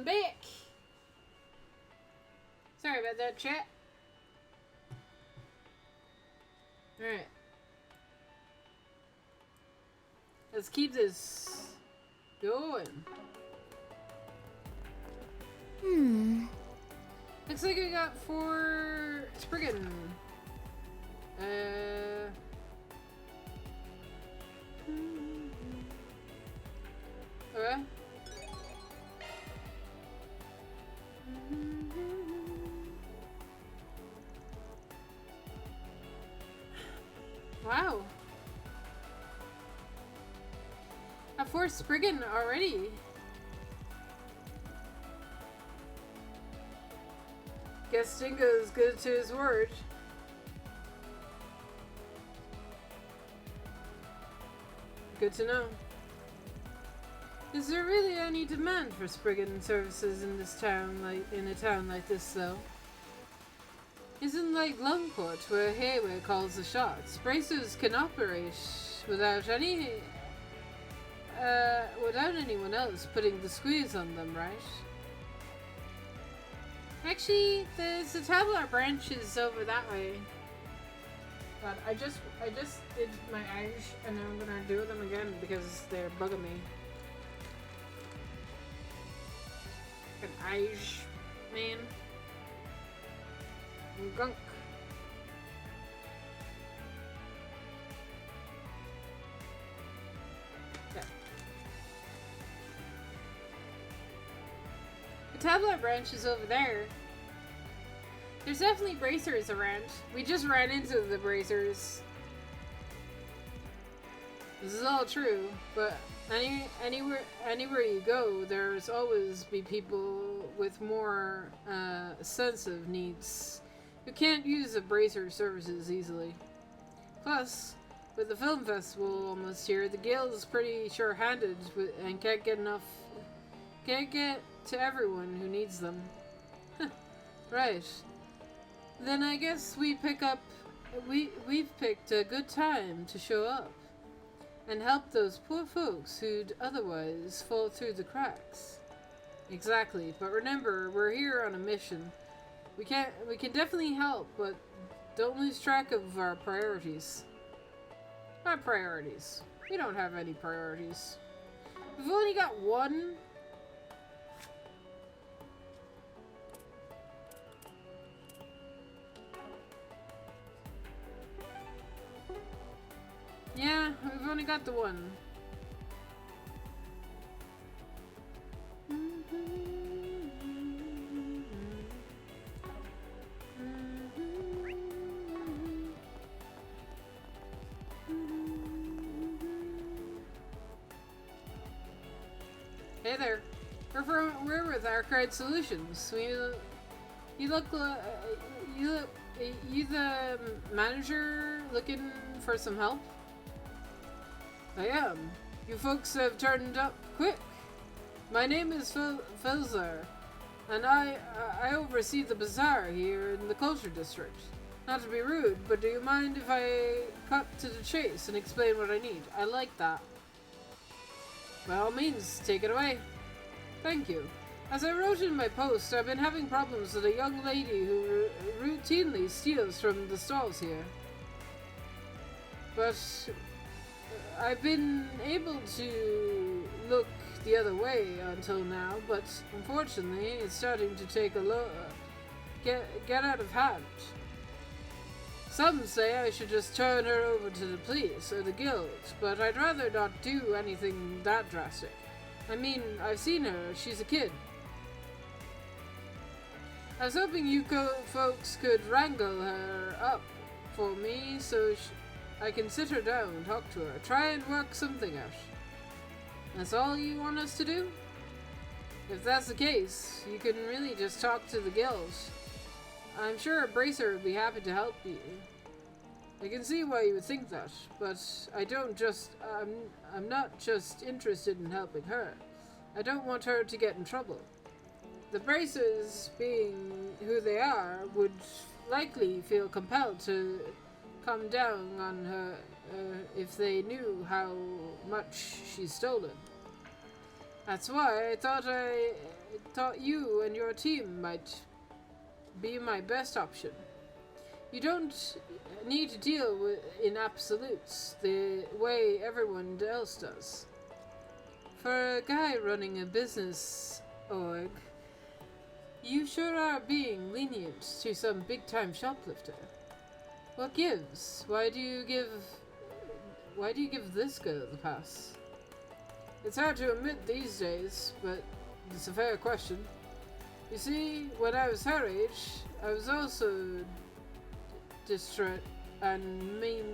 I'm back. Sorry about that, chat. Alright. Let's keep this going. Looks like we got 4 Spriggan. Okay. Wow. A 4 Spriggan already. Guess Dingo's good to his word. Good to know. Is there really any demand for Spriggan services in this town, in a town like this, though? Isn't like Longport, where Hayway calls the shots. Bracers can operate without anyone else putting the squeeze on them, right? Actually, there's a Tablar branches over that way. God, I just did my eyes, and now I'm gonna do them again because they're bugging me. An eyes, man. Gunk. Yeah. The Tablar branch is over there. There's definitely bracers around. We just ran into the bracers. This is all true, but anywhere you go, there's always be people with more sensitive needs who can't use the bracer services easily. Plus, with the film festival almost here, the guild's pretty sure-handed and can't get to everyone who needs them. Right. Then I guess we've picked a good time to show up and help those poor folks who'd otherwise fall through the cracks. Exactly, but remember, we're here on a mission. We can definitely help, but don't lose track of our priorities. Our priorities. We don't have any priorities. We've only got one. Yeah, we've only got the one. Hey there. We're with Arcade Solutions. You the manager looking for some help? I am. You folks have turned up quick. My name is Felzer, and I oversee the bazaar here in the Culture District. Not to be rude, but do you mind if I cut to the chase and explain what I need? I like that. By all means, take it away. Thank you. As I wrote in my post, I've been having problems with a young lady who routinely steals from the stalls here. But I've been able to look the other way until now, but unfortunately it's starting to take get out of hand. Some say I should just turn her over to the police or the guild, but I'd rather not do anything that drastic. I mean, I've seen her, she's a kid. I was hoping you folks could wrangle her up for me so I can sit her down and talk to her. Try and work something out. That's all you want us to do? If that's the case, you can really just talk to the guild. I'm sure a bracer would be happy to help you. I can see why you would think that, but I'm not just interested in helping her. I don't want her to get in trouble. The bracers, being who they are, would likely feel compelled to come down on her if they knew how much she's stolen. That's why I thought you and your team might be my best option. You don't need to deal in absolutes the way everyone else does. For a guy running a business org, you sure are being lenient to some big-time shoplifter. What gives? Why do you give this girl the pass? It's hard to admit these days, but it's a fair question. You see, when I was her age, I was also distraught and made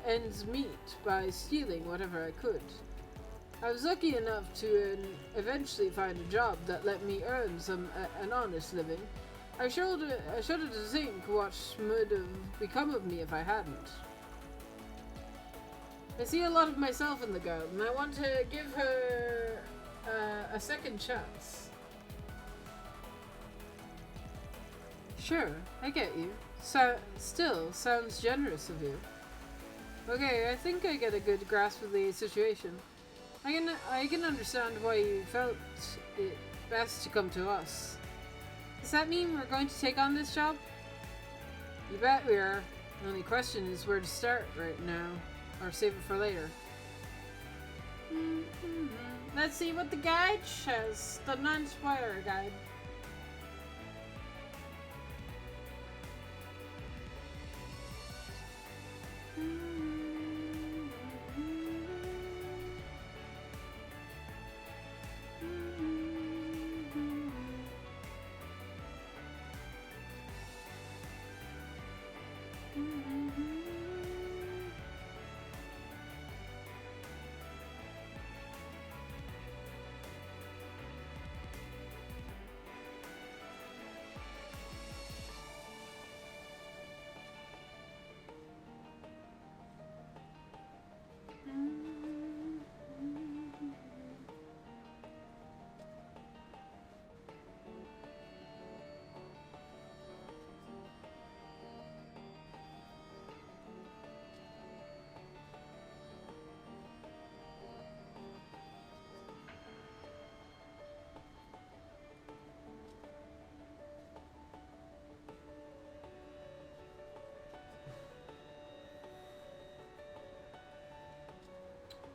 ends meet by stealing whatever I could. I was lucky enough to eventually find a job that let me earn an honest living. I shudder to think what would have become of me if I hadn't. I see a lot of myself in the girl, and I want to give her a second chance. Sure, I get you. Still, sounds generous of you. Okay, I think I get a good grasp of the situation. I can understand why you felt it best to come to us. Does that mean we're going to take on this job? You bet we are. The only question is where to start right now, or save it for later. Let's see what the guide says. The non-spoiler guide.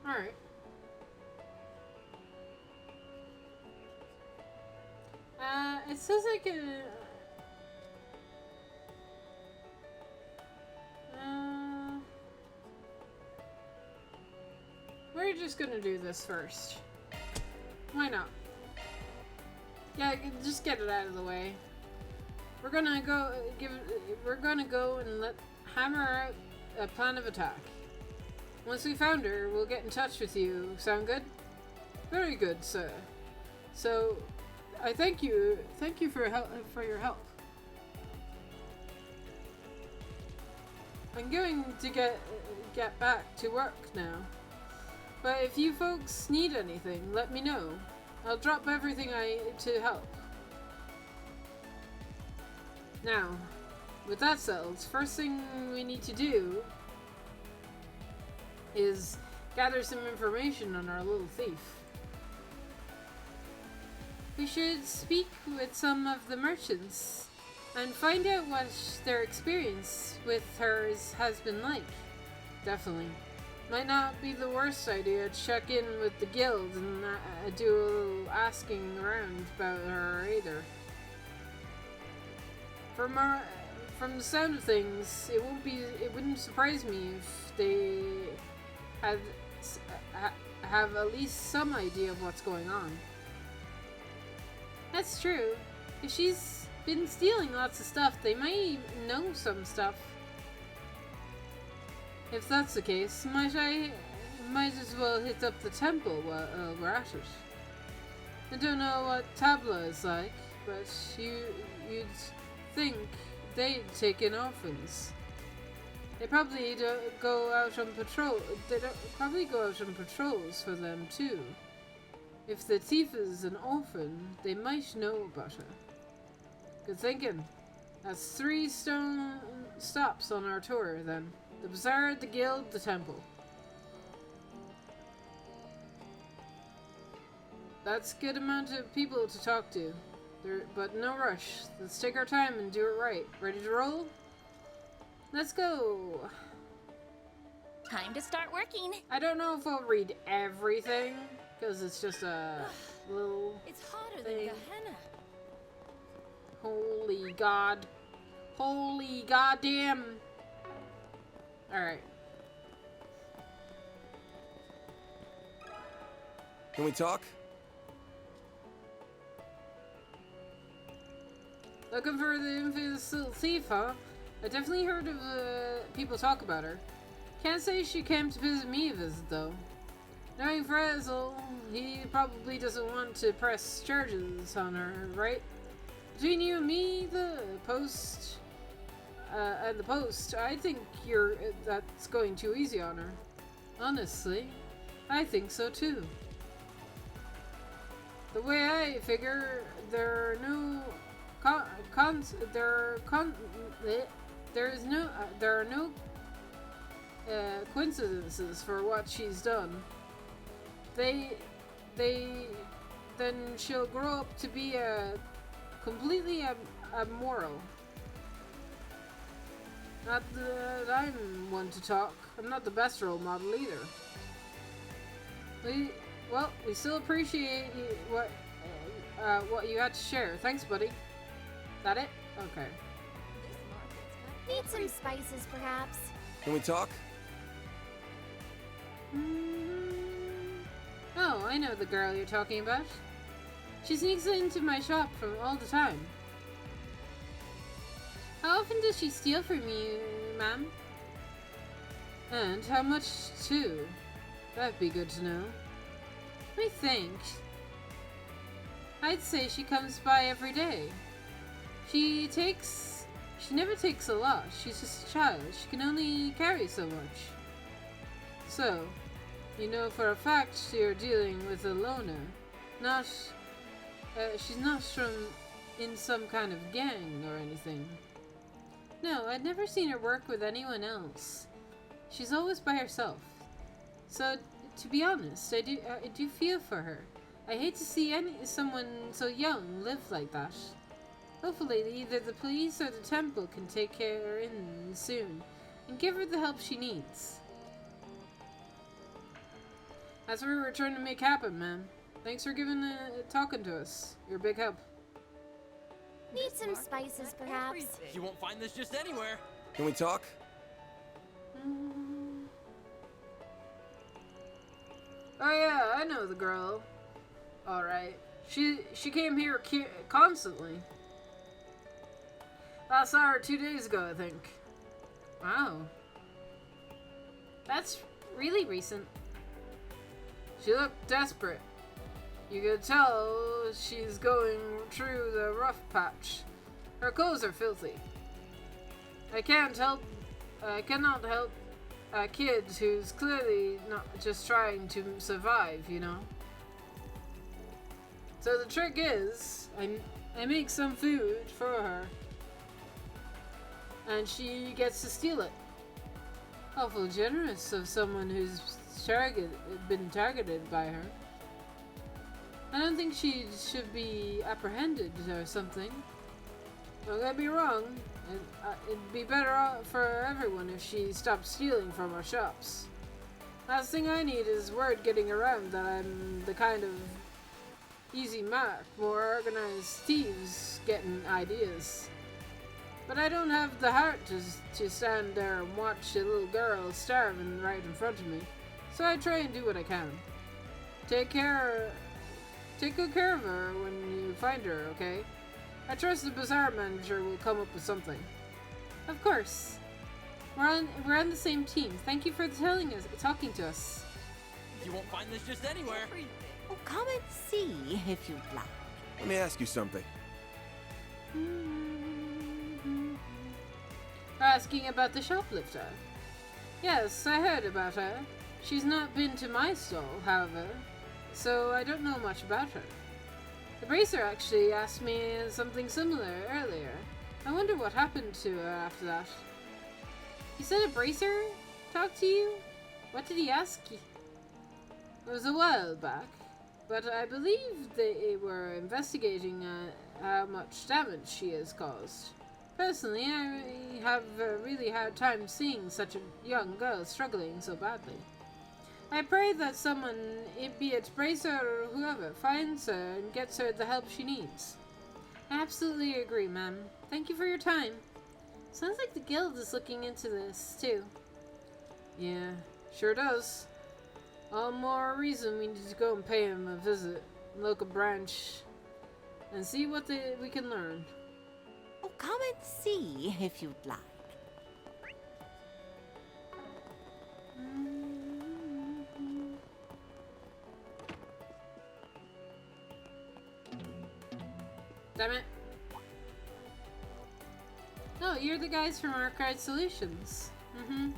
Alright. It says I can... we're just gonna do this first. Why not? Yeah, just get it out of the way. We're gonna go and hammer out a plan of attack. Once we found her, we'll get in touch with you. Sound good? Very good, sir. So, I thank you for your help. I'm going to get back to work now. But if you folks need anything, let me know. I'll drop everything to help. Now, with that settled, first thing we need to do is gather some information on our little thief. We should speak with some of the merchants and find out what their experience with her has been like. Definitely. Might not be the worst idea to check in with the guild and do a little asking around about her either. From the sound of things, it wouldn't surprise me if they have at least some idea of what's going on. That's true. If she's been stealing lots of stuff, they might know some stuff. If that's the case, might as well hit up the temple while we're at it. I don't know what Tabla is like, but you'd think they'd take in orphans. They probably don't go out on patrol. They don't probably go out on patrols for them too. If the thief is an orphan, they might know about her. Good thinking. That's 3 stops on our tour then. The bazaar, the guild, the temple. That's a good amount of people to talk to. But no rush. Let's take our time and do it right. Ready to roll? Let's go! Time to start working. I don't know if I'll read everything, because it's just a little It's hotter thing. than Gehenna. Holy God. Holy goddamn. Alright. Can we talk? Looking for the infamous little thief, huh? I definitely heard of people talk about her. Can't say she came to visit me a visit, though. Knowing Frazzle, he probably doesn't want to press charges on her, right? Between you and me, and the post, I think that's going too easy on her. Honestly, I think so too. The way I figure, there are no coincidences for what she's done. Then she'll grow up to be completely immoral. Not that I'm one to talk. I'm not the best role model either. We still appreciate what you had to share. Thanks, buddy. That it? Okay. Need some spices, perhaps? Can we talk? Oh, I know the girl you're talking about. She sneaks into my shop from all the time. How often does she steal from you, ma'am? And how much, too? That'd be good to know. Let me think. I'd say she comes by every day. She never takes a lot. She's just a child. She can only carry so much. So, you know for a fact you're dealing with a loner. She's not in some kind of gang or anything. No, I'd never seen her work with anyone else. She's always by herself. So, to be honest, I do feel for her. I hate to see someone so young live like that. Hopefully, either the police or the temple can take her in soon and give her the help she needs. That's what we're trying to make happen, man. Thanks for talking to us. You're a big help. Need some spices, perhaps? You won't find this just anywhere. Can we talk? Oh yeah, I know the girl. Alright. She came here constantly. I saw her 2 days ago, I think. Wow. That's really recent. She looked desperate. You could tell she's going through the rough patch. Her clothes are filthy. I cannot help a kid who's clearly not just trying to survive, you know? So the trick is, I make some food for her, and she gets to steal it. Awful generous of someone who's been targeted by her. I don't think she should be apprehended or something. Don't get me wrong, it'd be better for everyone if she stopped stealing from our shops. Last thing I need is word getting around that I'm the kind of easy mark, more organized thieves getting ideas. But I don't have the heart to stand there and watch a little girl starving right in front of me, so I try and do what I can. Take good care of her when you find her, okay? I trust the bazaar manager will come up with something. Of course. We're on the same team. Thank you for talking to us. You won't find this just anywhere. Oh, come and see if you'd like. Let me ask you something. Asking about the shoplifter. Yes, I heard about her. She's not been to my stall, however, so I don't know much about her. The bracer actually asked me something similar earlier. I wonder what happened to her after that. He said a bracer talked to you? What did he ask you? It was a while back, but I believe they were investigating how much damage she has caused. Personally, I have a really hard time seeing such a young girl struggling so badly. I pray that someone, be it Bracer or whoever, finds her and gets her the help she needs. I absolutely agree, ma'am. Thank you for your time. Sounds like the guild is looking into this, too. Yeah, sure does. All more reason we need to go and pay him a visit, local branch, and see what we can learn. Oh, come and see if you'd like. Damn it. Oh, you're the guys from Arcade Solutions. Mm-hmm.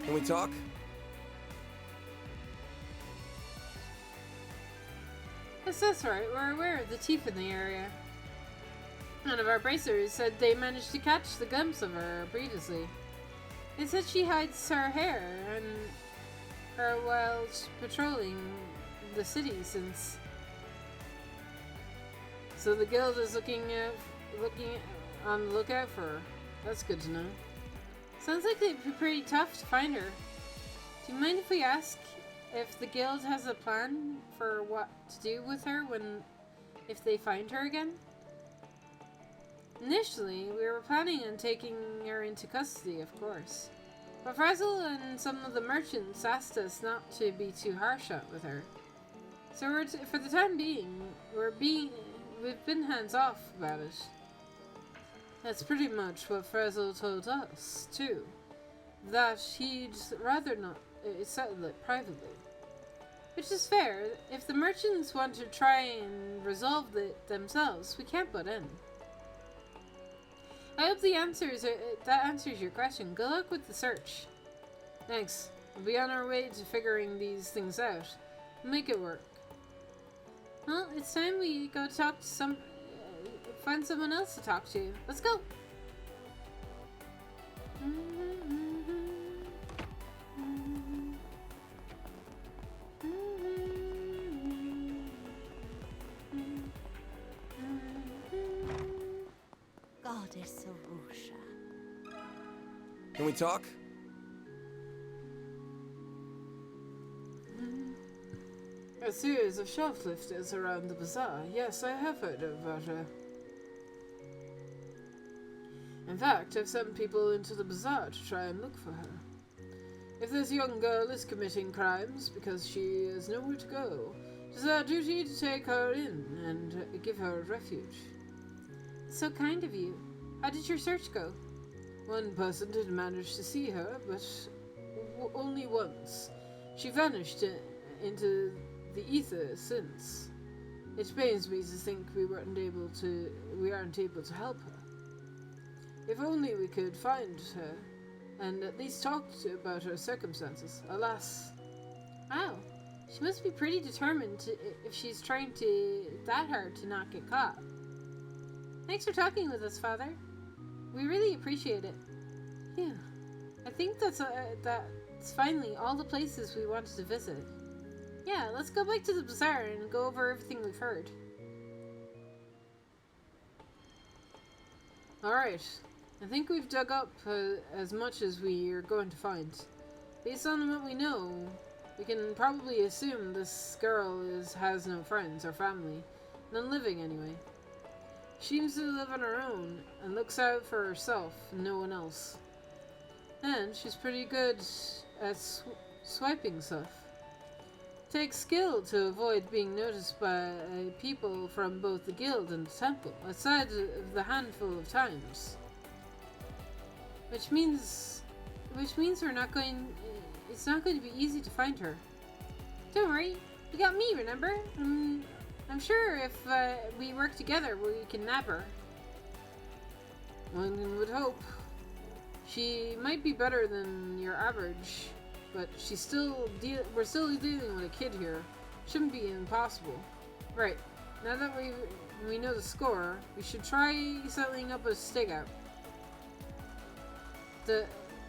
Can we talk? Yes, that's right. We're aware of the thief in the area. One of our bracers said they managed to catch the glimpse of her previously. They said she hides her hair and her while patrolling the city since. So the guild is looking on the lookout for her. That's good to know. Sounds like it'd be pretty tough to find her. Do you mind if we ask if the guild has a plan for what to do with her if they find her again? Initially, we were planning on taking her into custody, of course. But Frazzle and some of the merchants asked us not to be too harsh with her. So for the time being, we've been hands off about it. That's pretty much what Frazzle told us, too. That he'd rather not settle it privately. Which is fair. If the merchants want to try and resolve it themselves, we can't butt in. I hope that answers your question. Good luck with the search. Thanks. We'll be on our way to figuring these things out. We'll make it work. Well, it's time we go talk to find someone else to talk to. Let's go. Goddess Arusha. Can we talk? A series of shoplifters around the bazaar. Yes, I have heard about her. In fact, I've sent people into the bazaar to try and look for her. If this young girl is committing crimes because she has nowhere to go, it is our duty to take her in and give her refuge. So kind of you. How did your search go? One person did manage to see her, but only once. She vanished into the ether since. It pains me to think we aren't able to help her. If only we could find her and at least talk about her circumstances. Alas. Wow. She must be pretty determined if she's trying that hard to not get caught. Thanks for talking with us, Father. We really appreciate it. Yeah. I think that's finally all the places we wanted to visit. Yeah, let's go back to the bazaar and go over everything we've heard. Alright. I think we've dug up as much as we are going to find. Based on what we know, we can probably assume this girl has no friends or family. None living, anyway. She seems to live on her own and looks out for herself and no one else. And she's pretty good at swiping stuff. Takes skill to avoid being noticed by people from both the guild and the temple, outside of the handful of times. Which means we're not going. It's not going to be easy to find her. Don't worry, you got me. Remember? I'm sure if we work together, we can nab her. One would hope. She might be better than your average, but we're still dealing with a kid here. Shouldn't be impossible. Right. Now that we know the score, we should try setting up a stakeout.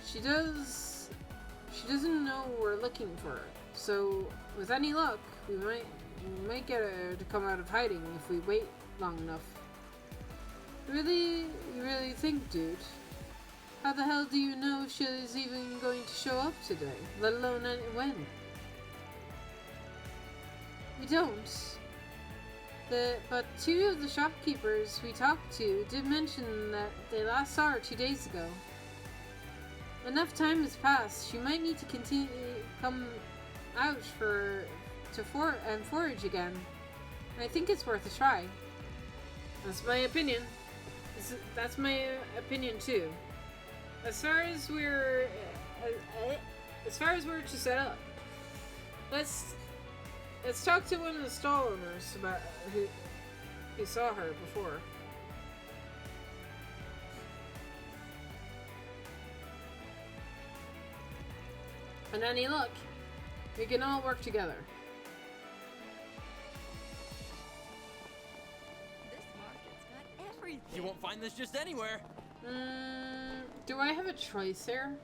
She doesn't know we're looking for her, so with any luck, we might get her to come out of hiding if we wait long enough. You really think, dude? How the hell do you know if she's even going to show up today, let alone when? We don't. But two of the shopkeepers we talked to did mention that they last saw her 2 days ago. Enough time has passed. She might need to come out and forage again. I think it's worth a try. That's my opinion. That's my opinion too. As far as we're to set up, let's talk to one of the stall owners about who saw her before. And any luck, we can all work together. This market's got everything. You won't find this just anywhere. Do I have a choice here?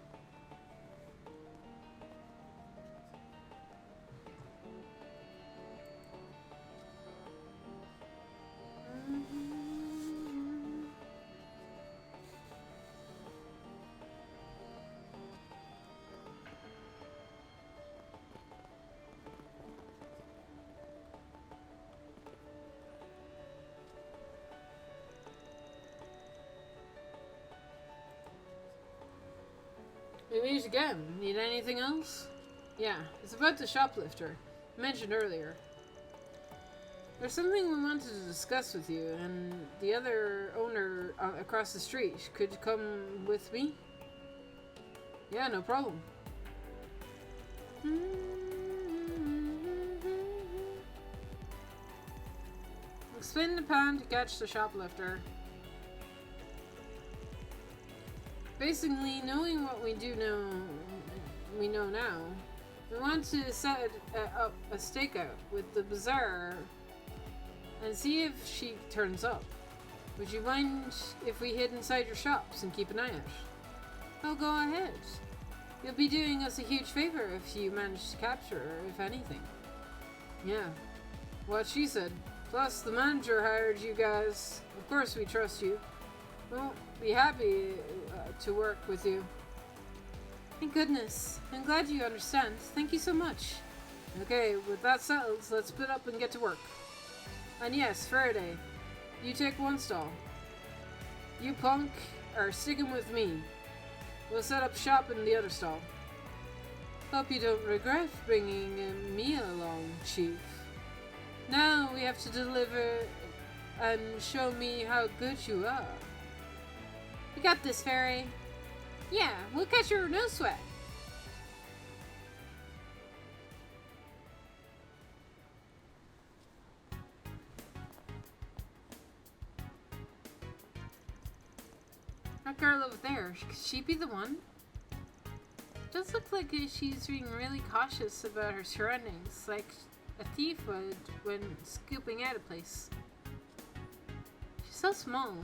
We meet again. Need anything else? Yeah, it's about the shoplifter. Mentioned earlier. There's something we wanted to discuss with you, and the other owner across the street could come with me? Yeah, no problem. Explain the plan to catch the shoplifter. Basically, knowing what we know now, we want to set up a stakeout with the bazaar and see if she turns up. Would you mind if we hid inside your shops and keep an eye out? Oh, go ahead. You'll be doing us a huge favor if you manage to capture her, if anything. Yeah, what she said. Plus, the manager hired you guys. Of course we trust you. We'll be happy to work with you. Thank goodness. I'm glad you understand. Thank you so much. Okay, with that settled, let's split up and get to work. And yes, Faraday, you take one stall. You punk are sticking with me. We'll set up shop in the other stall. Hope you don't regret bringing me along, Chief. Now we have to deliver and show me how good you are. We got this, Fairy. Yeah, we'll catch her, no sweat. That girl over there, could she be the one? Does look like she's being really cautious about her surroundings, like a thief would when scooping out a place. She's so small.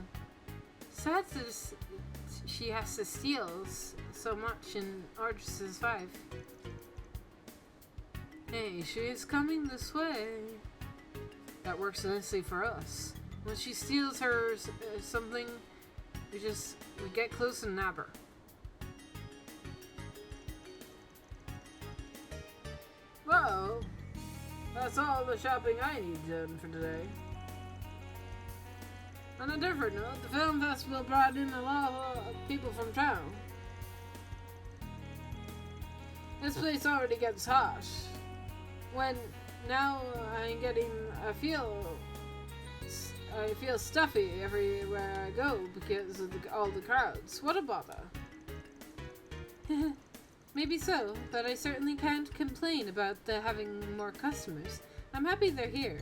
Sad that she has to steal so much in order to survive. Hey, she is coming this way. That works nicely for us. When she steals her something, We get close and nab her. Well, that's all the shopping I need done for today. On a different note, the film festival brought in a lot of people from town. This place already gets hot. Now I feel stuffy everywhere I go because of all the crowds. What a bother. Maybe so, but I certainly can't complain about having more customers. I'm happy they're here.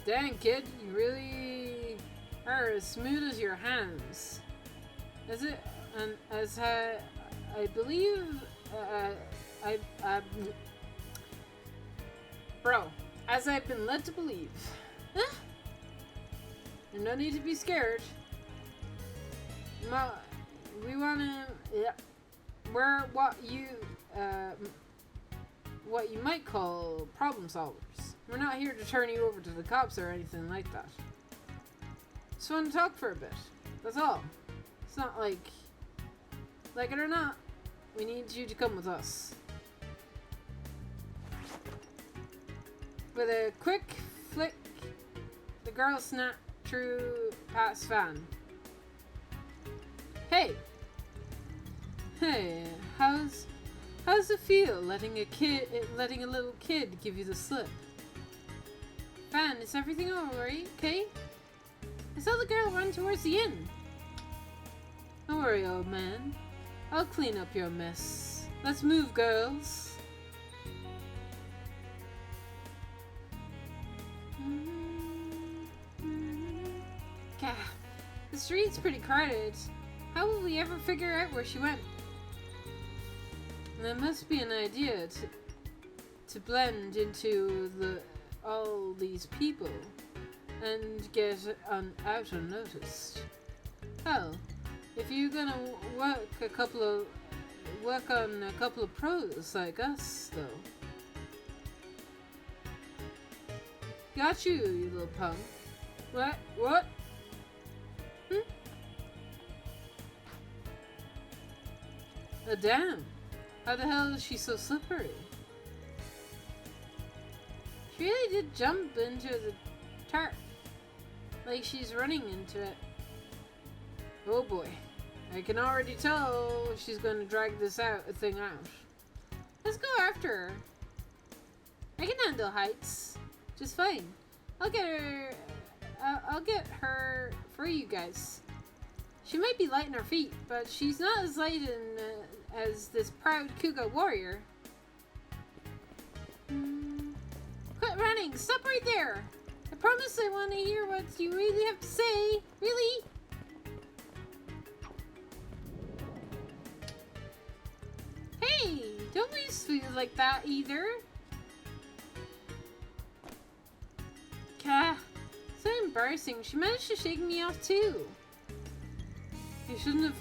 Dang, kid, you really are as smooth as your hands. As I believe, bro, as I've been led to believe. Huh? There's no need to be scared. We wanna, we're what you might call problem solvers. We're not here to turn you over to the cops or anything like that. Just want to talk for a bit. That's all. It's not like it or not, we need you to come with us. With a quick flick, the girl snapped through past Van. Hey, how's it feel letting a little kid give you the slip? Van, is everything alright? Okay? I saw the girl run towards the inn. Don't worry, old man. I'll clean up your mess. Let's move, girls. Gah, the street's pretty crowded. How will we ever figure out where she went? There must be an idea to blend into all these people and get out unnoticed. Hell, if you're gonna work on a couple of pros like us, though. Got you, you little punk. What? Oh, damn. How the hell is she so slippery? She really did jump into the tarp. Like she's running into it. Oh boy. I can already tell she's gonna drag this thing out. Let's go after her. I can handle heights. Just fine. I'll get her for you guys. She might be light in her feet, but she's not as light as this proud Kuga warrior. Quit running! Stop right there! I promise I want to hear what you really have to say. Really? Hey! Don't waste food like that either. Gah. So embarrassing. She managed to shake me off too. You should have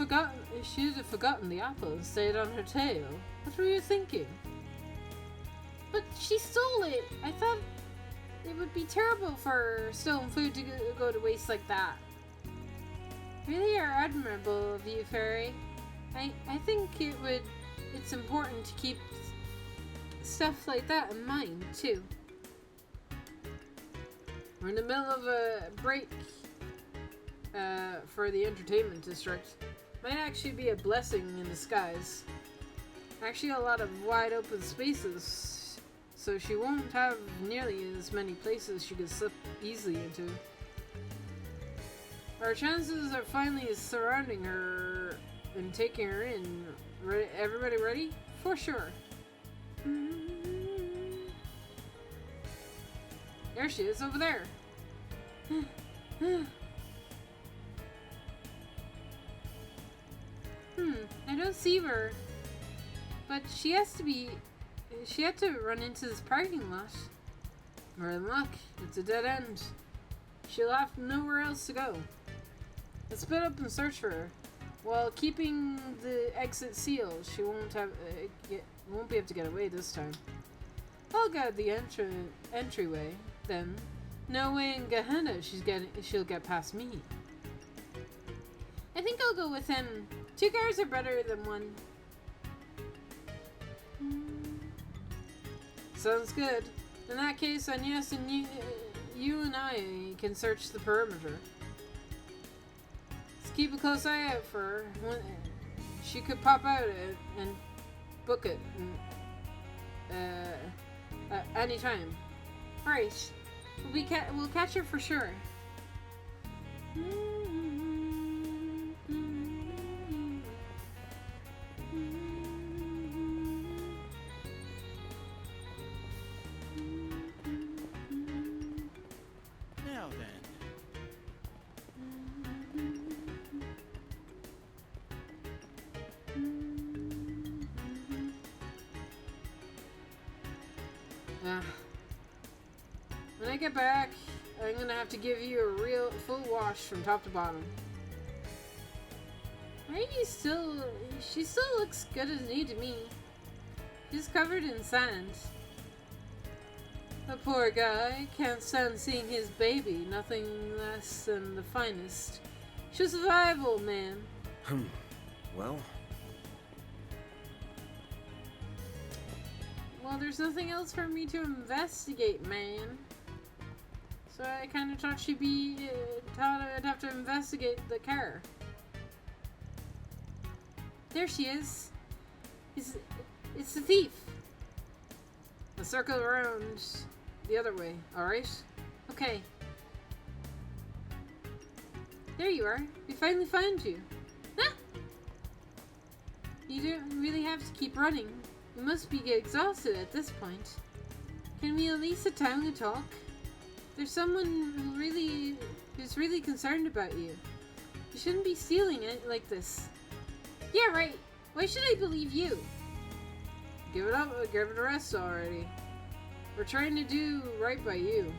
forgotten the apple and stayed on her tail. What were you thinking? But she stole it. I thought it would be terrible for stolen food to go to waste like that. Really are admirable of you, Fairy. I think it's important to keep stuff like that in mind too. We're in the middle of a break for the entertainment district. Might actually be a blessing in disguise. Actually a lot of wide open spaces, so she won't have nearly as many places she could slip easily into. Our chances of finally surrounding her and taking her in. Everybody ready? For sure. There she is, over there. I don't see her. But she had to run into this parking lot. We're in luck. It's a dead end. She'll have nowhere else to go. Let's split up and search for her. while keeping the exit sealed. She won't be able to get away this time. I'll guard the entryway, then. No way in Gehenna she'll get past me. I think I'll go with him. 2 guards are better than 1. Sounds good. In that case, Agnes and you and I can search the perimeter. Let's keep a close eye out for her. She could pop out and book it any time. Alright. We'll catch her for sure. Now then. When I get back, I'm gonna have to give you a real full wash from top to bottom. Why are you still... She still looks good as new to me. She's covered in sand. The poor guy can't stand seeing his baby, nothing less than the finest. She'll survive, old man. Well... Well, there's nothing else for me to investigate, man. So I kind of thought thought I'd have to investigate the car. There she is. It's the thief. I'll circle around the other way, alright? Okay. There you are. We finally found you. Ah! You don't really have to keep running. You must be exhausted at this point. Can we at least sit down and talk? There's someone who's really concerned about you. You shouldn't be stealing it like this. Yeah, right. Why should I believe you? Give it up, give it a rest already. We're trying to do right by you.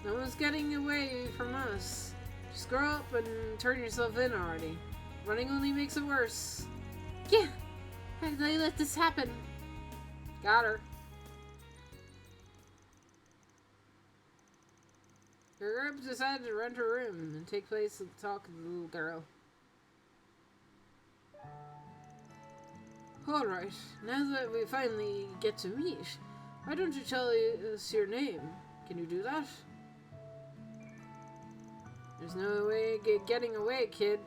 No one's getting away from us. Just grow up and turn yourself in already. Running only makes it worse. Yeah! How did I let this happen? Got her. Your group decided to rent a room and take place at the talk of the little girl. Alright, now that we finally get to meet, why don't you tell us your name? Can you do that? There's no way getting away, kid.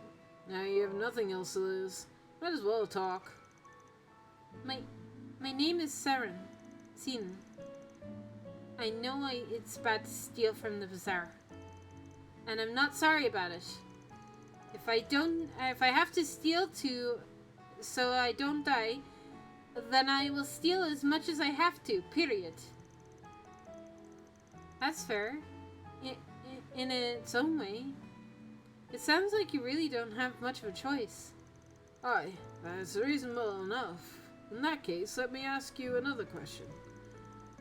Now you have nothing else to lose. Might as well talk. My name is Saren. Sin. I know it's bad to steal from the bazaar. And I'm not sorry about it. If I have to steal so I don't die, then I will steal as much as I have to, period. That's fair. In its own way. It sounds like you really don't have much of a choice. Aye, that's reasonable enough. In that case, let me ask you another question.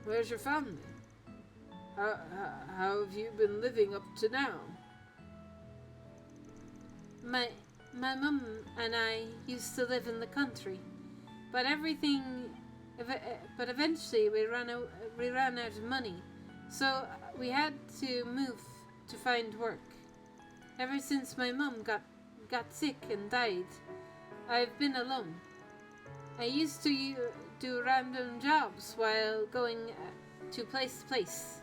Where's your family? How have you been living up to now? My mum and I used to live in the country, but eventually we ran out of money, so we had to move to find work. Ever since my mum got sick and died, I've been alone. I used to do random jobs while going to place to place.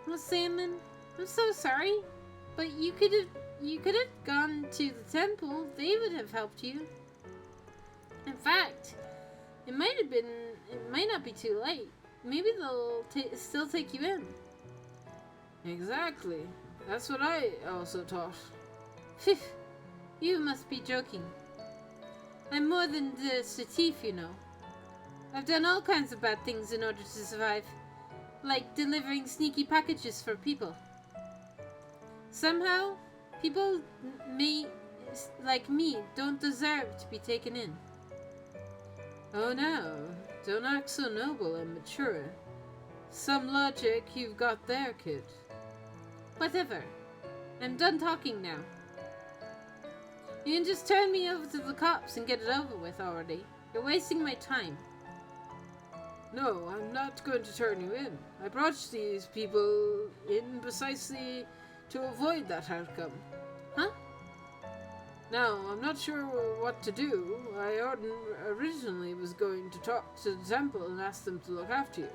Well, Salmon, I'm so sorry, but you could have gone to the temple. They would have helped you. In fact, it might not be too late. Maybe they'll still take you in. Exactly. That's what I also thought. Phew, you must be joking. I'm more than just a thief, you know. I've done all kinds of bad things in order to survive. Like delivering sneaky packages for people. Somehow, people like me don't deserve to be taken in. Oh no, don't act so noble and mature. Some logic you've got there, kid. Whatever. I'm done talking now. You can just turn me over to the cops and get it over with already. You're wasting my time. No, I'm not going to turn you in. I brought these people in precisely to avoid that outcome. Huh? Now, I'm not sure what to do. I originally was going to talk to the temple and ask them to look after you.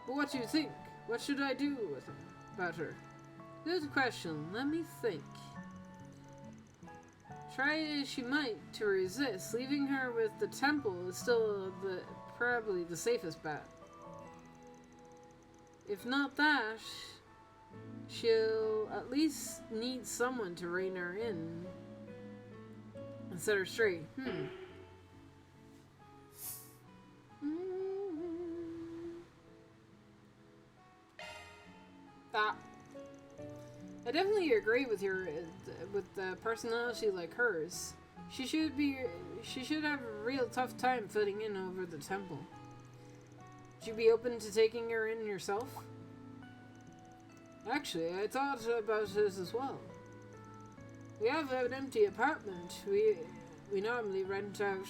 But what do you think? What should I do with her, about her? Good question. Let me think. Try as she might to resist, leaving her with the temple is still probably the safest bet. If not that, she'll at least need someone to rein her in and set her straight. I definitely agree with the personality like hers. She should have a real tough time fitting in over the temple. Would you be open to taking her in yourself? Actually, I thought about this as well. We have an empty apartment. We normally rent out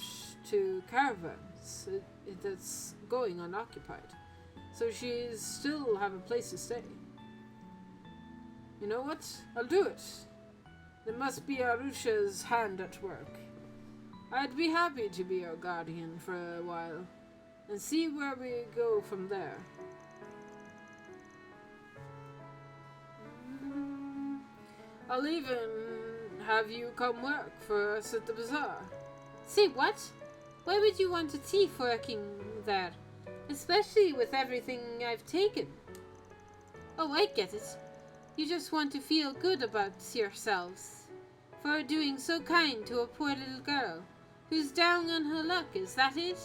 to caravans that's going unoccupied, so she still have a place to stay. You know what? I'll do it. There must be Arusha's hand at work. I'd be happy to be your guardian for a while, and see where we go from there. I'll even have you come work for us at the bazaar. Say what? Why would you want a thief working there? Especially with everything I've taken. Oh, I get it. You just want to feel good about yourselves for doing so kind to a poor little girl who's down on her luck, is that it?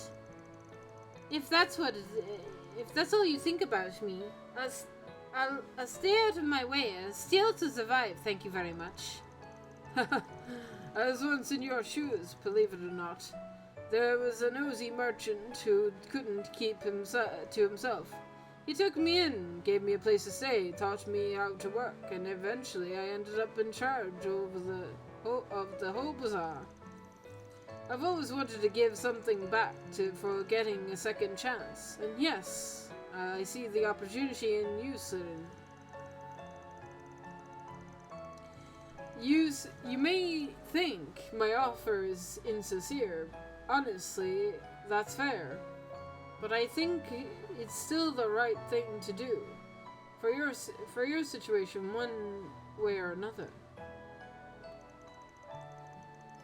If that's all you think about me, I'll stay out of my way. I'll steal to survive, thank you very much. I was once in your shoes, believe it or not. There was a nosy merchant who couldn't keep to himself. He took me in, gave me a place to stay, taught me how to work, and eventually I ended up in charge of the whole bazaar. I've always wanted to give something back for getting a second chance, and yes, I see the opportunity in you, Sirin. You may think my offer is insincere. Honestly, that's fair. But I think it's still the right thing to do. For your situation, one way or another.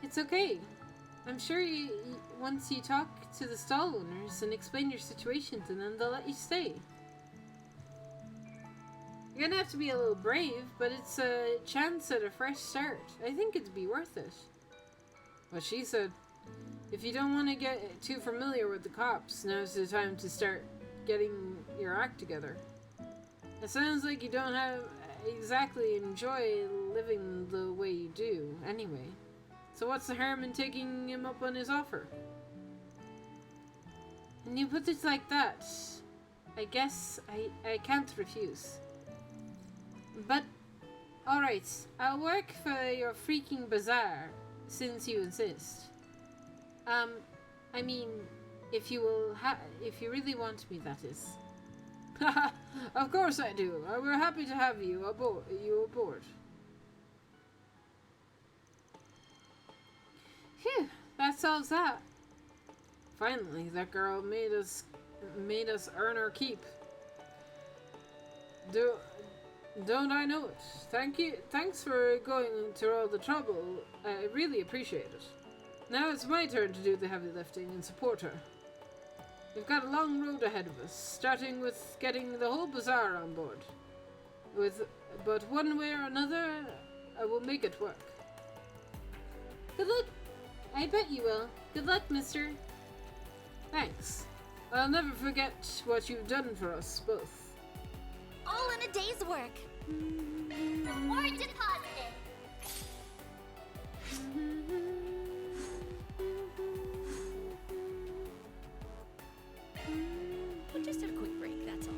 It's okay. I'm sure once you talk to the stall owners and explain your situation to them, they'll let you stay. You're gonna have to be a little brave, but it's a chance at a fresh start. I think it'd be worth it. What she said. If you don't want to get too familiar with the cops, now's the time to start getting your act together. It sounds like you don't exactly enjoy living the way you do, anyway. So what's the harm in taking him up on his offer? And you put it like that, I guess I can't refuse. But, alright, I'll work for your freaking bazaar, since you insist. I mean, if you really want me, that is. Of course I do. We're happy to have you aboard. Phew, that solves that. Finally, that girl made us earn our keep. Don't I know it? Thanks for going through all the trouble. I really appreciate it. Now it's my turn to do the heavy lifting and support her. We've got a long road ahead of us, starting with getting the whole bazaar on board. But one way or another, I will make it work. Good luck. I bet you will. Good luck, mister. Thanks. I'll never forget what you've done for us both. All in a day's work. Reward deposited. We just had a quick break, that's all.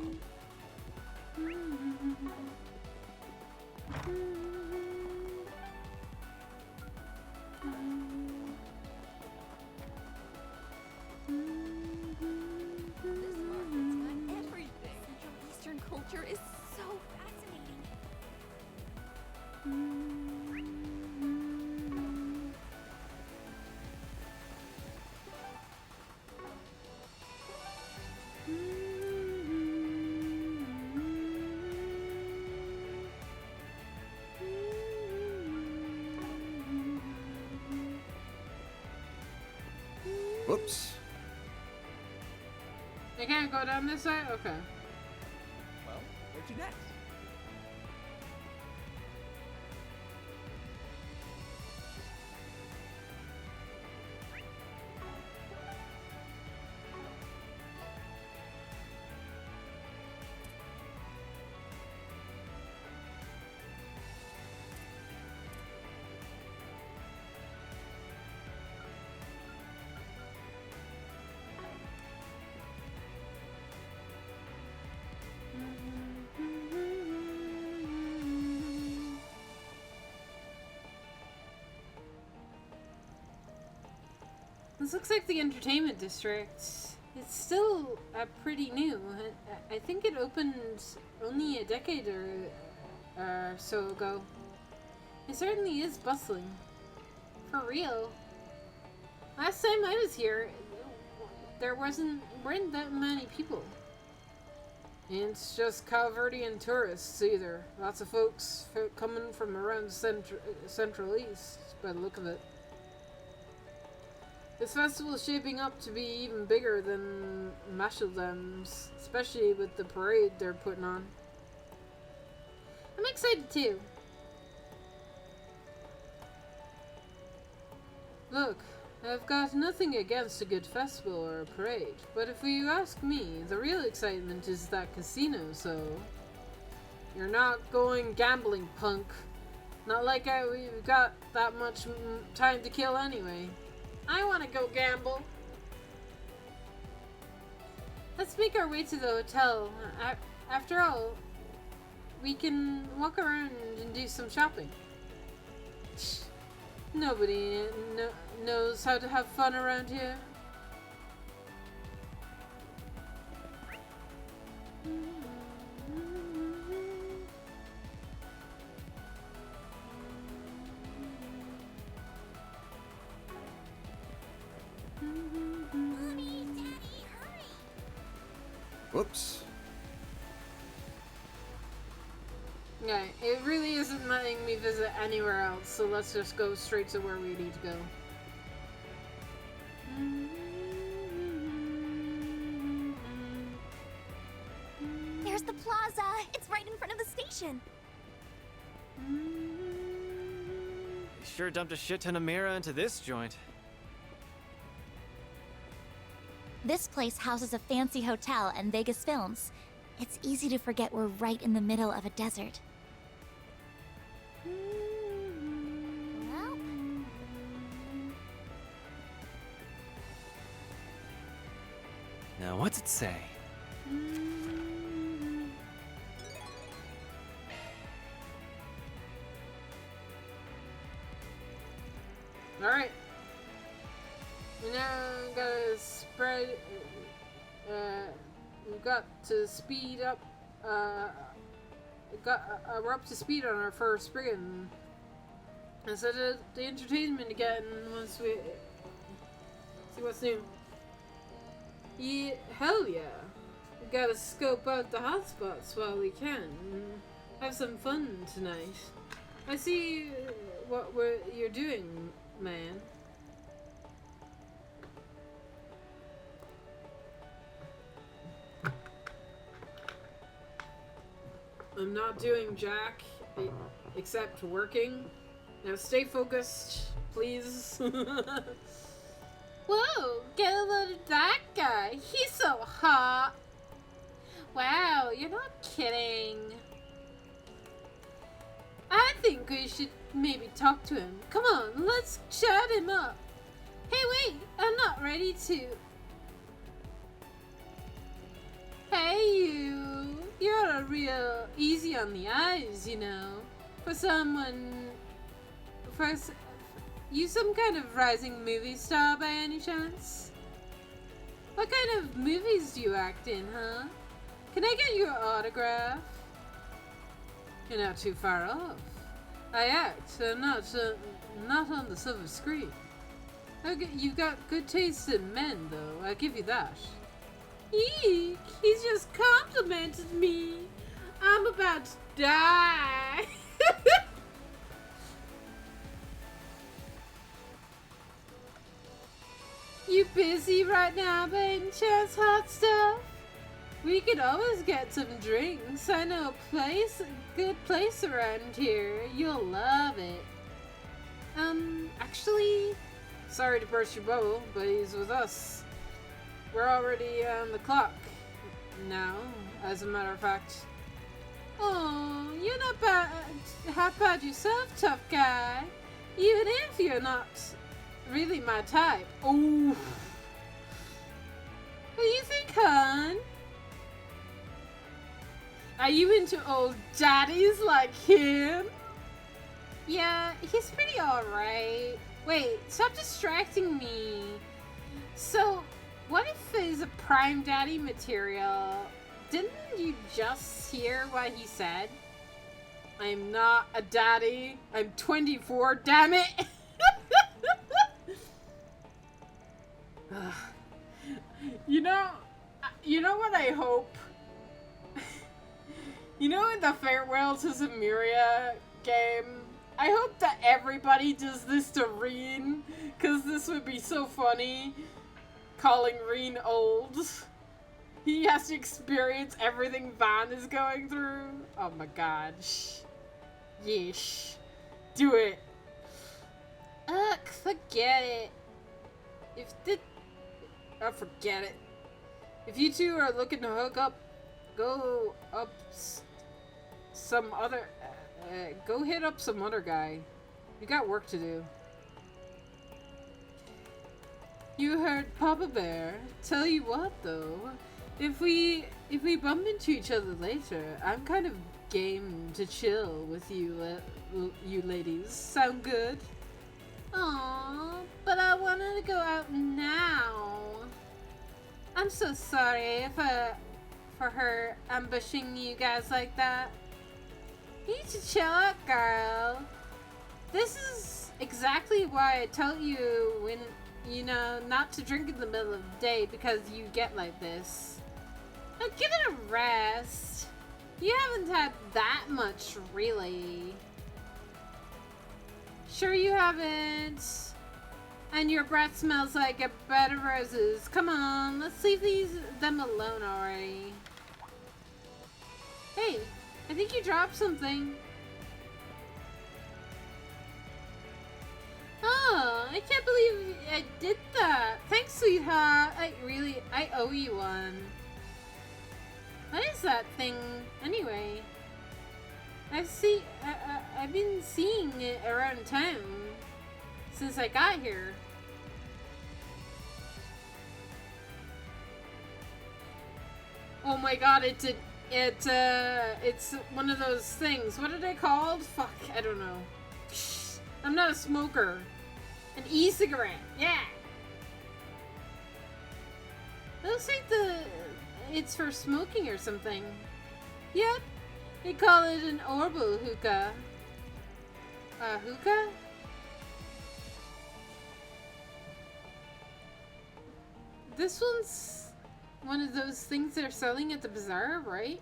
Whoops. I can't go down this side? Okay. Well, where'd you next? This looks like the entertainment district. It's still pretty new. I think it opened only a decade or so ago. It certainly is bustling. For real. Last time I was here, there weren't that many people. And it's just Calverdian tourists either. Lots of folks coming from around the Central East, by the look of it. This festival is shaping up to be even bigger than Masheldam's, especially with the parade they're putting on. I'm excited too. Look, I've got nothing against a good festival or a parade, but if you ask me, the real excitement is that casino, so... You're not going gambling, punk. Not like we've got that much time to kill anyway. I want to go gamble. Let's make our way to the hotel. After all, we can walk around and do some shopping. Nobody knows how to have fun around here. Whoops. Yeah, it really isn't letting me visit anywhere else, so let's just go straight to where we need to go. There's the plaza! It's right in front of the station! You sure dumped a shit ton of Mira into this joint. This place houses a fancy hotel and Vegas Films. It's easy to forget we're right in the middle of a desert. Well, Now, what's it say? Alright. We now gotta spread. We've got to speed up. We're up to speed on our first sprint. Instead of the entertainment again, once we see what's new. Yeah, hell yeah. We gotta scope out the hotspots while we can. And have some fun tonight. I see what you're doing, man. I'm not doing jack except working. Now stay focused, please. Whoa, get a load of that guy. He's so hot. Wow, you're not kidding. I think we should maybe talk to him. Come on, let's chat him up. Hey, wait, I'm not ready to. Hey, you. You're a real easy on the eyes, you know. For you some kind of rising movie star by any chance? What kind of movies do you act in, huh? Can I get your autograph? You're not too far off. I act, I'm not on the silver screen. Okay, you've got good taste in men, though. I'll give you that. Eek! He's just complimented me. I'm about to die. You busy right now by any chance, hot stuff? We could always get some drinks. I know a good place around here. You'll love it. Actually, sorry to burst your bubble, but he's with us. We're already on the clock now, as a matter of fact. Oh, you're not bad, half bad yourself, tough guy. Even if you're not really my type. Oh. What do you think, hon? Are you into old daddies like him? Yeah, he's pretty alright. Wait, stop distracting me. So, what if he's a prime daddy material? Didn't you just hear what he said? I'm not a daddy. I'm 24, damn it! You know what I hope? You know, in the Farewell to Zemuria game, I hope that everybody does this to Reen, because this would be so funny, calling Reen old. He has to experience everything Van is going through. Oh my god. Yeesh. Do it. Ugh, forget it. Forget it. If you two are looking to hook up, go up some other... go hit up some other guy. You got work to do. You heard Papa Bear. Tell you what, though. If we bump into each other later, I'm kind of game to chill with you ladies. Sound good? Aww, but I wanted to go out now. I'm so sorry for her ambushing you guys like that. You need to chill out, girl. This is exactly why I told you when, you know, not to drink in the middle of the day because you get like this. Now give it a rest. You haven't had that much, really. Sure you haven't. And your breath smells like a bed of roses. Come on, let's leave them alone already. Hey, I think you dropped something. Oh, I can't believe I did that. Thanks, sweetheart. I owe you one. What is that thing, anyway? I've been seeing it around town since I got here. Oh my god, it's one of those things. What are they called? Fuck, I don't know. I'm not a smoker. An e-cigarette, yeah. It looks like it's for smoking or something. Yep, they call it an orbital hookah. A hookah? This one's one of those things they're selling at the bazaar, right?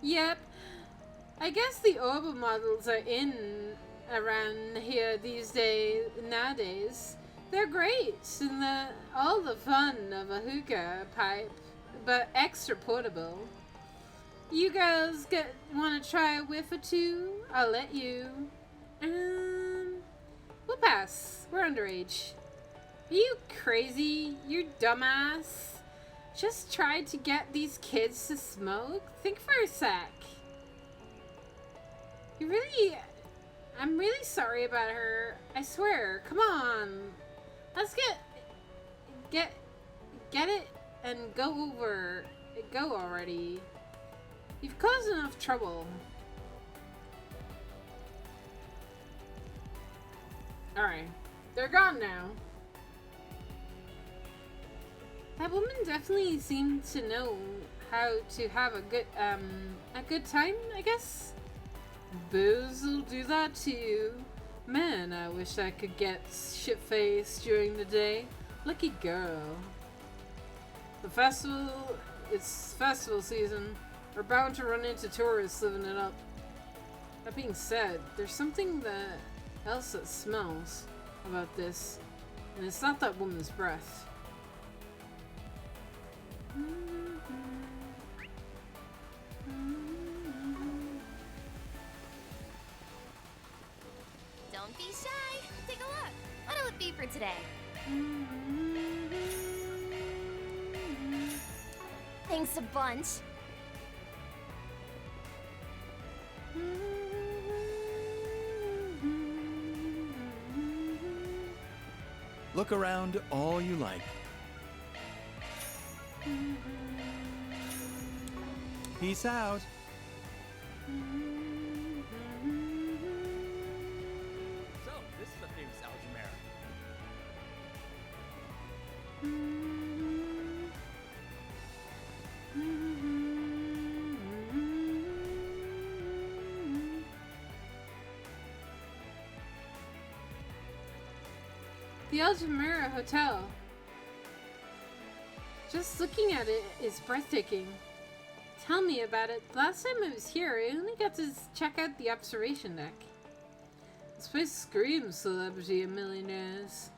Yep. I guess the orbital models are in around here nowadays. They're great and all the fun of a hookah pipe, but extra portable. You girls want to try a whiff or two? I'll let you. We'll pass. We're underage. Are you crazy? You dumbass. Just tried to get these kids to smoke? Think for a sec. I'm really sorry about her. I swear. Come on. Let's get it and go already. You've caused enough trouble. Alright. They're gone now. That woman definitely seemed to know how to have a good time, I guess. Booze will do that to you. Man, I wish I could get shit-faced during the day. Lucky girl. It's festival season. We're bound to run into tourists living it up. That being said, there's something else that smells about this. And it's not that woman's breath. Don't be shy. Take a look. What'll it be for today? Thanks a bunch. Look around all you like. Peace out. So, this is a famous Algemera. The Algemera Hotel. Just looking at it is breathtaking. Tell me about it. The last time I was here, I only got to check out the observation deck. This place screams celebrity and millionaires.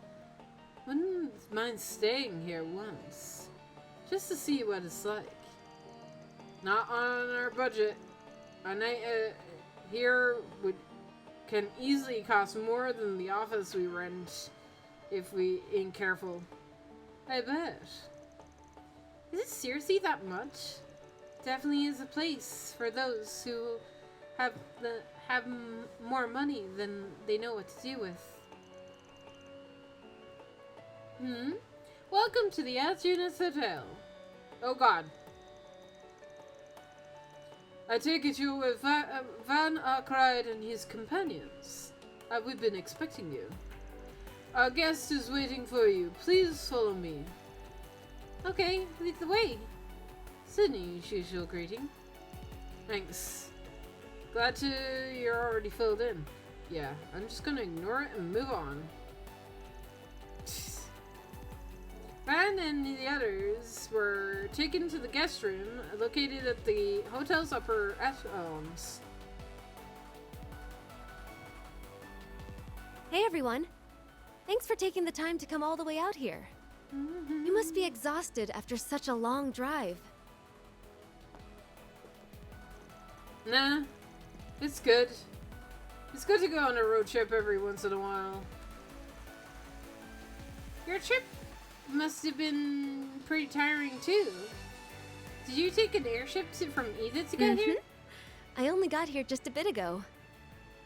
Wouldn't mind staying here once, just to see what it's like. Not on our budget. A night here can easily cost more than the office we rent if we ain't careful. I bet. Is it seriously that much? Definitely is a place for those who have more money than they know what to do with. Welcome to the Altunas Hotel. Oh God. I take it you're with Van Arkwright and his companions. We've been expecting you. Our guest is waiting for you. Please follow me. Okay, lead the way. Sydney, usual greeting. Thanks. Glad you're already filled in. Yeah, I'm just gonna ignore it and move on. Van and the others were taken to the guest room located at the hotel's upper echelons. Hey everyone. Thanks for taking the time to come all the way out here. You must be exhausted after such a long drive. Nah, it's good. It's good to go on a road trip every once in a while. Your trip must have been pretty tiring too. Did you take an airship from Edith to get here? I only got here just a bit ago.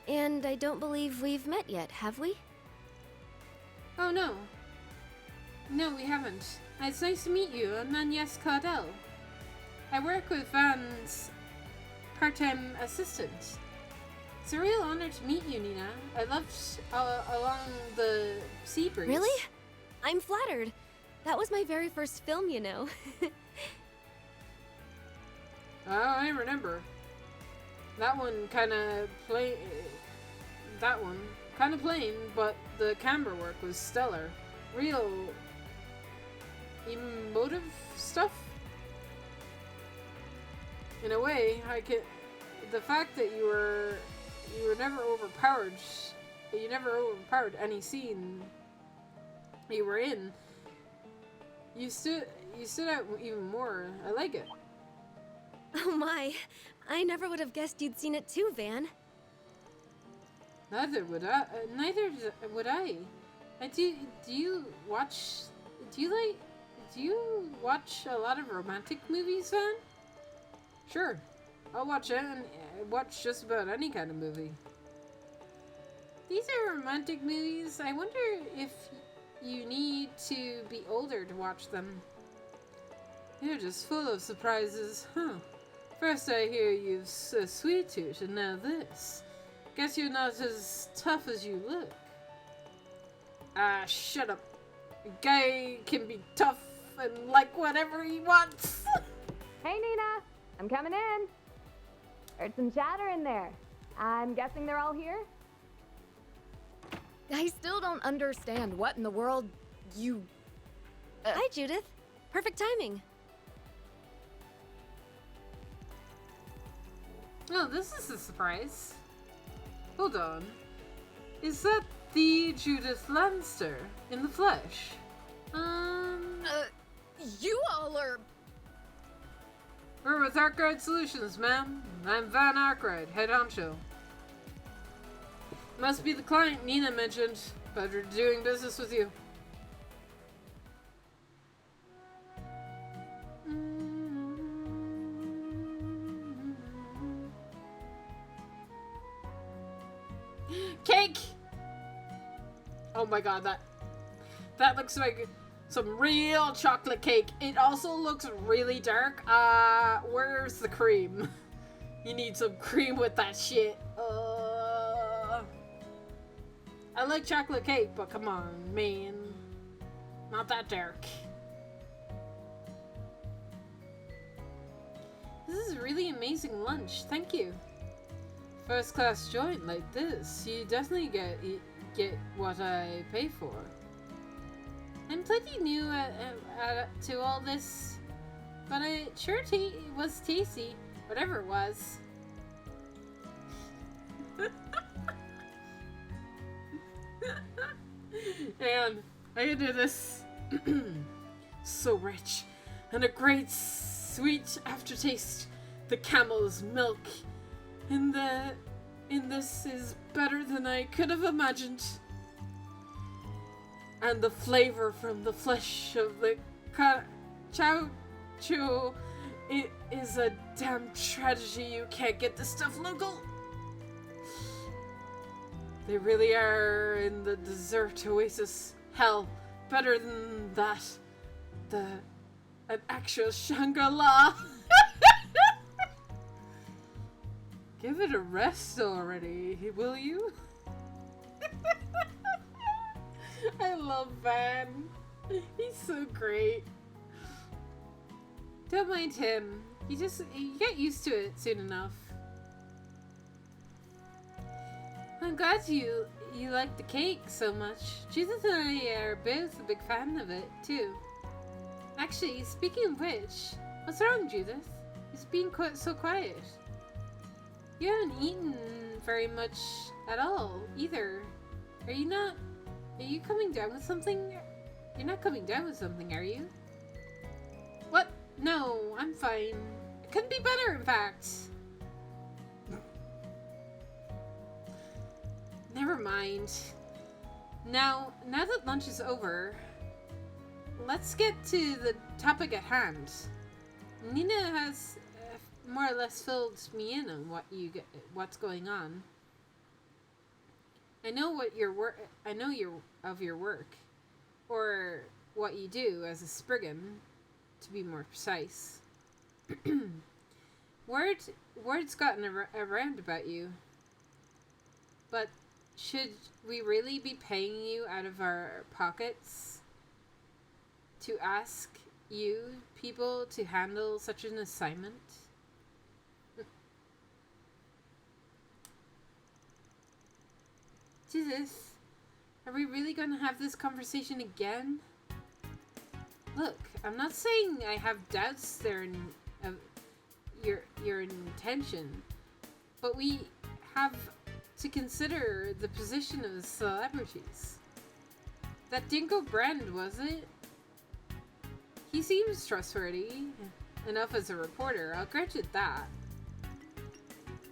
And I don't believe we've met yet, have we? Oh no. No, we haven't. It's nice to meet you. I'm Agnes Cardell. I work with Van's part-time assistant. It's a real honor to meet you, Nina. I loved along the sea breeze. Really? I'm flattered. That was my very first film, you know. Oh, I remember. That one kind of plain, but the camera work was stellar. Real emotive stuff. In a way, the fact that you were never overpowered. You never overpowered any scene you were in. You stood out even more. I like it. Oh my, I never would have guessed you'd seen it too, Van. Neither would I. Do you watch a lot of romantic movies, Van? Sure. I'll watch it and watch just about any kind of movie. These are romantic movies. I wonder if you need to be older to watch them. You're just full of surprises, huh? First I hear you've a sweet tooth, and now this. Guess you're not as tough as you look. Ah, shut up. A guy can be tough and like whatever he wants. Hey, Nina. I'm coming in. Heard some chatter in there. I'm guessing they're all here? I still don't understand what in the world you... Hi, Judith. Perfect timing. Oh, this is a surprise. Hold on. Is that the Judith Lannister in the flesh. You all are... We're with Arkwright Solutions, ma'am. I'm Van Arkwright, head honcho. Must be the client Nina mentioned. Pleasure doing business with you. Cake! Oh my god, that looks like some real chocolate cake. It also looks really dark. Where's the cream? You need some cream with that shit. I like chocolate cake, but come on, man. Not that dark. This is a really amazing lunch. Thank you. First class joint like this, you definitely get what I pay for. I'm plenty new to all this, but it sure was tasty, whatever it was. And I can do this. So rich, and a great sweet aftertaste. The camel's milk in this is better than I could have imagined. And the flavor from the flesh of the chow chow, it is a damn tragedy you can't get this stuff local. They really are in the desert oasis. Hell, better than that. An actual Shangri-La. Give it a rest already, will you? I love Van. He's so great. Don't mind him. You get used to it soon enough. I'm glad you like the cake so much. Judith and I are both a big fan of it, too. Actually, speaking of which, what's wrong, Judith? It's being so quiet. You haven't eaten very much at all, either. Are you coming down with something? You're not coming down with something, are you? What? No, I'm fine. It couldn't be better, in fact. Never mind. Now that lunch is over, let's get to the topic at hand. Nina has more or less filled me in on what's going on. I know of your work, or what you do as a Spriggan, to be more precise. Word's gotten around about you, but should we really be paying you out of our pockets to ask you people to handle such an assignment? Judith, are we really going to have this conversation again? Look, I'm not saying I have doubts of your intention, but we have to consider the position of the celebrities. That Dinko Brand, was it? He seems trustworthy enough as a reporter, I'll grant you that.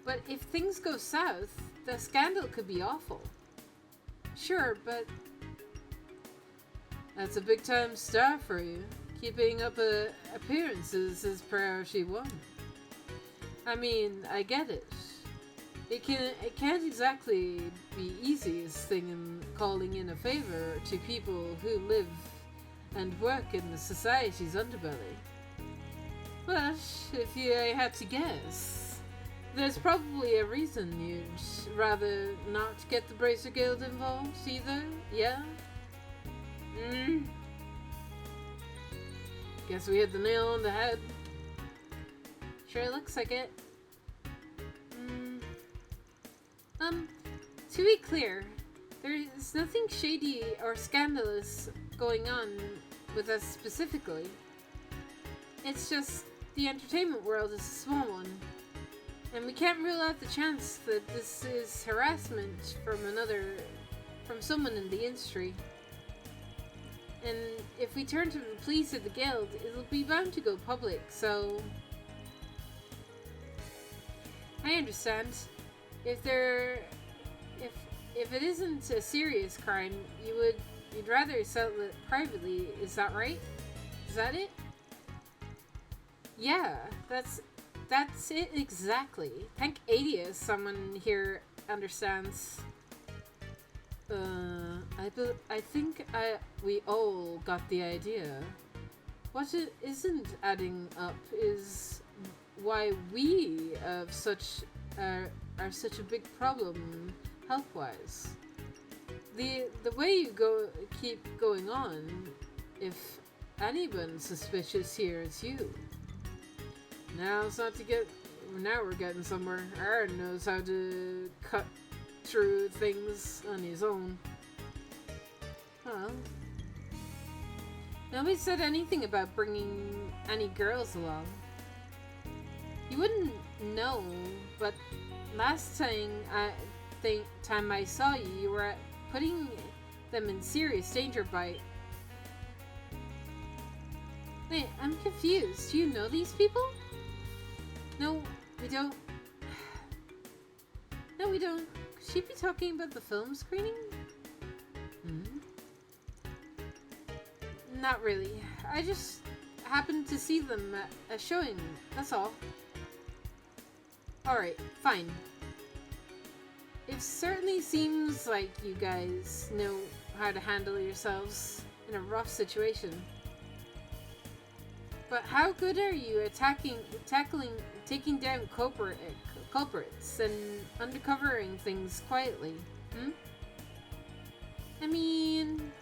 But if things go south, the scandal could be awful. Sure, but that's a big time star for you. Keeping up appearances is priority one. I mean, I get it. It can't exactly be easiest thing in calling in a favor to people who live and work in the society's underbelly. But if I had to guess, there's probably a reason you'd rather not get the Bracer Guild involved either, yeah? Guess we hit the nail on the head. Sure looks like it. To be clear, there's nothing shady or scandalous going on with us specifically. It's just the entertainment world is a small one, and we can't rule out the chance that this is harassment from another from someone in the industry. And if we turn to the police at the guild, it'll be bound to go public, so... I understand. If it isn't a serious crime, you'd rather settle it privately, is that right? Is that it? Yeah, that's it exactly. Thank Adius, someone here understands. I think we all got the idea. What it isn't adding up is why we are such a big problem health-wise. The way you keep going on, if anyone's suspicious here, it's you. Now we're getting somewhere. Aaron knows how to cut through things on his own. Well, nobody said anything about bringing any girls along. You wouldn't know, but last time I saw you, you were putting them in serious danger by... Wait, I'm confused. Do you know these people? No, we don't. No, we don't. Could she be talking about the film screening? Not really. I just happened to see them at a showing, that's all. Alright, fine. It certainly seems like you guys know how to handle yourselves in a rough situation. But how good are you at taking down culprits and uncovering things quietly? I mean,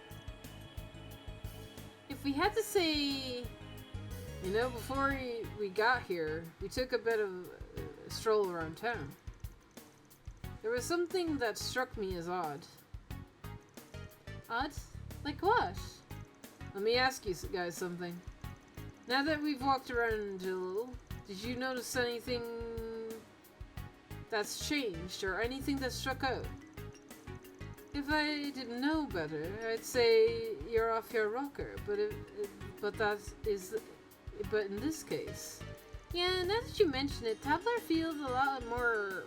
if we had to say, you know, before we got here, we took a bit of a stroll around town. There was something that struck me as odd. Odd? Like what? Let me ask you guys something. Now that we've walked around a little, did you notice anything that's changed or anything that struck out? If I didn't know better, I'd say you're off your rocker, but in this case, yeah. Now that you mention it, Toddler feels a lot more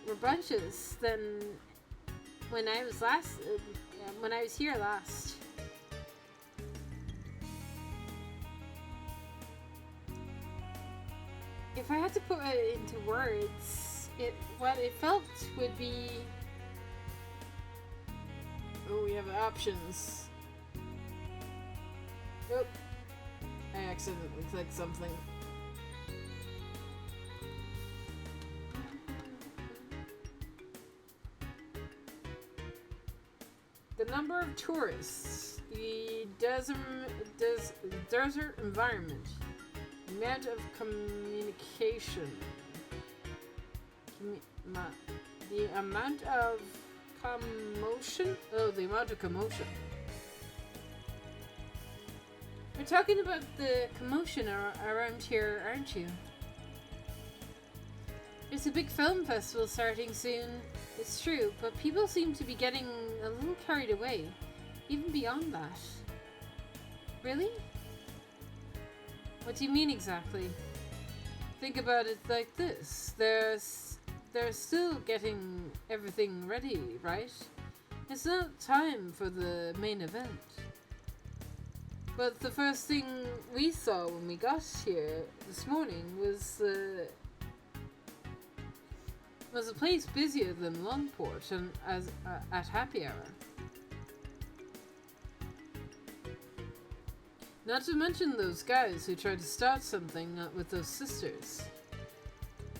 rambunctious than when I was here last. If I had to put it into words, what it felt would be... Oh, we have options. Oh, I accidentally clicked something. The number of tourists, the desert environment, the amount of communication, the amount of commotion? Oh, the amount of commotion. We're talking about the commotion around here, aren't you? There's a big film festival starting soon. It's true, but people seem to be getting a little carried away, even beyond that. Really? What do you mean exactly? Think about it like this. They're still getting everything ready, right? It's not time for the main event. But the first thing we saw when we got here this morning was a place busier than Longport and at happy hour. Not to mention those guys who tried to start something with those sisters.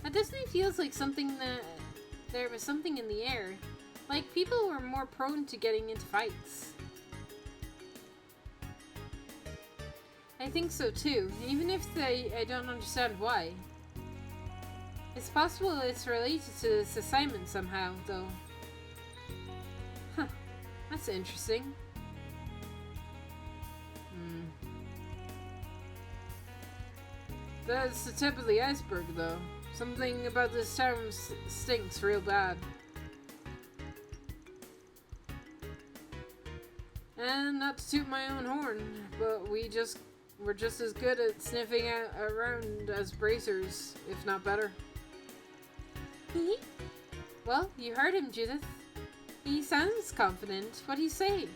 It definitely feels like there was something in the air. Like people were more prone to getting into fights. I think so too, even if I don't understand why. It's possible it's related to this assignment somehow, though. Huh, that's interesting. That's the tip of the iceberg, though. Something about this town stinks real bad. not to toot my own horn, but we're just as good at sniffing around as bracers, if not better. Well, you heard him, Judith. He sounds confident. What do you say?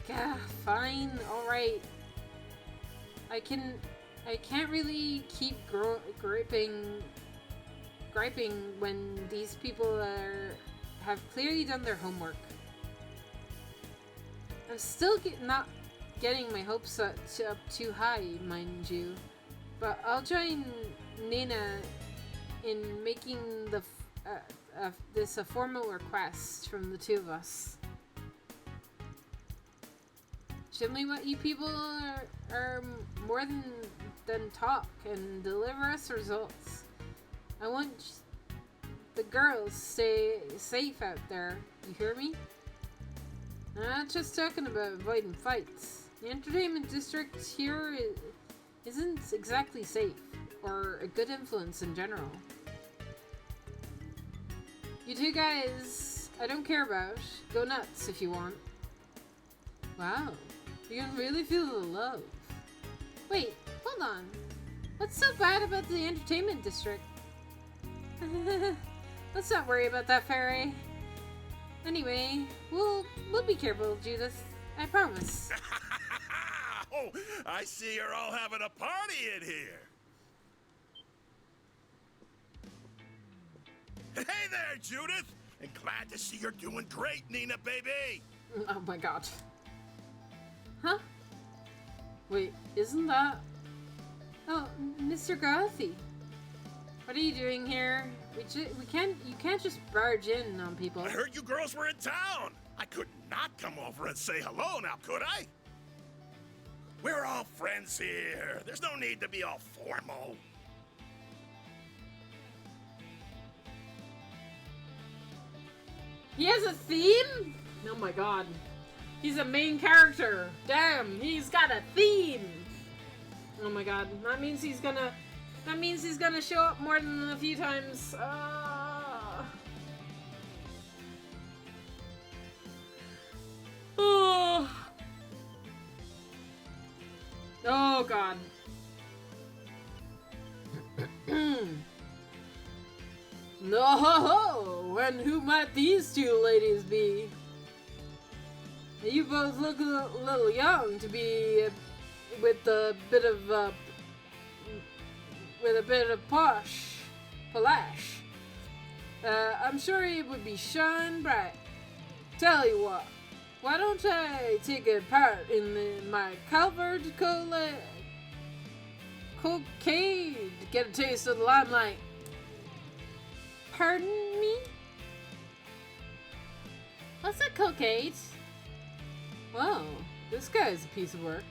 Gah, fine, alright. I can't really keep griping when these people have clearly done their homework. I'm still not getting my hopes up too high, mind you, but I'll join Nina in making this a formal request from the two of us. Shouldn't we let you people are more than talk and deliver us results? I want the girls stay safe out there. You hear me? I'm not just talking about avoiding fights. The entertainment district here isn't exactly safe, or a good influence in general. You two guys, I don't care about. Go nuts if you want. Wow, you can really feel the love. Wait, hold on. What's so bad about the entertainment district? Let's not worry about that, Fairy. Anyway, we'll be careful, Judith. I promise. Oh, I see you're all having a party in here. Hey there, Judith! And glad to see you're doing great, Nina, baby! Oh my god. Huh? Wait, isn't that... Oh, Mr. Garothy. What are you doing here? You can't just barge in on people. I heard you girls were in town! I could not come over and say hello now, could I? We're all friends here. There's no need to be all formal. He has a theme? Oh my god. He's a main character. Damn, he's got a theme. Oh my god. That means he's gonna show up more than a few times. Oh. Oh god. No, and who might these two ladies be? You both look a little young to be with a bit of palash. I'm sure it would be shine bright. Tell you what, why don't I take a part in my Calvert Cocaine to get a taste of the limelight? Pardon me? What's a cocaine? Well, this guy's a piece of work.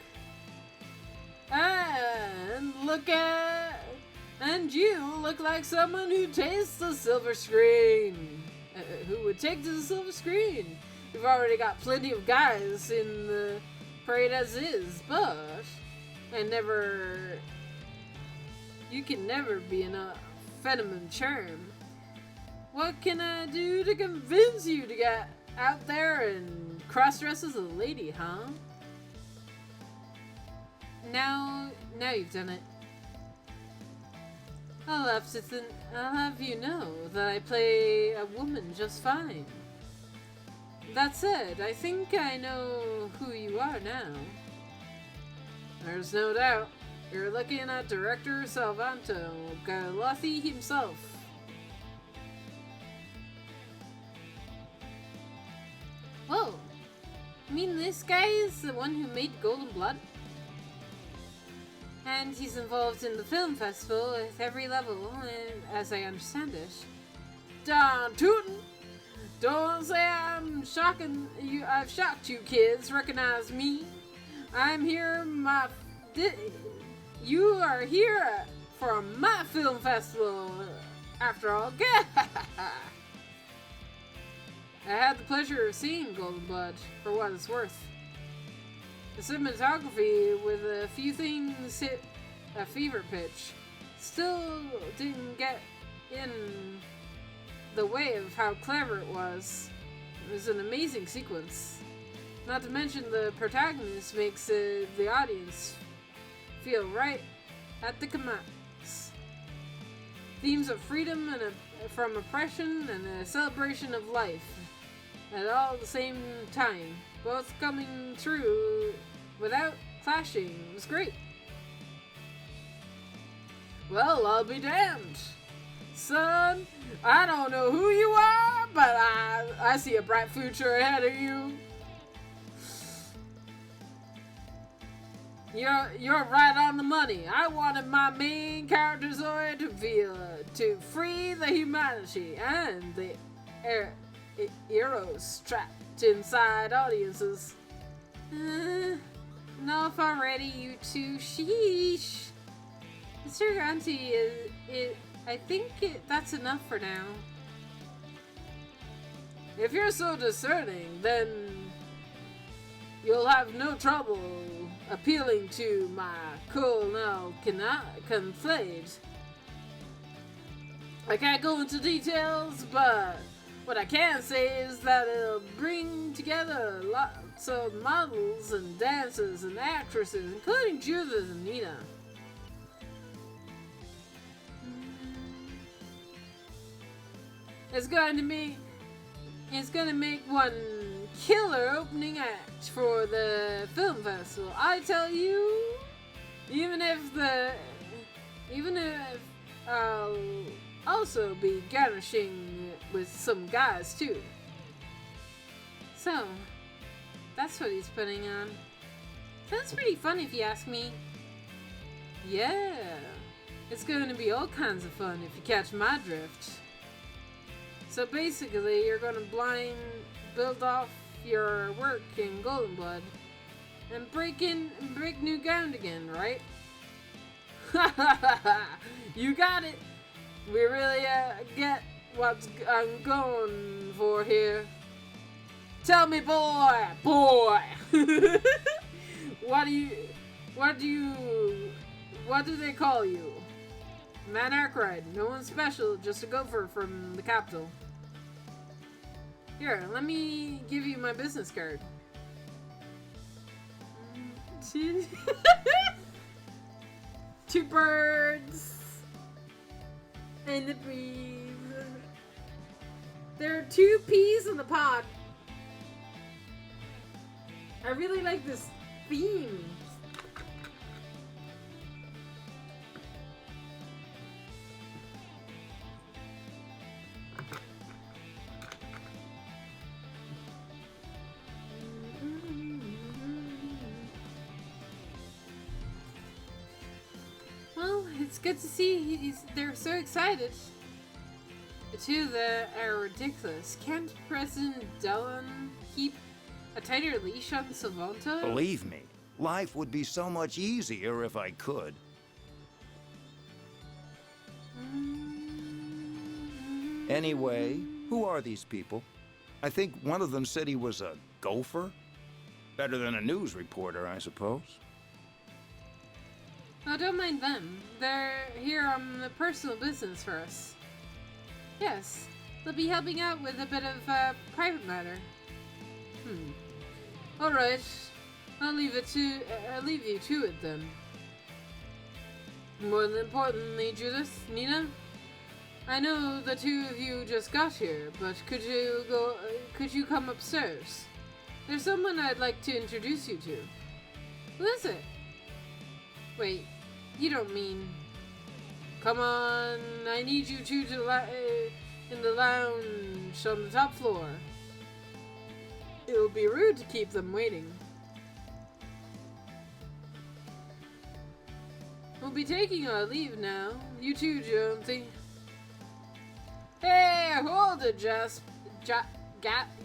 And you look like someone who tastes the silver screen. Who would take to the silver screen? You've already got plenty of guys in the parade as is, but you can never be enough feminine charm. What can I do to convince you to get out there and cross-dress as a lady, huh? Now you've done it. I'll have you know that I play a woman just fine. That said, I think I know who you are now. There's no doubt. You're looking at Director Salvanto Galothy himself. Whoa! You mean this guy is the one who made Golden Blood? And he's involved in the film festival at every level, as I understand it. Darn tootin'! Don't say I've shocked you kids. Recognize me. I'm here, you are here for my film festival, after all. I had the pleasure of seeing Golden Blood, for what it's worth. The cinematography, with a few things hit a fever pitch, still didn't get in the way of how clever it was. It was an amazing sequence. Not to mention the protagonist makes the audience feel right at the climax. Themes of freedom and from oppression and a celebration of life at all the same time, both coming through without clashing. It was great. Well, I'll be damned. Son, I don't know who you are, but I see a bright future ahead of you. You're right on the money. I wanted my main character Zoe to free the humanity and the heroes trapped inside audiences. Enough already, you two. Sheesh. Mr. Auntie, I think that's enough for now. If you're so discerning, then you'll have no trouble appealing to my Colonel Conflade. I can't go into details, but what I can say is that it'll bring together lots of models and dancers and actresses, including Judith and Nina. It's going to make one killer opening act for the film festival. I tell you, even if I'll also be garnishing with some guys too. So, that's what he's putting on. Sounds pretty fun if you ask me. Yeah, it's going to be all kinds of fun if you catch my drift. So basically, you're going to build off your work in Golden Blood and break new ground again, right? You got it. We really get what I'm going for here. Tell me, boy, what do they call you? Man Arkwright. No one special, just a gopher from the capital. Here, let me give you my business card. Two birds in the breeze. There are 2 peas in the pod. I really like this theme. It's good to see they're so excited. The two that are ridiculous. Can't President Dillon keep a tighter leash on Sylvanta? Believe me, life would be so much easier if I could. Anyway, who are these people? I think one of them said he was a gopher. Better than a news reporter, I suppose. Oh, don't mind them. They're here on the personal business for us. Yes, they'll be helping out with a bit of private matter. All right, I'll leave you to it then. More than importantly, Judith, Nina, I know the two of you just got here, but could you come upstairs? There's someone I'd like to introduce you to. Who is it? Wait, you don't mean... Come on, I need you two in the lounge on the top floor. It would be rude to keep them waiting. We'll be taking our leave now. You too, Jonesy. Hey, hold it,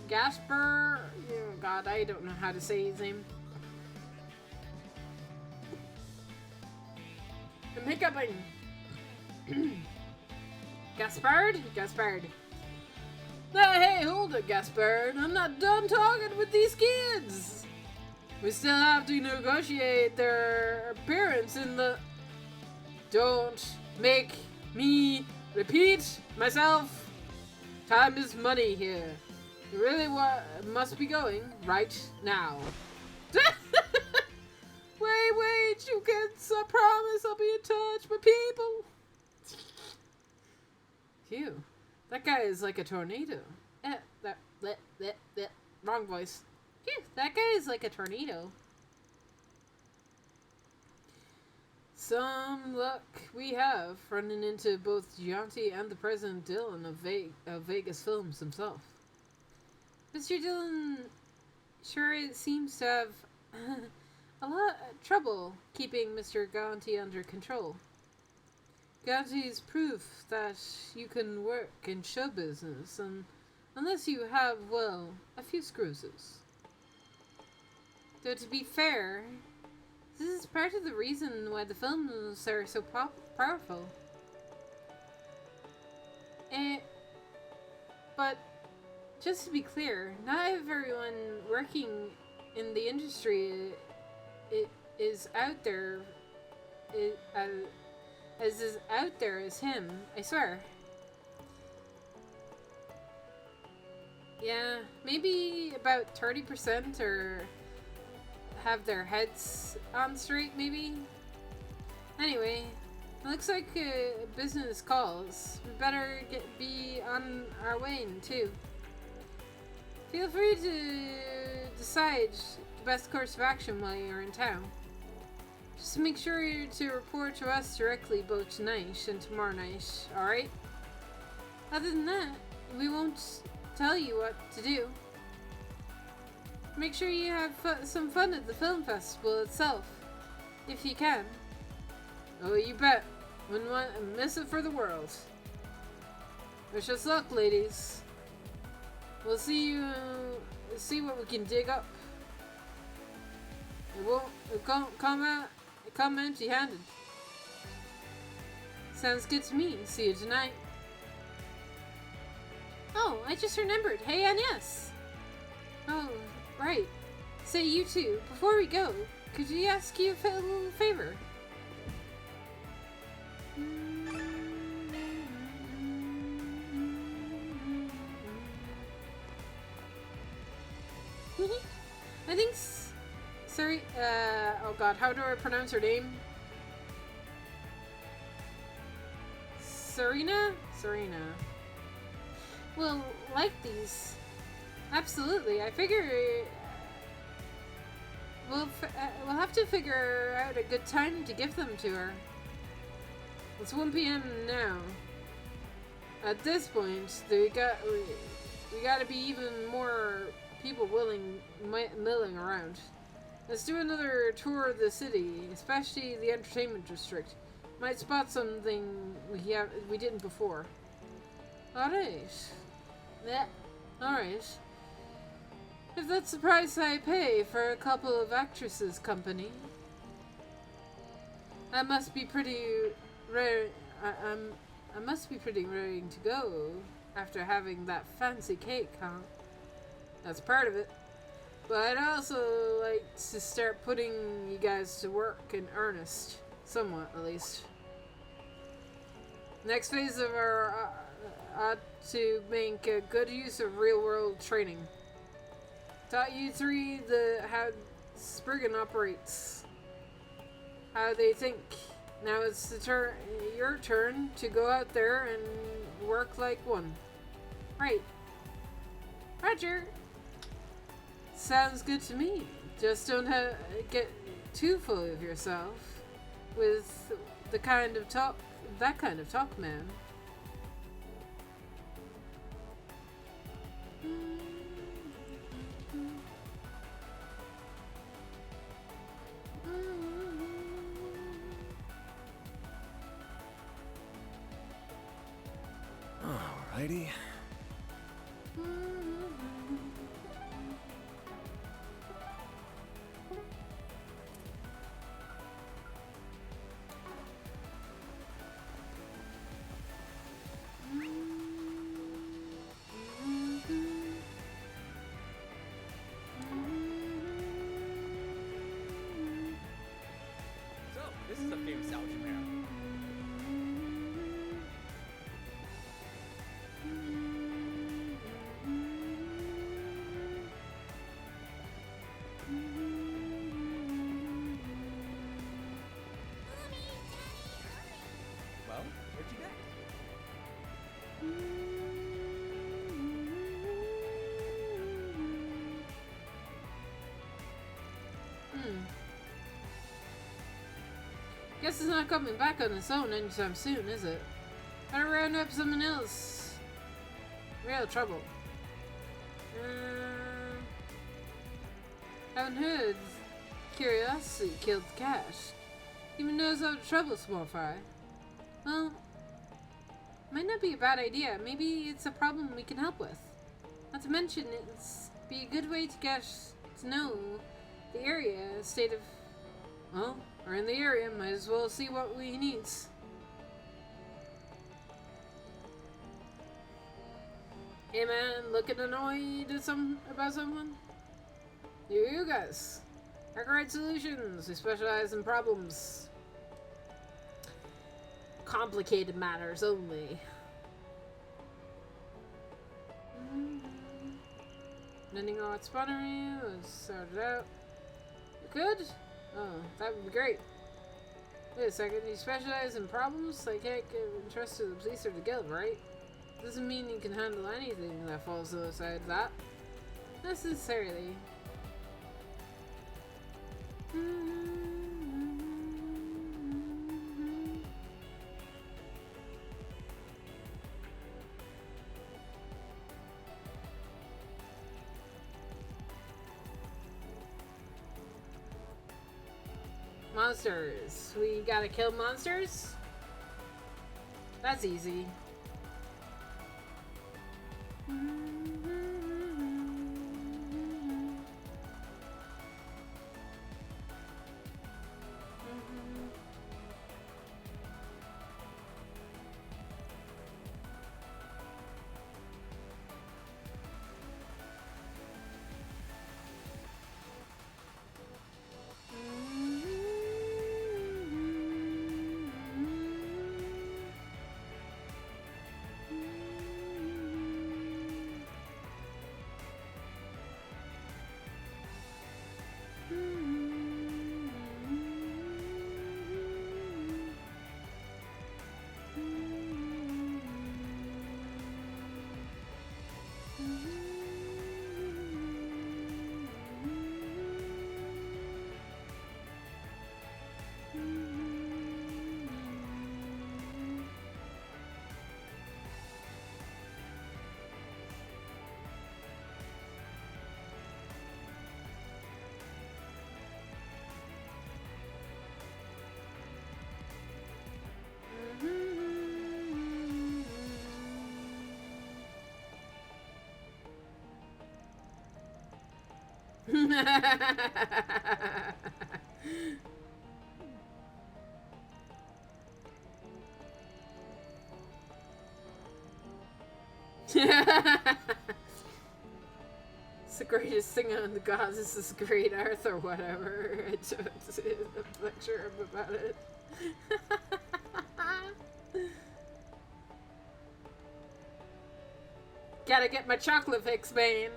Gasper. Oh, God, I don't know how to say his name. I'm hiccuping. Gaspard? Gaspard. Hey, hold it, Gaspard. I'm not done talking with these kids. We still have to negotiate their appearance in the... Don't make me repeat myself. Time is money here. You really must be going right now. Wait, you kids, I promise I'll be in touch, my people. Phew, that guy is like a tornado. Wrong voice. Phew, that guy is like a tornado. Some luck we have running into both Gianti and the President Dylan of Vegas Films himself. Mr. Dylan sure seems to have a lot of trouble keeping Mr. Ganti under control. Ganti's proof that you can work in show business, and unless you have, well, a few screwses. Though to be fair, this is part of the reason why the films are so powerful. But just to be clear, not everyone working in the industry is out there as out there as him, I swear. Yeah, maybe about 30% or have their heads on straight, maybe? Anyway, it looks like business calls. We better be on our way too. Feel free to decide the best course of action while you're in town. Just make sure to report to us directly both tonight and tomorrow night, alright? Other than that, we won't tell you what to do. Make sure you have some fun at the film festival itself, if you can. Oh, you bet. Wouldn't want to miss it for the world. Wish us luck, ladies. We'll see what we can dig up. It won't come empty-handed. Sounds good to me. See you tonight. Oh, I just remembered. Hey, Agnes. Oh, right. Say, you two, before we go, could we ask you a little favor? I think... Sorry, oh god, how do I pronounce her name? Serena? Serena. Well, like these. Absolutely, I figure... We'll have to figure out a good time to give them to her. It's 1 p.m. now. At this point, we gotta be even more people milling around. Let's do another tour of the city, especially the entertainment district. Might spot something we didn't before. Alright. Yeah. Alright. If that's the price I pay for a couple of actresses' company, I must be pretty rare. I must be pretty raring to go after having that fancy cake, huh? That's part of it. But I'd also like to start putting you guys to work in earnest. Somewhat, at least. Next phase of our ought to make a good use of real-world training. Taught you three how Spriggan operates. How they think. Now it's your turn to go out there and work like one. Right. Roger. Sounds good to me. Just don't get too full of yourself with that kind of talk, man. Alrighty. So, this is a famous algebra. Guess it's not coming back on its own anytime soon, is it? Better round up someone else. Real trouble. Haven't heard. Curiosity killed the cash. Even knows how to trouble small fry. Well, might not be a bad idea. Maybe it's a problem we can help with. Not to mention, it's be a good way to get to know the area, state of... Well, we're in the area, might as well see what we needs. Hey man, looking annoyed about someone? You guys. Arkwright Solutions. We specialize in problems. Complicated matters only. Mending all spawnery was sorted out. You could? Oh, that would be great. Wait a second, you specialize in problems? I can't give entrust to the police or the guild, right? Doesn't mean you can handle anything that falls outside that. Necessarily. Monsters. We gotta kill monsters? That's easy. It's the greatest thing on the gods. This is great art or whatever. I just lecture him about it. Gotta get my chocolate fix, man.